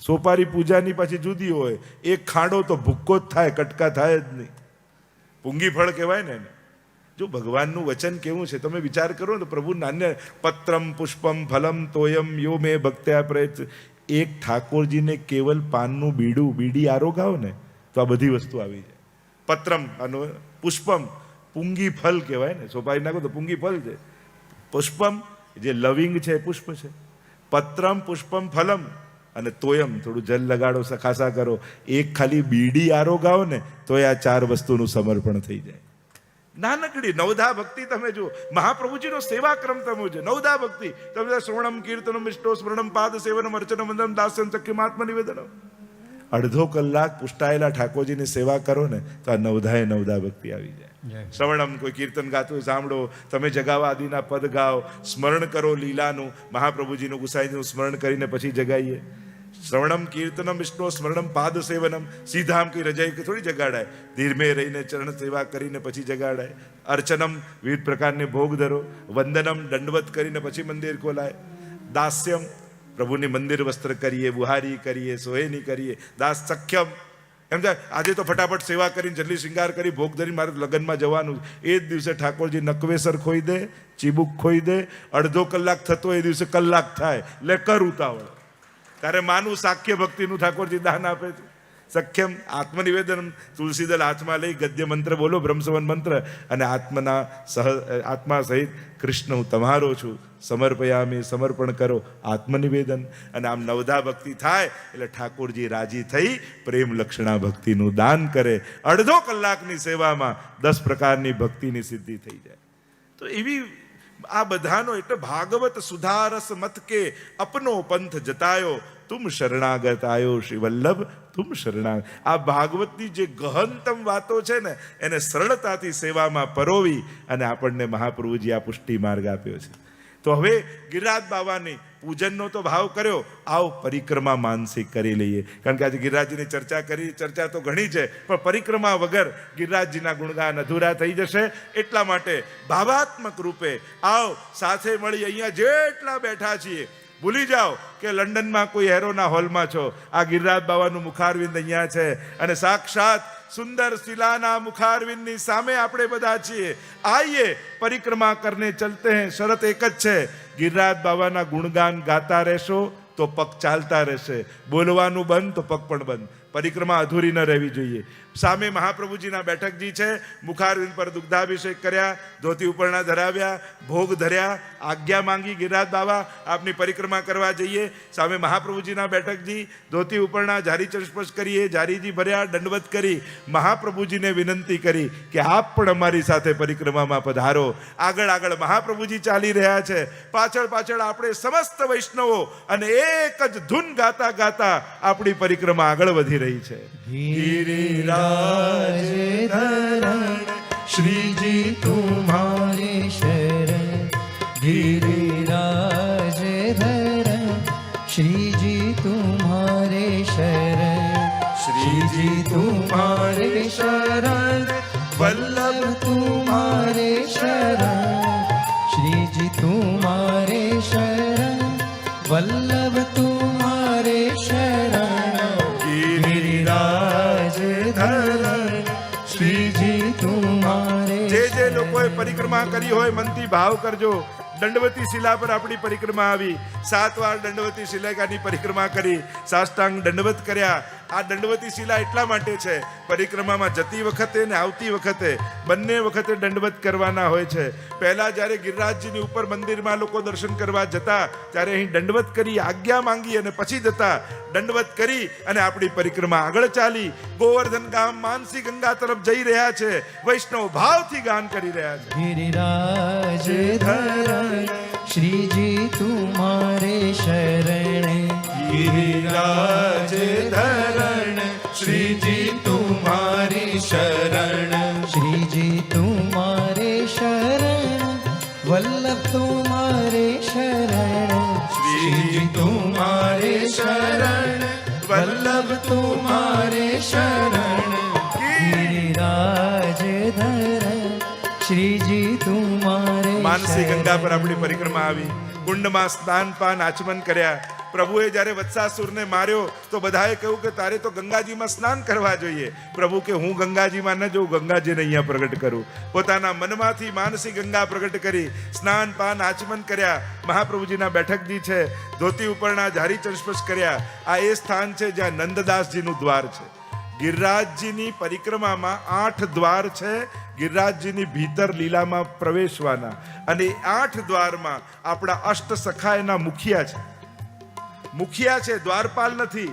Speaker 1: સોપારી પૂજાની પાછી જુદી હોય. એક ખાંડો તો ભૂક્કો જ થાય, કટકા થાય જ નહીં. પૂંગી ફળ કહેવાય ને એને. જો ભગવાનનું વચન કેવું છે તમે વિચાર કરો ને. પ્રભુ નાન્ય પત્રમ પુષ્પમ ફલમ તોયમ યો મેં ભક્ત્યા પ્રયત. એક ઠાકોરજીને કેવલ પાનનું બીડી આરોગાવો ને તો આ બધી વસ્તુ આવી જાય. પત્રમ અને પુષ્પમ, પુંગી ફલ કહેવાય ને. સોપારી નાખો તો પુંગી ફલ છે. પુષ્પમ જે લવિંગ છે પુષ્પ છે. પત્રમ પુષ્પમ ફલમ અને તોયમ થોડું જલ લગાડો, સખાસા કરો. એક ખાલી બીડી આરોગાવો ને તો આ ચાર વસ્તુનું સમર્પણ થઈ જાય. નાનકડી નવધા ભક્તિ તમે જુઓ. મહાપ્રભુજીનો સેવા ક્રમ તમે જો. નવધા ભક્તિ તમે શ્રવણમ કીર્તનમ ઇષ્ટો સ્મરણમ પાદ સેવનમ અર્ચનમ વંદનમ દાસ્યમ સખ્યમાત્મ નિવેદનમ. અડધો કલાક પુષ્ટાયેલા ઠાકોરજીની સેવા કરો ને તો આ નવધા ભક્તિ આવી જાય. શ્રવણમ કોઈ કીર્તન ગાતું સાંભળો, તમે જગાવા આદિના પદ ગાઓ, સ્મરણ કરો લીલાનું, મહાપ્રભુજીનું ગુસાઈજીનું સ્મરણ કરીને પછી જગાઈએ. શ્રવણમ કીર્તનમ વિષ્ણુ સ્મરણમ પાદ સેવનમ. સીધા આમ કઈ રજાઈ કે થોડી જગાડાય. ધીરમે રહીને ચરણ સેવા કરીને પછી જગાડાય. અર્ચનમ વિવિધ પ્રકારને ભોગ ધરો. વંદનમ દંડવત કરીને પછી મંદિર ખોલાય. દાસ્યમ પ્રભુની મંદિર વસ્ત્ર કરીએ, બુહારી કરીએ, સોહેની કરીએ. દાસ સખ્યમ એમ થાય આજે તો ફટાફટ સેવા કરીને જલ્દી શૃંગાર કરી ભોગ ધરી મારે લગ્નમાં જવાનું. એ જ દિવસે ઠાકોરજી નકવેસર ખોઈ દે, ચીબુક ખોઈ દે. અડધો કલાક થતો એ દિવસે કલાક થાય. લે કર ઉતાવળ. તારે માનું સાખ્ય ભક્તિનું ઠાકોરજી દાન આપે છે. સખ્યમ આત્મનિવેદન, તુલસીદલ હાથમાં લઈ ગદ્ય મંત્ર બોલો, બ્રહ્મસવન મંત્ર, અને આત્મા સહિત કૃષ્ણ હું તમારો છું, સમર્પયામી, સમર્પણ કરો, આત્મનિવેદન. અને આમ નવધા ભક્તિ થાય એટલે ઠાકોરજી રાજી થઈ પ્રેમ લક્ષણા ભક્તિનું દાન કરે. અડધો કલાકની સેવામાં 10 પ્રકારની ભક્તિની સિદ્ધિ થઈ જાય. તો એવી આ બધાનો એટલે ભાગવત સુધારસ મત કે અપનો પંથ જતાયો, તુમ શરણાગત આયો શ્રી વલ્લભ, તુમ શરણાગત. આ ભાગવતની જે ગહનતમ વાતો છે ને એને સરળતાથી સેવામાં પરોવી અને આપણને મહાપ્રભુજી આ પુષ્ટિ માર્ગ આપ્યો છે. તો હવે ગિરિરાજ બાવાની પૂજનનો તો ભાવ કર્યો, આવો પરિક્રમા માનસિક કરી લઈએ. કારણ કે આજે ગિરિરાજજીની ચર્ચા તો ઘણી છે, પણ પરિક્રમા વગર ગિરિરાજજીના ગુણગાન અધૂરા થઈ જશે. એટલા માટે ભાવાત્મક રૂપે આવો, સાથે મળી અહીંયા જેટલા બેઠા છીએ ભૂલી જાઓ કે લંડનમાં કોઈ હેરોના હોલમાં છો. આ ગિરિરાજ બાવાનું મુખારવિંદ અહીંયા છે અને સાક્ષાત સુંદર શિલાના મુખારવિંદની સામે આપણે બધા છીએ. આઈએ પરિક્રમા કરને ચલતે हैं. શરત એક જ છે, ગિરિરાજ બાવાના ગુણગાન ગાતા રહેશો તો પગ ચાલતા રહેશે, બોલવાનું બંધ તો પગ પણ બંધ. પરિક્રમા અધૂરી ન રહેવી જોઈએ. સામે મહાપ્રભુજીના બેઠકજી છે, મુખારવિંદ પર દુગ્ધાભિષેક કર્યા, ધોતી ઉપરણા ધરાવ્યા, ભોગ ધર્યા, આજ્ઞા માંગી ગિરિરાજ બાવા આપની પરિક્રમા કરવા જઈએ. સામે મહાપ્રભુજીના બેઠકજી, ધોતી ઉપરણા જારી ચરસ્પર્શ કરીએ, જારીજી ભર્યા, દંડવત કરી મહાપ્રભુજીને વિનંતી કરી કે આપ પણ અમારી સાથે પરિક્રમામાં પધારો. આગળ આગળ મહાપ્રભુજી ચાલી રહ્યા છે, પાછળ પાછળ આપણે સમસ્ત વૈષ્ણવો, અને એક જ ધૂન ગાતા ગાતા આપણી પરિક્રમા આગળ વધી રહી છે.
Speaker 2: गिरिराज धरण श्रीजी तुम्हारे शरण, गिरिराज धरण श्रीजी तुम्हारे शरण, श्रीजी तुम्हारे शरण, वल्लभ तुम्हारे शरण, श्रीजी तुम्हारे शरण, वल्लभ तुम्हारे शरण, गिरिराज ધરણ શ્રીજી તુમ્હારે.
Speaker 1: જે લોકોએ પરિક્રમા કરી હોય મનથી ભાવ કરજો. દંડવતી શિલા પર આપણી પરિક્રમા આવી, 7 વાર દંડવતી શિલાની પરિક્રમા કરી, સાષ્ટાંગ દંડવત કર્યા. આ દંડવતી શિલા એટલા માટે છે, પરિક્રમામાં જતી વખતે ને આવતી વખતે બંને વખતે દંડવત કરવાના હોય છે. પહેલા જ્યારે ગિરિરાજજીની ઉપર મંદિરમાં લોકો દર્શન કરવા જતા ત્યારે અહીં દંડવત કરી, આજ્ઞા માંગી અને પછી જતા. દંડવત કરી અને આપણી પરિક્રમા આગળ ચાલી. ગોવર્ધન ગામ માનસી ગંગા તરફ જઈ રહ્યા છે, વૈષ્ણવ ભાવથી ગાન કરી રહ્યા છે.
Speaker 2: गिरिराज धरण श्रीजी तुम्हारे शरण,
Speaker 1: गिरिराज धरण श्रीजी तुम्हारी शरण,
Speaker 2: श्रीजी तुम्हारे शरण, वल्लभ तुम्हारे शरण,
Speaker 1: श्रीजी तुम्हारे शरण, वल्लभ तुम्हारे शरण.
Speaker 2: गिरिराज धरण श्रीजी तुम्हारे
Speaker 1: માનસી
Speaker 2: शरण.
Speaker 1: ગંગા પર આપણી પરિક્રમા આવી. કુંડમાં સ્નાન પાન આચમન કર્યા. પ્રભુએ જ્યારે વત્સાસુરને માર્યો તો બધાએ કહ્યું કે તારે તો ગંગાજીમાં સ્નાન કરવા જોઈએ. પ્રભુ કે હું ગંગાજીમાં ન જઉં, ગંગાજીને અહીંયા પ્રગટ કરું. પોતાના મનમાંથી માનસી ગંગા પ્રગટ કરી, સ્નાન પાન આચમન કર્યા. મહાપ્રભુજીના બેઠકજી છે, ધોતી ઉપરના જારી ચરસ્પર્શ કર્યા. આ એ સ્થાન છે જ્યાં નંદદાસજીનું દ્વાર છે. ગિરિરાજજીની પરિક્રમામાં 8 દ્વાર છે, ગિરિરાજજીની ભીતર લીલામાં પ્રવેશવાના. અને 8 દ્વારમાં આપણા અષ્ટ સખા એના મુખિયા છે. મુખિયા છે, દ્વારપાલ નથી.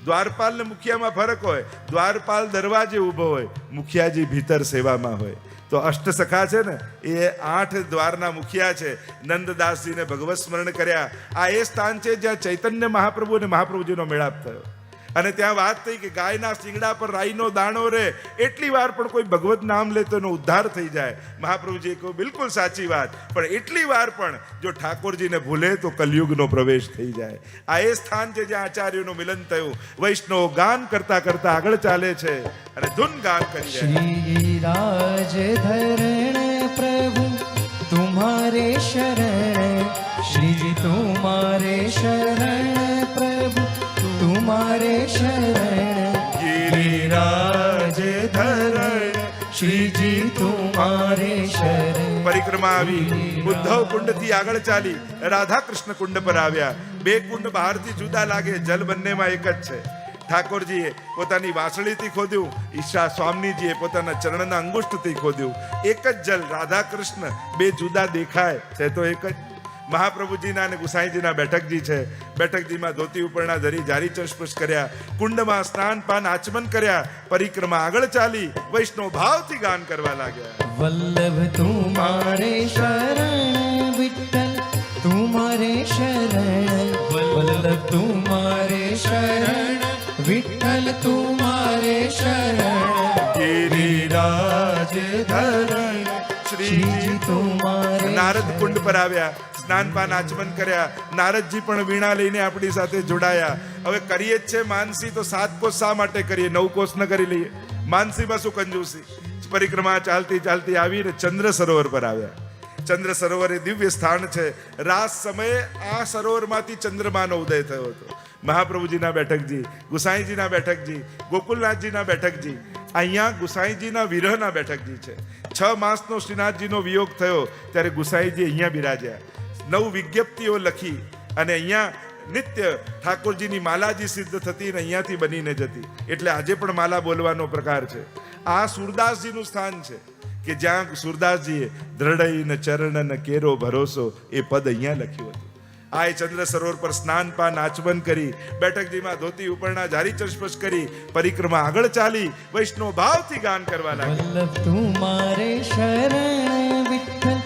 Speaker 1: દ્વારપાલ ને મુખિયામાં ફરક હોય. દ્વારપાલ દરવાજે ઊભો હોય, મુખિયાજી ભીતર સેવામાં હોય. તો અષ્ટ સખા છે ને એ 8 દ્વારના મુખિયા છે. નંદદાસજીને ભગવત સ્મરણ કર્યા. આ એ સ્થાન છે જ્યાં ચૈતન્ય મહાપ્રભુ અને મહાપ્રભુજીનો મેળાપ થયો. અને ત્યાં વાત થઈ કે ગાયના શિંગડા પર રાઈનો દાણો રે, એટલી વાર પણ કોઈ ભગવત નામ લે તો એનો ઉદ્ધાર થઈ જાય. મહાપ્રભુજીએ કહ્યું બિલકુલ સાચી વાત, પણ એટલી વાર પણ જો ઠાકોરજીને ભૂલે તો કલયુગનો પ્રવેશ થઈ જાય. આ એ સ્થાન છે જ્યાં આચાર્યોનું મિલન થયું. વૈષ્ણવ ગાન કરતા કરતા આગળ ચાલે છે અને ધૂન ગાન કરી
Speaker 2: श्रीराज धरण प्रभु तुम्हारे शरण, श्रीजी तुम्हारे शरण प्रभु तुम्हारे शरण, गिरिराज धरण श्रीजी तुम्हारे शरण.
Speaker 1: પરિક્રમા આવી. ઉદ્ધવ કુંડ થી આગળ ચાલી રાધા કૃષ્ણ કુંડ પર આવ્યા. 2 કુંડ બહારથી જુદા લાગે, જલ બંનેમાં એક જ છે. ઠાકોરજીએ પોતાની વાંસળીથી ખોદ્યું, ઈશા સ્વામીજીએ પોતાના ચરણના અંગુષ્ઠથી ખોદ્યું. એક જ જલ, રાધા કૃષ્ણ બે જુદા દેખાય છે તો એક જ. મહાપ્રભુજીના અને ગુસાઈજીના બેઠકજી છે. બેઠકજીમાં ધોતી ઉપરણા ધરી જારી ચસ્પર્શ કર્યા, કુંડમાં સ્નાન પાન આચમન કર્યા, પરિક્રમા આગળ ચાલી વૈષ્ણવ ભાવથી ગાન કરવા લાગ્યા.
Speaker 2: વલ્લભ તુમારે શરણ વિઠ્ઠલ તુમારે શરણ, વલ્લભ તુમારે શરણ વિઠ્ઠલ તુમારે શરણ,
Speaker 1: ગિરિરાજ ધરણ શ્રીજી
Speaker 2: તુમારે.
Speaker 1: નારદ કુંડ પર આવ્યા, સ્નાન પાન આચમન કર્યા. નારદજી પણ વીણા લઈને આપણી સાથે જોડાયા. હવે કરીએ જ છે માનસી તો 7 કોસ શા માટે કરીએ, 9 કોસ ન કરી લઈએ? માનસીમાં શું કંજૂસી? પરિક્રમા ચાલતી ચાલતી આવીને ચંદ્ર સરોવર પર આવ્યા. ચંદ્ર સરોવર એ દિવ્ય સ્થાન છે. રાત સમયે આ સરોવરમાંથી ચંદ્રમાનો ઉદય થયો હતો. મહાપ્રભુજીના બેઠકજી, ગુસાઈજીના બેઠકજી, ગોકુલનાથજીના બેઠકજી, અહીંયા ગુસાઈજીના વિરહના બેઠકજી છે. 6 માસનો શ્રીનાથજીનો વિયોગ થયો ત્યારે ગુસાઈજી અહીંયા બિરાજ્યા. 9 વિજ્ઞપ્તિઓ લખી અને અહીંયા નિત્ય ઠાકોરજીની માલાજી સિદ્ધ થતી અને અહીંયાથી બનીને જતી. એટલે આજે પણ માલા બોલવાનો પ્રકાર છે. આ સુરદાસજીનું સ્થાન છે કે જ્યાં સુરદાસજીએ દ્રઢઈને ચરણ કેરો ભરોસો એ પદ અહીંયા લખ્યું હતું. આ ચંદ્ર સરોવર પર સ્નાન પાન આચમન કરી, બેઠકજીમાં ધોતી ઉપરણા જારી ચસ્પર્શ કરી, પરિક્રમા આગળ ચાલી વૈષ્ણવ ભાવથી ગાન કરવા લાગ્યા.
Speaker 2: વલ્લભ તુમારે શરણ વિઠ્ઠલ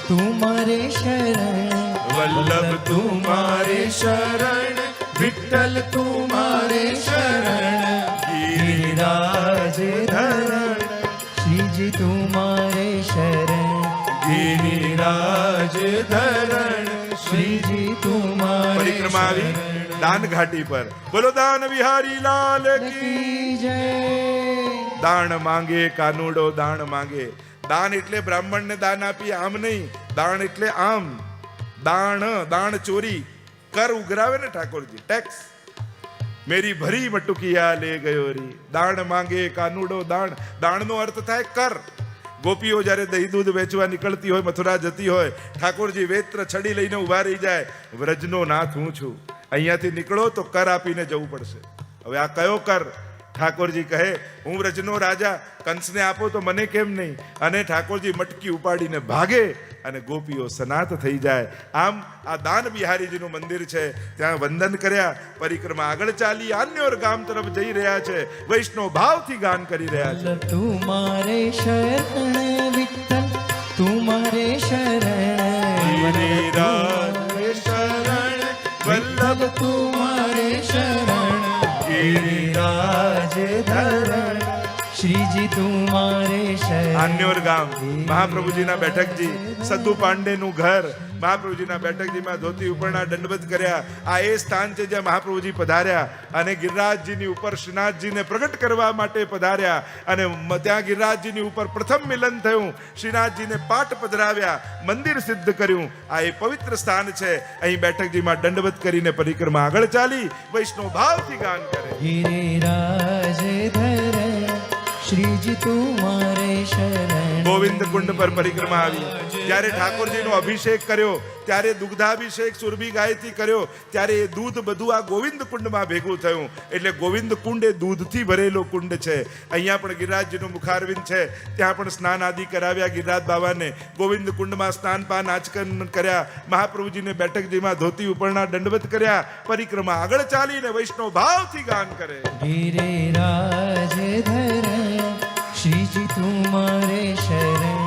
Speaker 2: તુમારે શરણ,
Speaker 1: વલ્લભ તુમારે શરણ વિઠ્ઠલ તુમારે શરણ, ગિરિરાજ ધરણ
Speaker 2: શ્રીજી તુમારે શરણ,
Speaker 1: ગિરિરાજ ધરણ
Speaker 2: શ્રીજી તુમારે
Speaker 1: પરિક્રમા આવી દાન ઘાટી પર. બોલો દાન વિહારી લાલ કી.
Speaker 2: કી જય.
Speaker 1: દાણ માંગે કાનુડો દાણ માંગે. દાન એટલે બ્રાહ્મણને દાન આપી આમ નહીં, દાણ એટલે આમ. દાણ, દાણ ચોરી, કર ઉઘરાવે ને ઠાકોરજી, ટેક્સ. મેરી ભરી મટુકિયા લે ગયો રી. દાણ માંગે કાનુડો દાણ. દાણનો અર્થ થાય કર. ગોપીઓ જ્યારે દહીં દૂધ વેચવા નીકળતી હોય, મથુરા જતી હોય, ઠાકોરજી વેત્ર છડી લઈને ઉભા રહી જાય, વ્રજનો નાથ હું છું, અહીંયાથી નીકળો તો કર આપીને જવું પડશે. હવે આ કયો કર? ઠાકોરજી કહે હું વ્રજનો રાજા, કંસને આપો તો મને કેમ નહીં? અને ઠાકોરજી મટકી ઉપાડીને ભાગે અને ગોપીઓ સનાત થઈ જાય. આમ આ દાન બિહારીજીનું મંદિર છે. ત્યાં વંદન કર્યા, પરિક્રમા આગળ ચાલી આન્યોર ગામ તરફ જઈ રહ્યા છે. વૈષ્ણવ ભાવથી ગાન કરી રહ્યા છે.
Speaker 2: વલ્લભ તુમારે શરણ વિઠ્ઠલ તુમારે શરણ,
Speaker 1: ગિરિરાજ શરણ વલ્લભ
Speaker 2: તુમારે શરણ,
Speaker 1: ગિરિરાજ ધરણ
Speaker 2: શ્રીજી તુમારે શરણ.
Speaker 1: આન્યોર ગામ, મહાપ્રભુજીના બેઠકજી, સદ્દુ પાંડેનું ઘર. મહાપ્રભુજીના બેઠકજીમાં ધોતી ઉપરના દંડવત કર્યા. આ એ સ્થાન છે જ્યાં મહાપ્રભુજી પધાર્યા અને ગિરિરાજજીની ઉપર શ્રીનાથજીને પ્રગટ કરવા માટે પધાર્યા. અને ત્યાં ગિરિરાજજીની ઉપર પ્રથમ મિલન થયું. શ્રીનાથજીને પાટ પધરાવ્યા, મંદિર સિદ્ધ કર્યું. આ એ પવિત્ર સ્થાન છે. અહીં બેઠકજીમાં દંડવત કરીને પરિક્રમા આગળ ચાલી વૈષ્ણવ ભાવથી ગાન કરે.
Speaker 2: ગિરિરાજ ધરણ શ્રીજી તુમારે શરણ.
Speaker 1: ગોવિંદ કુંડ પર પરિક્રમા આવી. જ્યારે ઠાકોરજીનો અભિષેક કર્યો ત્યારે દુગ્ધાભિષેક સુરભી ગાયથી કર્યો ત્યારે એ દૂધ બધું આ ગોવિંદ કુંડમાં ભેગું થયું. એટલે ગોવિંદ કુંડ એ દૂધથી ભરેલો કુંડ છે. અહીંયા પણ ગિરિરાજજીનું મુખારવિંદ છે. ત્યાં પણ સ્નાન આદિ કરાવ્યા ગિરિરાજ બાબાને. ગોવિંદ કુંડમાં સ્નાન પાન આચમન કર્યા. મહાપ્રભુજીને બેઠકજીમાં ધોતી ઉપરના દંડવત કર્યા. પરિક્રમા આગળ ચાલીને વૈષ્ણવ ભાવથી ગાન કરે.
Speaker 2: ગિરિરાજ ધરણ શ્રીજી તુમારે શરણ,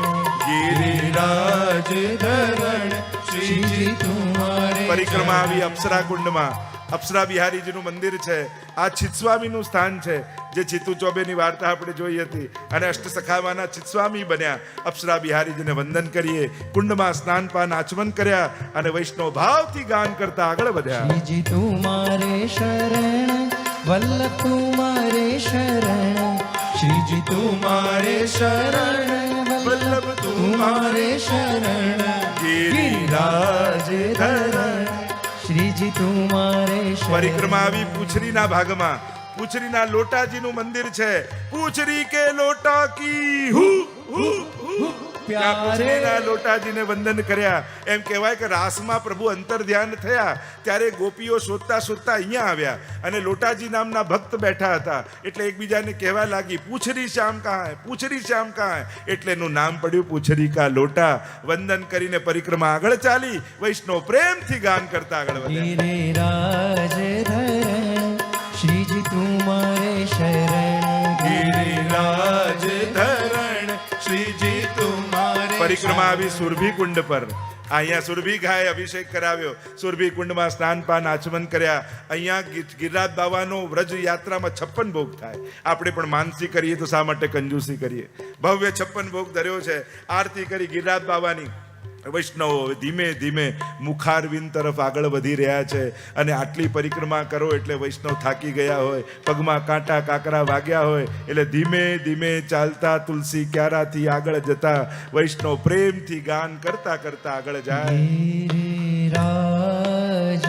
Speaker 1: ગિરિરાજ ધરણ
Speaker 2: શ્રીજી તુમારે.
Speaker 1: પરિક્રમા આવી અપ્સરા કુંડમાં. અપ્સરા બિહારીજીનું મંદિર છે. આ ચિત્સ્વામીનું સ્થાન છે, જે ચિત્તુ ચોબેની વાર્તા આપણે જોઈ હતી. અને અષ્ટસખામાંના ચિત્સ્વામી બન્યા. અપ્સરા બિહારીજીને વંદન કરીએ, કુંડમાં સ્નાન પાન આચમન કર્યા અને વૈષ્ણવ ભાવથી ગાન કરતા આગળ વધ્યા.
Speaker 2: શ્રીજી તુમારે શરણ, વલ્લભ તુમારે શરણ, શ્રીજી તુમારે શરણ, વલ્લભ તુમારે શરણ,
Speaker 1: ગિરિરાજ ધરણ.
Speaker 2: શ્રીજી તુમારે શરણ.
Speaker 1: પરિક્રમા આવી પૂછરીના ભાગમાં. પૂછરીના લોટાજીનું મંદિર છે. પૂછરી કે લોટા કી હુ હુ હુ. ત્યાં પૂછડીના લોટાજીને વંદન કર્યા. એમ કહેવાય કે રાસમાં પ્રભુ અંતર ધ્યાન થયા ત્યારે ગોપીઓ શોધતા શોધતા અહીંયા આવ્યા અને લોટાજી નામના ભક્ત બેઠા હતા. એટલે એકબીજાને કહેવા લાગી, પૂછડી શ્યામ કહા હૈ, પૂછડી શ્યામ કહા હૈ. એટલે એનું નામ પડ્યું પૂછડી કા લોટા. વંદન કરીને પરિક્રમા આગળ ચાલી. વૈષ્ણવ પ્રેમથી ગાન કરતા આગળ વધ્યા.
Speaker 2: गिरिराज धरण श्रीजी तुम्हारे शरण
Speaker 1: ગિરિરાજ ધરણ શ્રીજી તુમારે. પરિક્રમા આવી સુરભી કુંડ પર. અહીંયા સુરભી ગાય અભિષેક કરાવ્યો. સુરભી કુંડમાં સ્નાનપાન આચમન કર્યા. અહીંયા ગિરિરાજ બાવાનો વ્રજ યાત્રામાં 56 ભોગ થાય. આપણે પણ માનસી કરીએ તો શા માટે કંજૂસી કરીએ? ભવ્ય 56 ભોગ ધર્યો છે. આરતી કરી ગિરિરાજ બાવાની. વૈષ્ણવો ધીમે ધીમે મુખારવિંદ તરફ આગળ વધી રહ્યા છે અને આટલી પરિક્રમા કરો એટલે વૈષ્ણવ થાકી ગયા હોય, પગમાં કાંટા કાકરા વાગ્યા હોય એટલે ધીમે ધીમે ચાલતા તુલસી ક્યારાથી આગળ જતા વૈષ્ણવ પ્રેમથી ગાન કરતા કરતા આગળ જાય.
Speaker 2: गिरिराज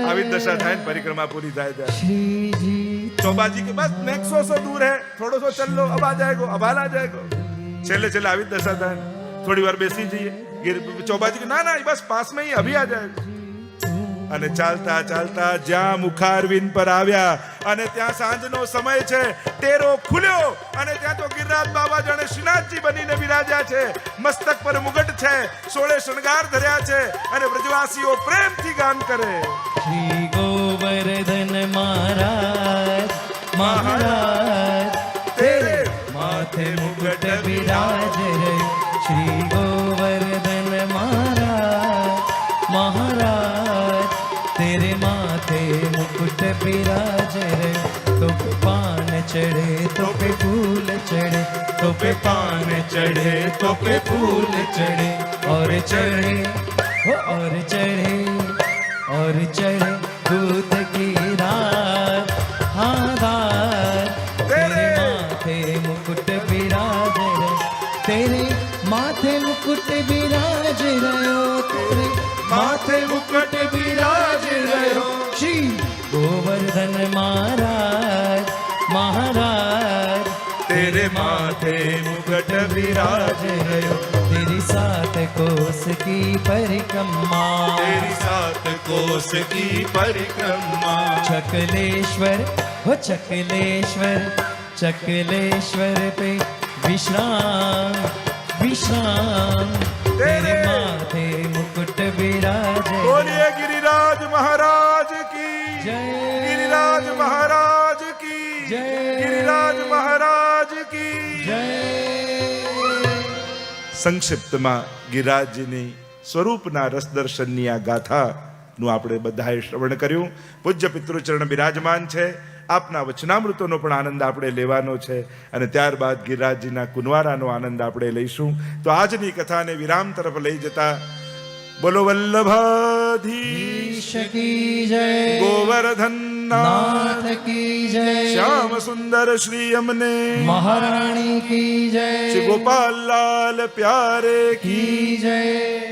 Speaker 1: આવી જ દશા
Speaker 2: धरण
Speaker 1: થાય ને પરિક્રમા પૂરી થાય ત્યારે.
Speaker 2: श्रीजी
Speaker 1: चौबाजी के बस नेक्स्ट 100 दूर है, थोड़ो सो चल लो, अब आ जाएगो, अब आ जाएगो. छेले छेले આવી જ દશા થાય ને. થોડી વાર બેસી જઈએ. चौबाजी ना ना बस पास में ही अभी आ जाएगा. અને ચાલતા ચાલતા જ્યાં મુખારવિંદ પર આવ્યા અને ત્યાં સાંજનો સમય છે. ટેરો ખુલ્યો અને ત્યાં તો ગિરિરાજ બાબા જાણે શ્રીનાથજી બનીને બિરાજ્યા છે. મસ્તક પર મુગટ છે, સોળે શણગાર ધર્યા છે અને વ્રજવાસીઓ પ્રેમથી ગાન કરે.
Speaker 2: श्री गोवर्धन महाराज महाराज तेरे माथे मुकुट विराज रहे. श्री गोवर्धन महाराज महाराज तेरे माथे मुकुट विराज रहे. तो पे पान चढ़े तो पे फूल चढ़े, तो पे पान चढ़े तो पे फूल चढ़े. और चढ़े और चढ़े और चढ़े दूध की रात आधार. तेरे माथे मुकुट विराज रहे, तेरे माथे मुकुट विराज रहो, तेरे माथे मुकुट विराज रहो. श्री गोवर्धन महाराज महाराज
Speaker 1: तेरे माथे मुकुट विराज
Speaker 2: रहो. तेरी 7 कोस की परिक्रमा,
Speaker 1: तेरी 7 कोस की परिक्रमा.
Speaker 2: चकलेश्वर हो चकलेश्वर चकलेश्वर पे विश्राम विश्राम. तेरे माथे मुकुट विराज.
Speaker 1: बोलिए गिरिराज महाराज की
Speaker 2: जय.
Speaker 1: गिरिराज महाराज की
Speaker 2: जय.
Speaker 1: गिरिराज महाराज की
Speaker 2: जय.
Speaker 1: સંક્ષિપ્તમાં ગિરિરાજજીની સ્વરૂપના રસ દર્શનની આ ગાથાનું આપણે બધાએ શ્રવણ કર્યું. પૂજ્ય પિતૃચરણ બિરાજમાન છે. આપના વચનામૃતોનો પણ આનંદ આપણે લેવાનો છે અને ત્યારબાદ ગિરિરાજજીના કુંવારાનો આનંદ આપણે લઈશું. તો આજની કથાને વિરામ તરફ લઈ જતા બોલો વલ્લભાધીશ
Speaker 2: की जय.
Speaker 1: ગોવર્ધન
Speaker 2: नाथ की जय.
Speaker 1: શ્યામ સુંદર શ્રી અમને
Speaker 2: महारानी की जय.
Speaker 1: શ્રી ગોપાલ લાલ પ્યારે કી
Speaker 2: की जय.